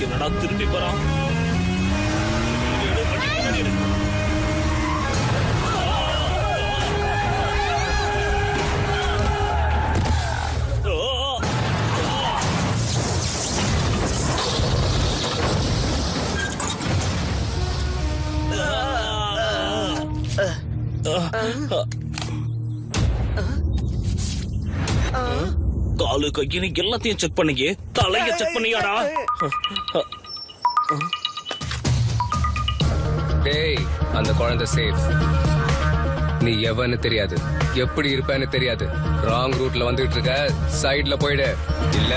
என்னடா திரும்பி போறான் காலு கையினு எல்லாத்தையும் செக் பண்ணீங்க தலைய செக் பண்ணியாடா டேய் அந்த குழந்தை சேஃப் நீ எவன்னு தெரியாது எப்படி இருப்பேன்னு தெரியாது ராங் ரூட்ல வந்துட்டு இருக்க சைடுல போயிடு இல்ல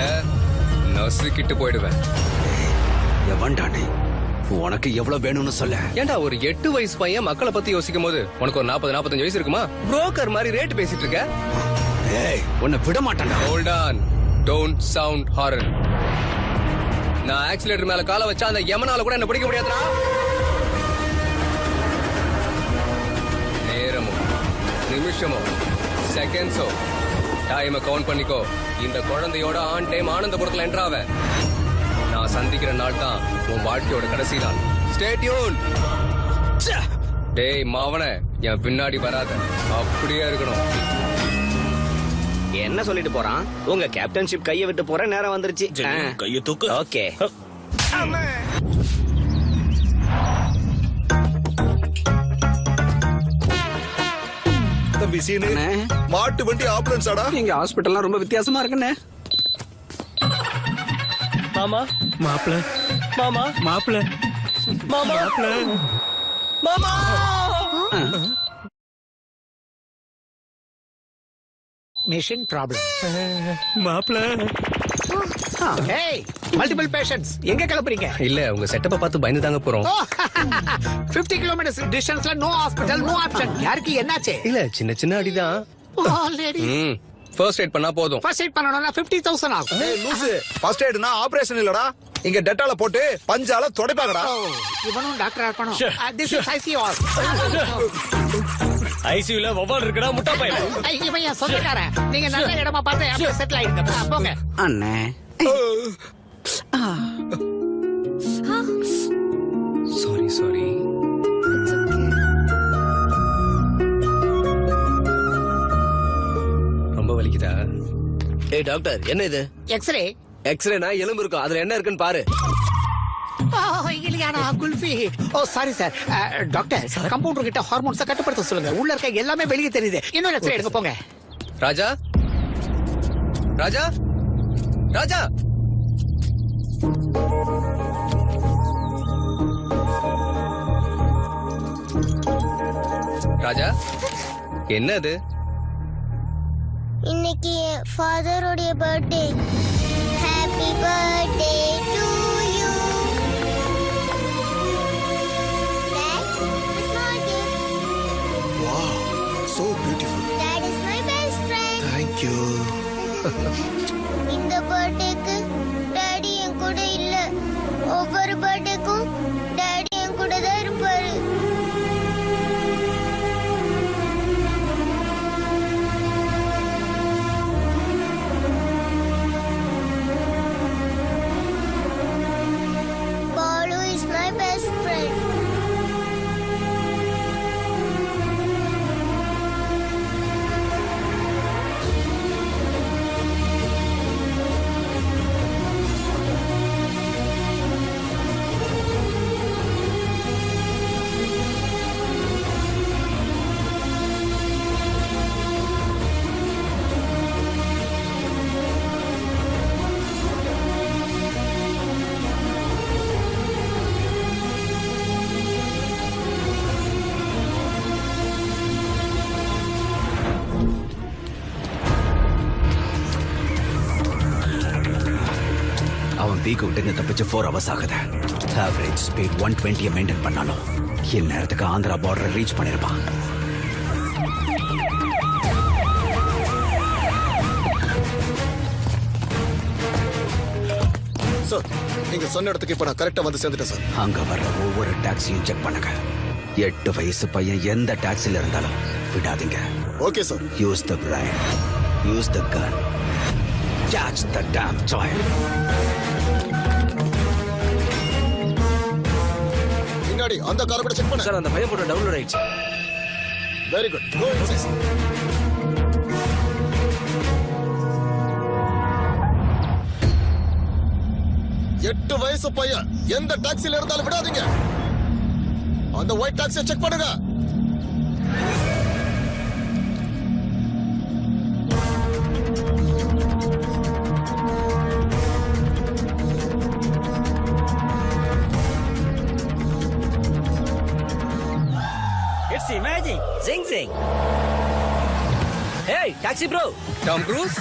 நசுக்கிட்டு போயிடுவேன் எவன்டா நீ உனக்கு எவ்வளவு வேணும்னு சொல்ல ஏன்டா ஒரு 8 வயசு பையன் மக்களை பத்தி யோசிக்கும் போது உனக்கு ஒரு 40-45 வயசு இருக்குமா புரோக்கர் மாதிரி ரேட் பேசிட்டு இருக்க ஏய் உன்னை விட மாட்டேன்டா hold on don't sound horn நான் ஆக்சிலேட்டர் மேல காலை வச்சா அந்த யமனால கூட என்ன பிடிக்க முடியாதுடா நேரமோ நிமிஷமோ செகண்ட்ஸோ டைமை கவுண்ட் பண்ணிக்கோ இந்த குழந்தையோட ஆன் டைம் ஆனந்தபுரத்துல என்ட்ராவ நான் சந்திக்கிற நாள் தான் உன் வாழ்க்கையோட கடைசி நாள் ஸ்டே டியூன் டேய் மாவனே என் பின்னாடி வராத அப்படியே இருக்கணும் என்ன சொல்லிட்டு போறான் உங்க கேப்டன்ஷிப் கைய விட்டு போற நேரம் வந்துருச்சு கைய தூக்கு ஓகே தம்பி சீனு மாட்டு வண்டி ஆம்புலன்ஸாடா இங்க ஹாஸ்பிட்டல்லாம் ரொம்ப வித்தியாசமா இருக்குண்ணே மாமா மாப்பிள மாமா மாப்பிள மாமா மாப்பிள மாமா மிஷன் ப்ராப்ளம் மாப்பிள ஏய் மல்டிபிள் பேஷண்ட்ஸ் எங்க கிளம்புறீங்க இல்ல உங்க செட்டப்பை பார்த்து பயந்து தாங்க போறோம் 50 கிலோமீட்டர்ஸ் டிஸ்டன்ஸ்ல நோ ஹாஸ்பிடல் நோ ஆப்ஷன் யாருக்கு என்னாச்சு இல்ல சின்ன சின்ன அடிதான் ஆல்ரெடி ஃபர்ஸ்ட் எய்ட் பண்ணா போதும் ஃபர்ஸ்ட் எய்ட் பண்ணனும்னா 50000 ஆகும் ஏய் லூசு ஃபர்ஸ்ட் எய்ட்னா ஆபரேஷன் இல்லடா இங்க டெட்டால போட்டு பஞ்சால துடைப்பாங்கடா இவனும் டாக்டரா இருக்கணும் திஸ் இஸ் ஐசியூ ஐசியூல வவால் இருக்கடா முட்டா பையன் இவன் என் சொந்தக்காரன் நீங்க நல்ல இடமா பார்த்து அப்படியே செட்டில் ஆயிடுங்க போங்க அண்ணே சாரி சாரி ரொம்ப வலிக்குதா ஏய் டாக்டர் என்ன இது எக்ஸ்ரே எக்ஸ்ரேனா எலும்பு இருக்கும், அதுல என்ன இருக்குன்னு பாரு. இல்லையானா குல்ஃபி. ஓ சாரி சார். டாக்டர், கம்பவுண்டர் கிட்ட ஹார்மோன்ஸை கட்டுப்படுத்த சொல்லுங்க. உள்ள இருக்க எல்லாமே வெளியே தெரியுது. இன்னொரு எக்ஸ்ரே எடுங்க போங்க. ராஜா ராஜா ராஜா ராஜா, என்ன அது? இன்னைக்கு ஃபாதரோடைய birthday. Happy birthday to you. Wow, so beautiful. That is my best friend. Thank you. இந்த பர்த்டேக்கு டாடி என் கூட இல்ல. ஒவ்வொரு பர்த்டேக்கும் டாடி என் கூட தான் இருப்பாரு. Balu is my best friend. அவன் பீக் விட்டு தப்பிச்சு 4 hours ஆகுது. ஆவரேஜ் ஸ்பீட் 120 மெயின்டைன் பண்ணாலும் இந்நேரத்துக்கு ஆந்திரா பார்டர் ரீச் பண்ணிருப்பான். சார், நீங்க சொன்ன இடத்துக்கு இப்ப நான் கரெக்டா வந்து சேர்ந்துட்டேன் சார். அங்க வர்ற ஒவ்வொரு டாக்ஸியும் செக் பண்ணுங்க. 8 வயசு பையன் எந்த டாக்ஸில இருந்தாலும் விடாதீங்க. Okay sir. Use the brain, use the gun, catch the damn child. பின்னாடி அந்த காரை கூட செக் பண்ணு. சார், அந்த பையன் போட்டோ டவுன்லோட் ஆயிடுச்சு. Very good. Go inside. 8 வயசு பையன் எந்த டாக்ஸில இருந்தாலும் விடாதீங்க. அந்த ஒயிட் டாக்ஸியை செக் பண்ணுங்க. It's amazing. Zing zing. Hey, taxi bro. Tom Cruise?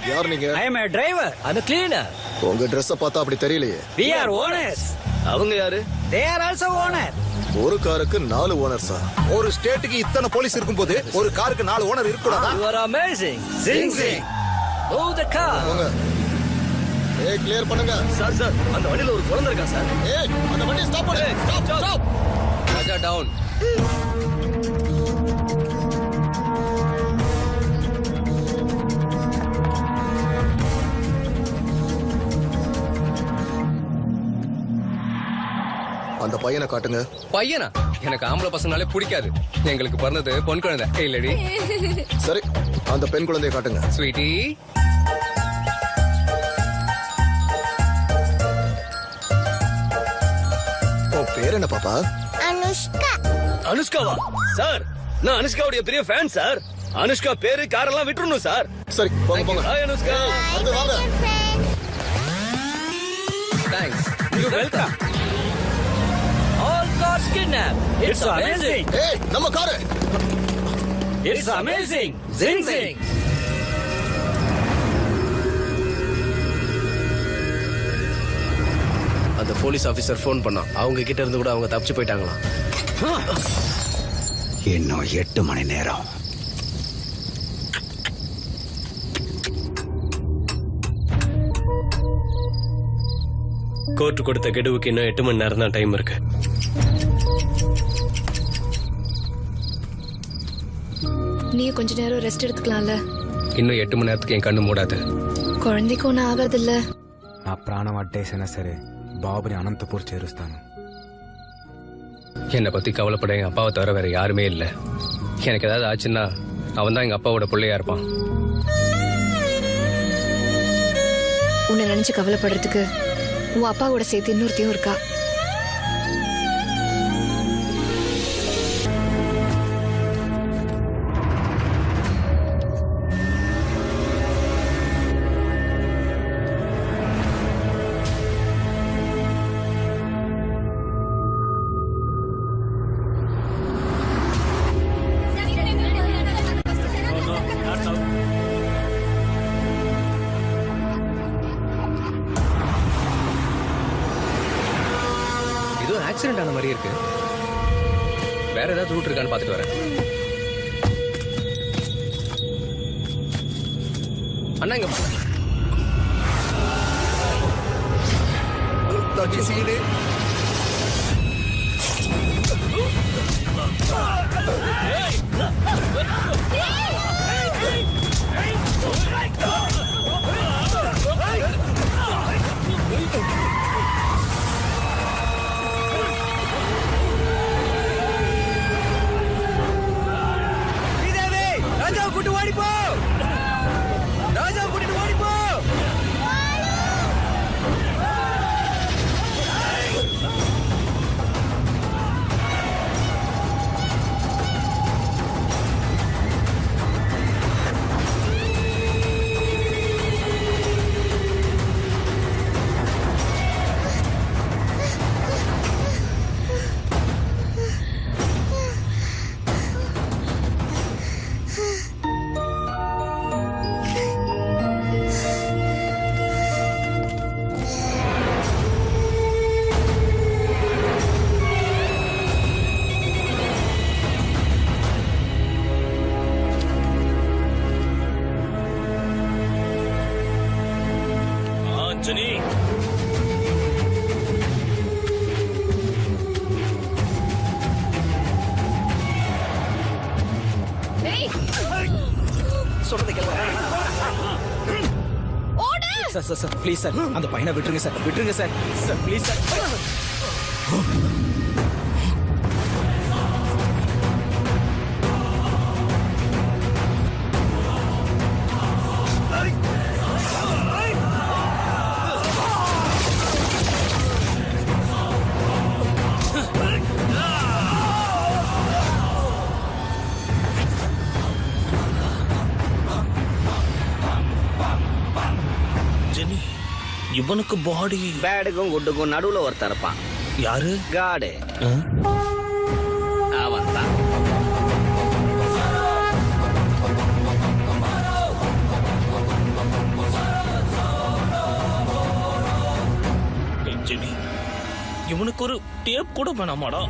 யார் நீங்க? I am a driver. I'm a cleaner. உங்க Dress-அ பார்த்தா அப்படி தெரியலையே. We are owners. அவங்க யாரு? They are also owner. ஒரு காருக்கு 4 ஓனர் சார். ஒரு ஸ்டேட்டுக்கு இத்தனை போலீஸ் இருக்கும்போது ஒரு காருக்கு 4 ஓனர் இருக்கக்கூடாதா? You are amazing. Zing zing. Move the car. போங்க. ஏய், கிளியர் பண்ணுங்க. சார் சார், அந்த வண்டியில ஒரு குழந்தை இருக்கா சார்? ஏய், அந்த வண்டியை ஸ்டாப் பண்ணு. Stop stop. ராஜா டவுன். அந்த பையனை காட்டுங்க. பையனா? எனக்கு ஆம்பளை பசங்கனாலே பிடிக்காது. எங்களுக்கு பிறந்தது பொன் குழந்தை. இல்லடி. சரி, அந்த பெண் குழந்தையை காட்டுங்க. ஸ்வீட்டி. உன் பேர் என்ன பாப்பா? அனுஷ்கா. அனுஷ்காவா? சார், நான் அனுஷ்காவுடைய பெரிய ஃபேன் சார். அனுஷ்கா பேரு காரெல்லாம் விட்டுறணும் சார். சரி, போங்க போங்க. ஹாய் அனுஷ்கா. வந்து வாங்க. Thanks. You welcome. All cars kidnapped. It's amazing. ஏய், நம்ம car. It's amazing. Zing zing. அந்த போலீஸ் ஆபீசர் போன் பண்ணா. அவங்க கிட்ட இருந்து கூட அவங்க தப்பிச்சு போயிட்டாங்களாம். இன்னும் 8 மணி நேரம். கோர்ட் கொடுத்த கெடுவுக்கு இன்னும் 8 மணி நேரம் தான் டைம் இருக்கு. நீ கொஞ்ச நேரம் ரெஸ்ட் எடுத்துக்கலாம்ல. இன்னும் 8 மணி நேரத்துக்கு என் கண்ணு மூடாது. குழந்தைக்கு ஒன்னும் ఆగదు இல்ல. నా ప్రాణం అడ్డేసైనా సరే బాబుని అనంతపూర్ చేరుస్తాను. என்னை பத்தி கவலைப்பட என் அப்பாவை தவிர வேற யாருமே இல்ல. எனக்கு ஏதாவது ஆச்சுன்னா அவன் தான் எங்க அப்பாவோட பிள்ளையா இருப்பான். உன்னை நினைச்சு கவலைப்படுறதுக்கு உன் அப்பாவோட சேர்த்து இன்னொருத்தையும் இருக்கா. ஆக்சிடென்ட் ஆன மாதிரி இருக்கு. வேற ஏதாவது ரூட் இருக்கான்னு பாத்துட்டு வரேன். அண்ணா இங்க தகிசீனே கூட்டு ஓடி போ. ராஜா கூட்டிட்டு ஓடி போ. ஜெனி சொல்றதை கேளுங்க. சார் ப்ளீஸ் சார் அந்த பையனை விட்டுருங்க சார், விட்டுருங்க சார். Sir please sir. இவனுக்கு பாடி பேடுக்கும் குட்டுக்கும் நடுவுல ஒருத்தன் இருப்பான். யாரு? காடு. அவன் தான். ஜெனி இவனுக்கு ஒரு டேப் கூட வேணாமாடா?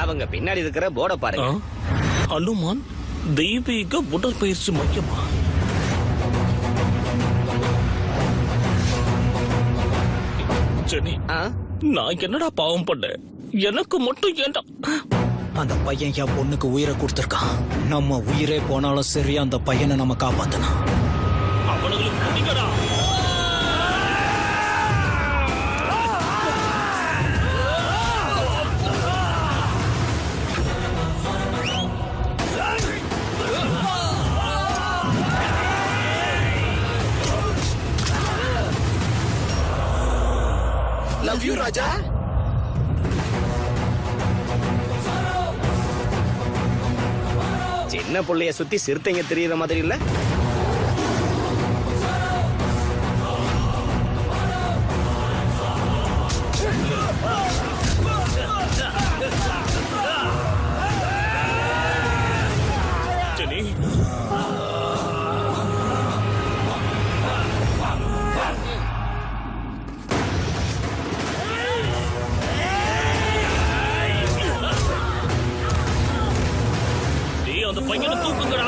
அவங்க பின்னாடி இருக்கிற போர்ட பாருங்க. ஹனுமான் தெய்வீக உடற்பயிற்சி மையமா? ஜெனி நான் என்னடா பாவம் பண்ணேன்? எனக்கு மட்டும் ஏன்டா? அந்த பையன் என் பொண்ணுக்கு உயிரை கொடுத்திருக்கான். நம்ம உயிரே போனாலும் சரி அந்த பையனை நம்ம காப்பாத்தணும். அவனுங்களுக்கு பிடிக்கடா. Love you, Raja. சின்ன புள்ளைய சுத்தி சிறுத்தைங்க தெரியற மாதிரி இல்ல? ஜெனி அந்த பையனை தூக்குங்கடா.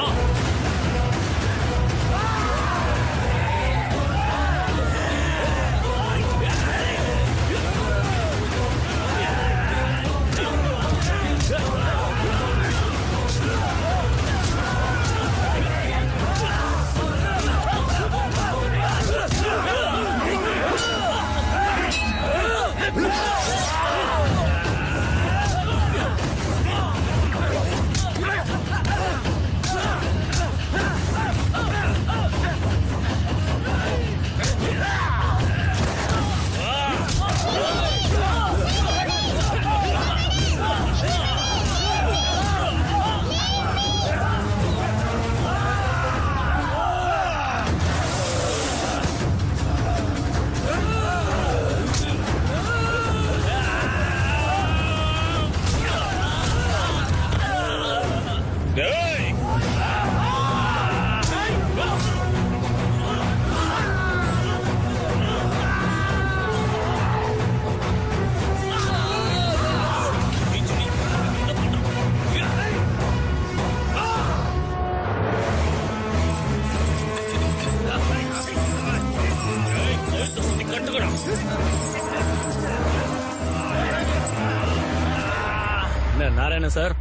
என்ன நாராயணன் சார்,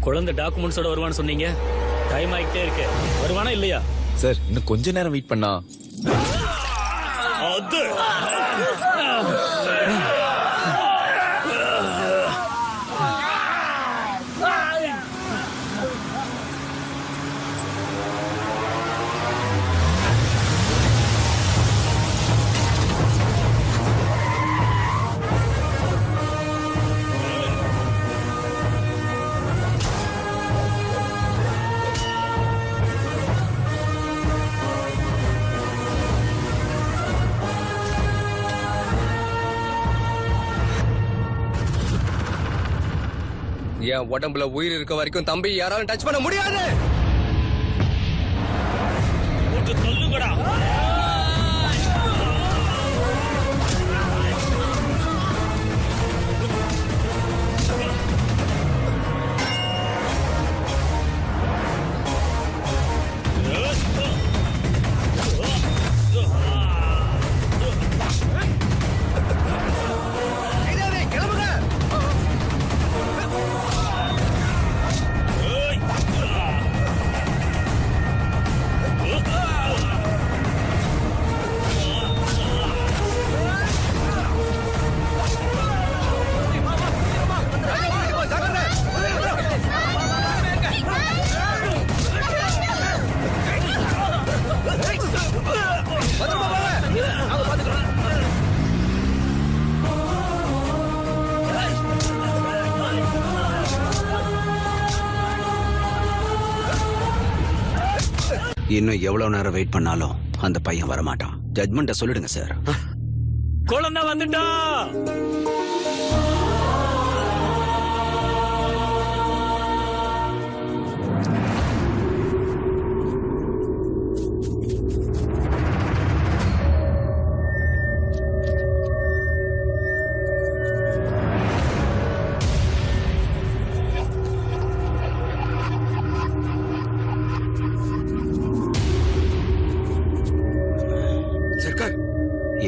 குழந்தை டாக்குமெண்ட்ஸோட வருவான்னு சொன்னீங்க. டைம் ஆகிட்டே இருக்கு. வருவானா இல்லையா? சார் இன்னும் கொஞ்ச நேரம் வெயிட் பண்ணா. அது என் உடம்புல உயிர் இருக்க வரைக்கும் தம்பி யாராலும் டச் பண்ண முடியாது. சொல்லுங்கடா. இன்னும் எவ்வளவு நேரம் வெயிட் பண்ணாலும் அந்த பையன் வரமாட்டான். ஜட்மெண்ட்ட சொல்லிடுங்க சார். குழந்தை வந்துட்டா.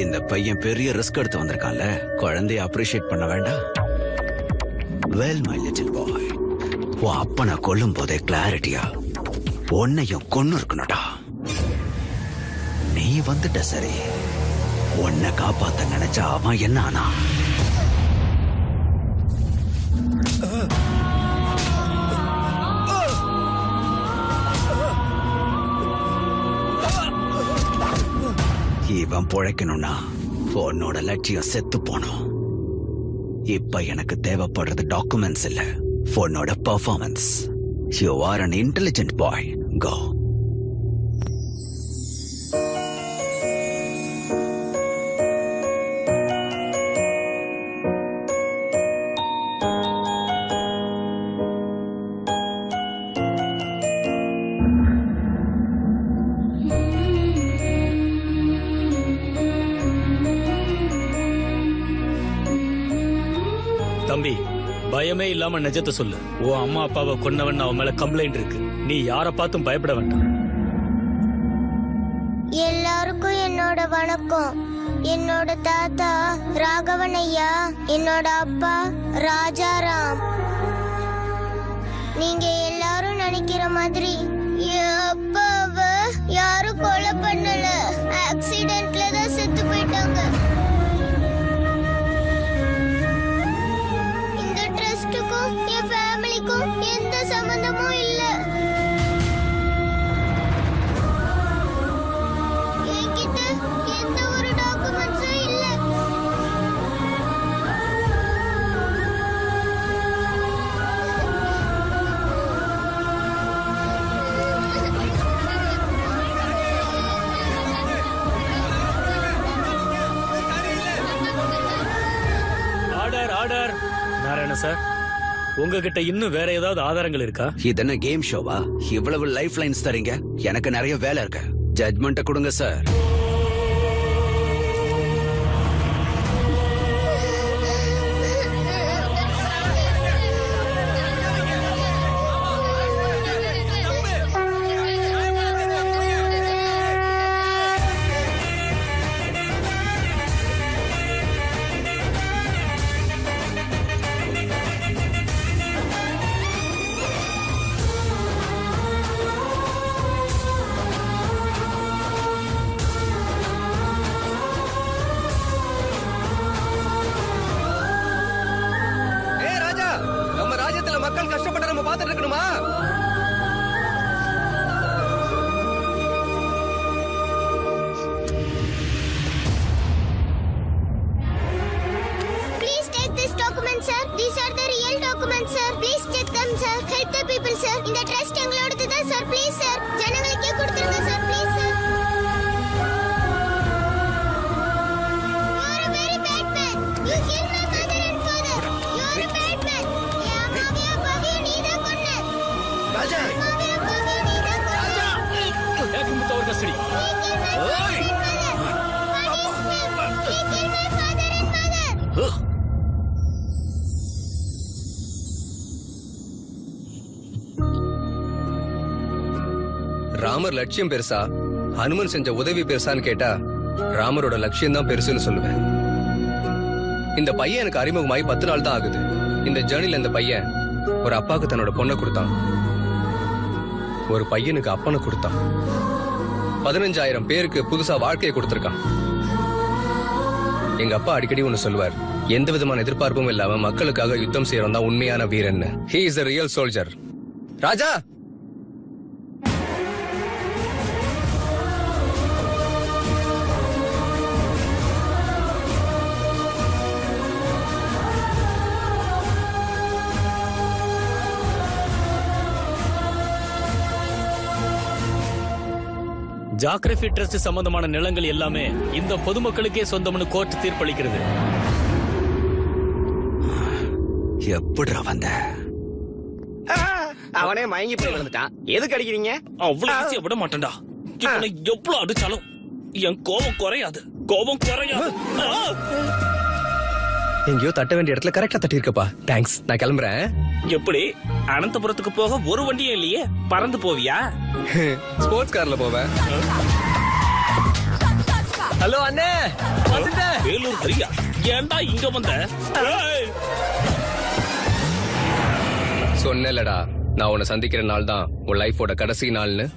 இந்த பையன் பெரிய ரிஸ்க் எடுத்து வந்திருக்கான்ல, குழந்தைய அப்ரிஷியேட் பண்ண வேண்டாம்? வெல் மை லிட்டில் பாய், உன் அப்பனை கொல்லும் போதே கிளாரிட்டியா உன்னையும் கொன்னு இருக்கணும்டா. நீ வந்துட்ட சரி, உன்னை காப்பாத்த நினைச்சா அவன் என்ன ஆனா? இவன் பொழைக்கணும்னா உன்னோட லட்சியம் செத்து போனோம். இப்ப எனக்கு தேவைப்படுறது டாக்குமெண்ட்ஸ் இல்ல, உன்னோட performance. You are an intelligent boy. Go. தம்பி, பயமே இல்லாம நிஜத்தை சொல்லு. உன் அம்மா அப்பாவை கொன்னவன் அவன் மேல கம்ப்ளைண்ட் இருக்கு. நீ யார பார்த்தும் பயப்பட வேண்டாம். எல்லாருக்கும் என்னோட வணக்கம். என்னோட தாத்தா ராகவன் ஐயா, என்னோட அப்பா ராஜாராம். நீங்க எல்லாரும் நினைக்கிற மாதிரி என் அப்பாவை யாரும் கொலை பண்ணல, ஆக்சிடென்ட்ல தான் செத்து போயிட்டாங்க. இந்த ட்ரஸ்டுக்கும் என் ஃபேமிலிக்கும் எந்த சம்பந்தமும் இல்ல. என்கிட்ட எந்த ஒரு டாக்குமெண்ட்ஸும் இல்ல. Order order. நாராயண சார், உங்ககிட்ட இன்னும் வேற ஏதாவது ஆதாரங்கள் இருக்கா? இது என்ன கேம் ஷோவா? இவ்வளவு லைஃப் லைன்ஸ் தரீங்க, எனக்கு நிறைய வேலை இருக்கு. ஜட்மெண்ட்ட கொடுங்க சார். வேண்டாம் சார். இந்த ட்ரஸ்ட் எங்களோடது தான் சார். ப்ளீஸ் சார், ஜனங்களுக்கே கொடுத்துருங்க sir. Please sir. You are a very bad man. You killed my mother and father. You are a bad man. என் அம்மாவையும் அப்பாவையும் நீதான் கொன்ன. ராஜா. அம்மாவையும் அப்பாவையும் நீதான் கொன்ன. எனக்கு முத்த ஒரு custody. He killed my father and mother. Ramar லட்சியம் பெருசா ஹனுமன் செஞ்ச உதவி பெருசான்னு கேட்டா ராமரோட லட்சியம் தான் பெருசுன்னு சொல்லுவேன். இந்த பையன் எனக்கு அறிமுகமாயி 10 நாள் தான் ஆகுது. இந்த ஜேர்னில இந்த பையன் ஒரு அப்பாவுக்கு தன்னோட பொண்ணை கொடுத்தான், ஒரு பையனுக்கு அப்பனை கொடுத்தான், 15,000 பேருக்கு புதுசா வாழ்க்கையை கொடுத்திருக்கான். எங்க அப்பா அடிக்கடி ஒண்ணு சொல்லுவார், எந்த விதமான எதிர்பார்ப்பும் இல்லாம மக்களுக்காக யுத்தம் செய்யறவன் தான் உண்மையான வீரன். He is a real soldier. Raja, geography trust சம்பந்தமான நிலங்கள் எல்லாமே இந்த பொதுமக்களுக்கே சொந்தம்னு கோர்ட் தீர்ப்பளிக்கிறது. எப்படிடா வந்த? அவனே மயங்கி போய் விழுந்துட்டான். எதுக்கு அடிக்கிறீங்க? அவ்வளவு ஈஸியா விட மாட்டேன்டா. இவனை எவ்வளவு அடிச்சாலும் என் கோபம் குறையாது. கோபம் குறையாது. எங்கேயோ தட்ட வேண்டிய இடத்துல கரெக்டா தட்டி இருக்கப்பா. தேங்க்ஸ், நான் கிளம்புறேன். எப்படி அனந்தபுரத்துக்கு போக ஒரு வண்டியும் இல்லையே, பறந்து போவியா? ஸ்போர்ட்ஸ் கார்ல போவேன். ஹலோ அண்ணே, வந்துட்டேன். வேலூர் ஹரியா, ஏன்டா இங்க வந்த? சொன்னேலடா, நான் உன்னை சந்திக்கிற நாள் தான் உன் லைஃபோட கடைசி நாள்னு.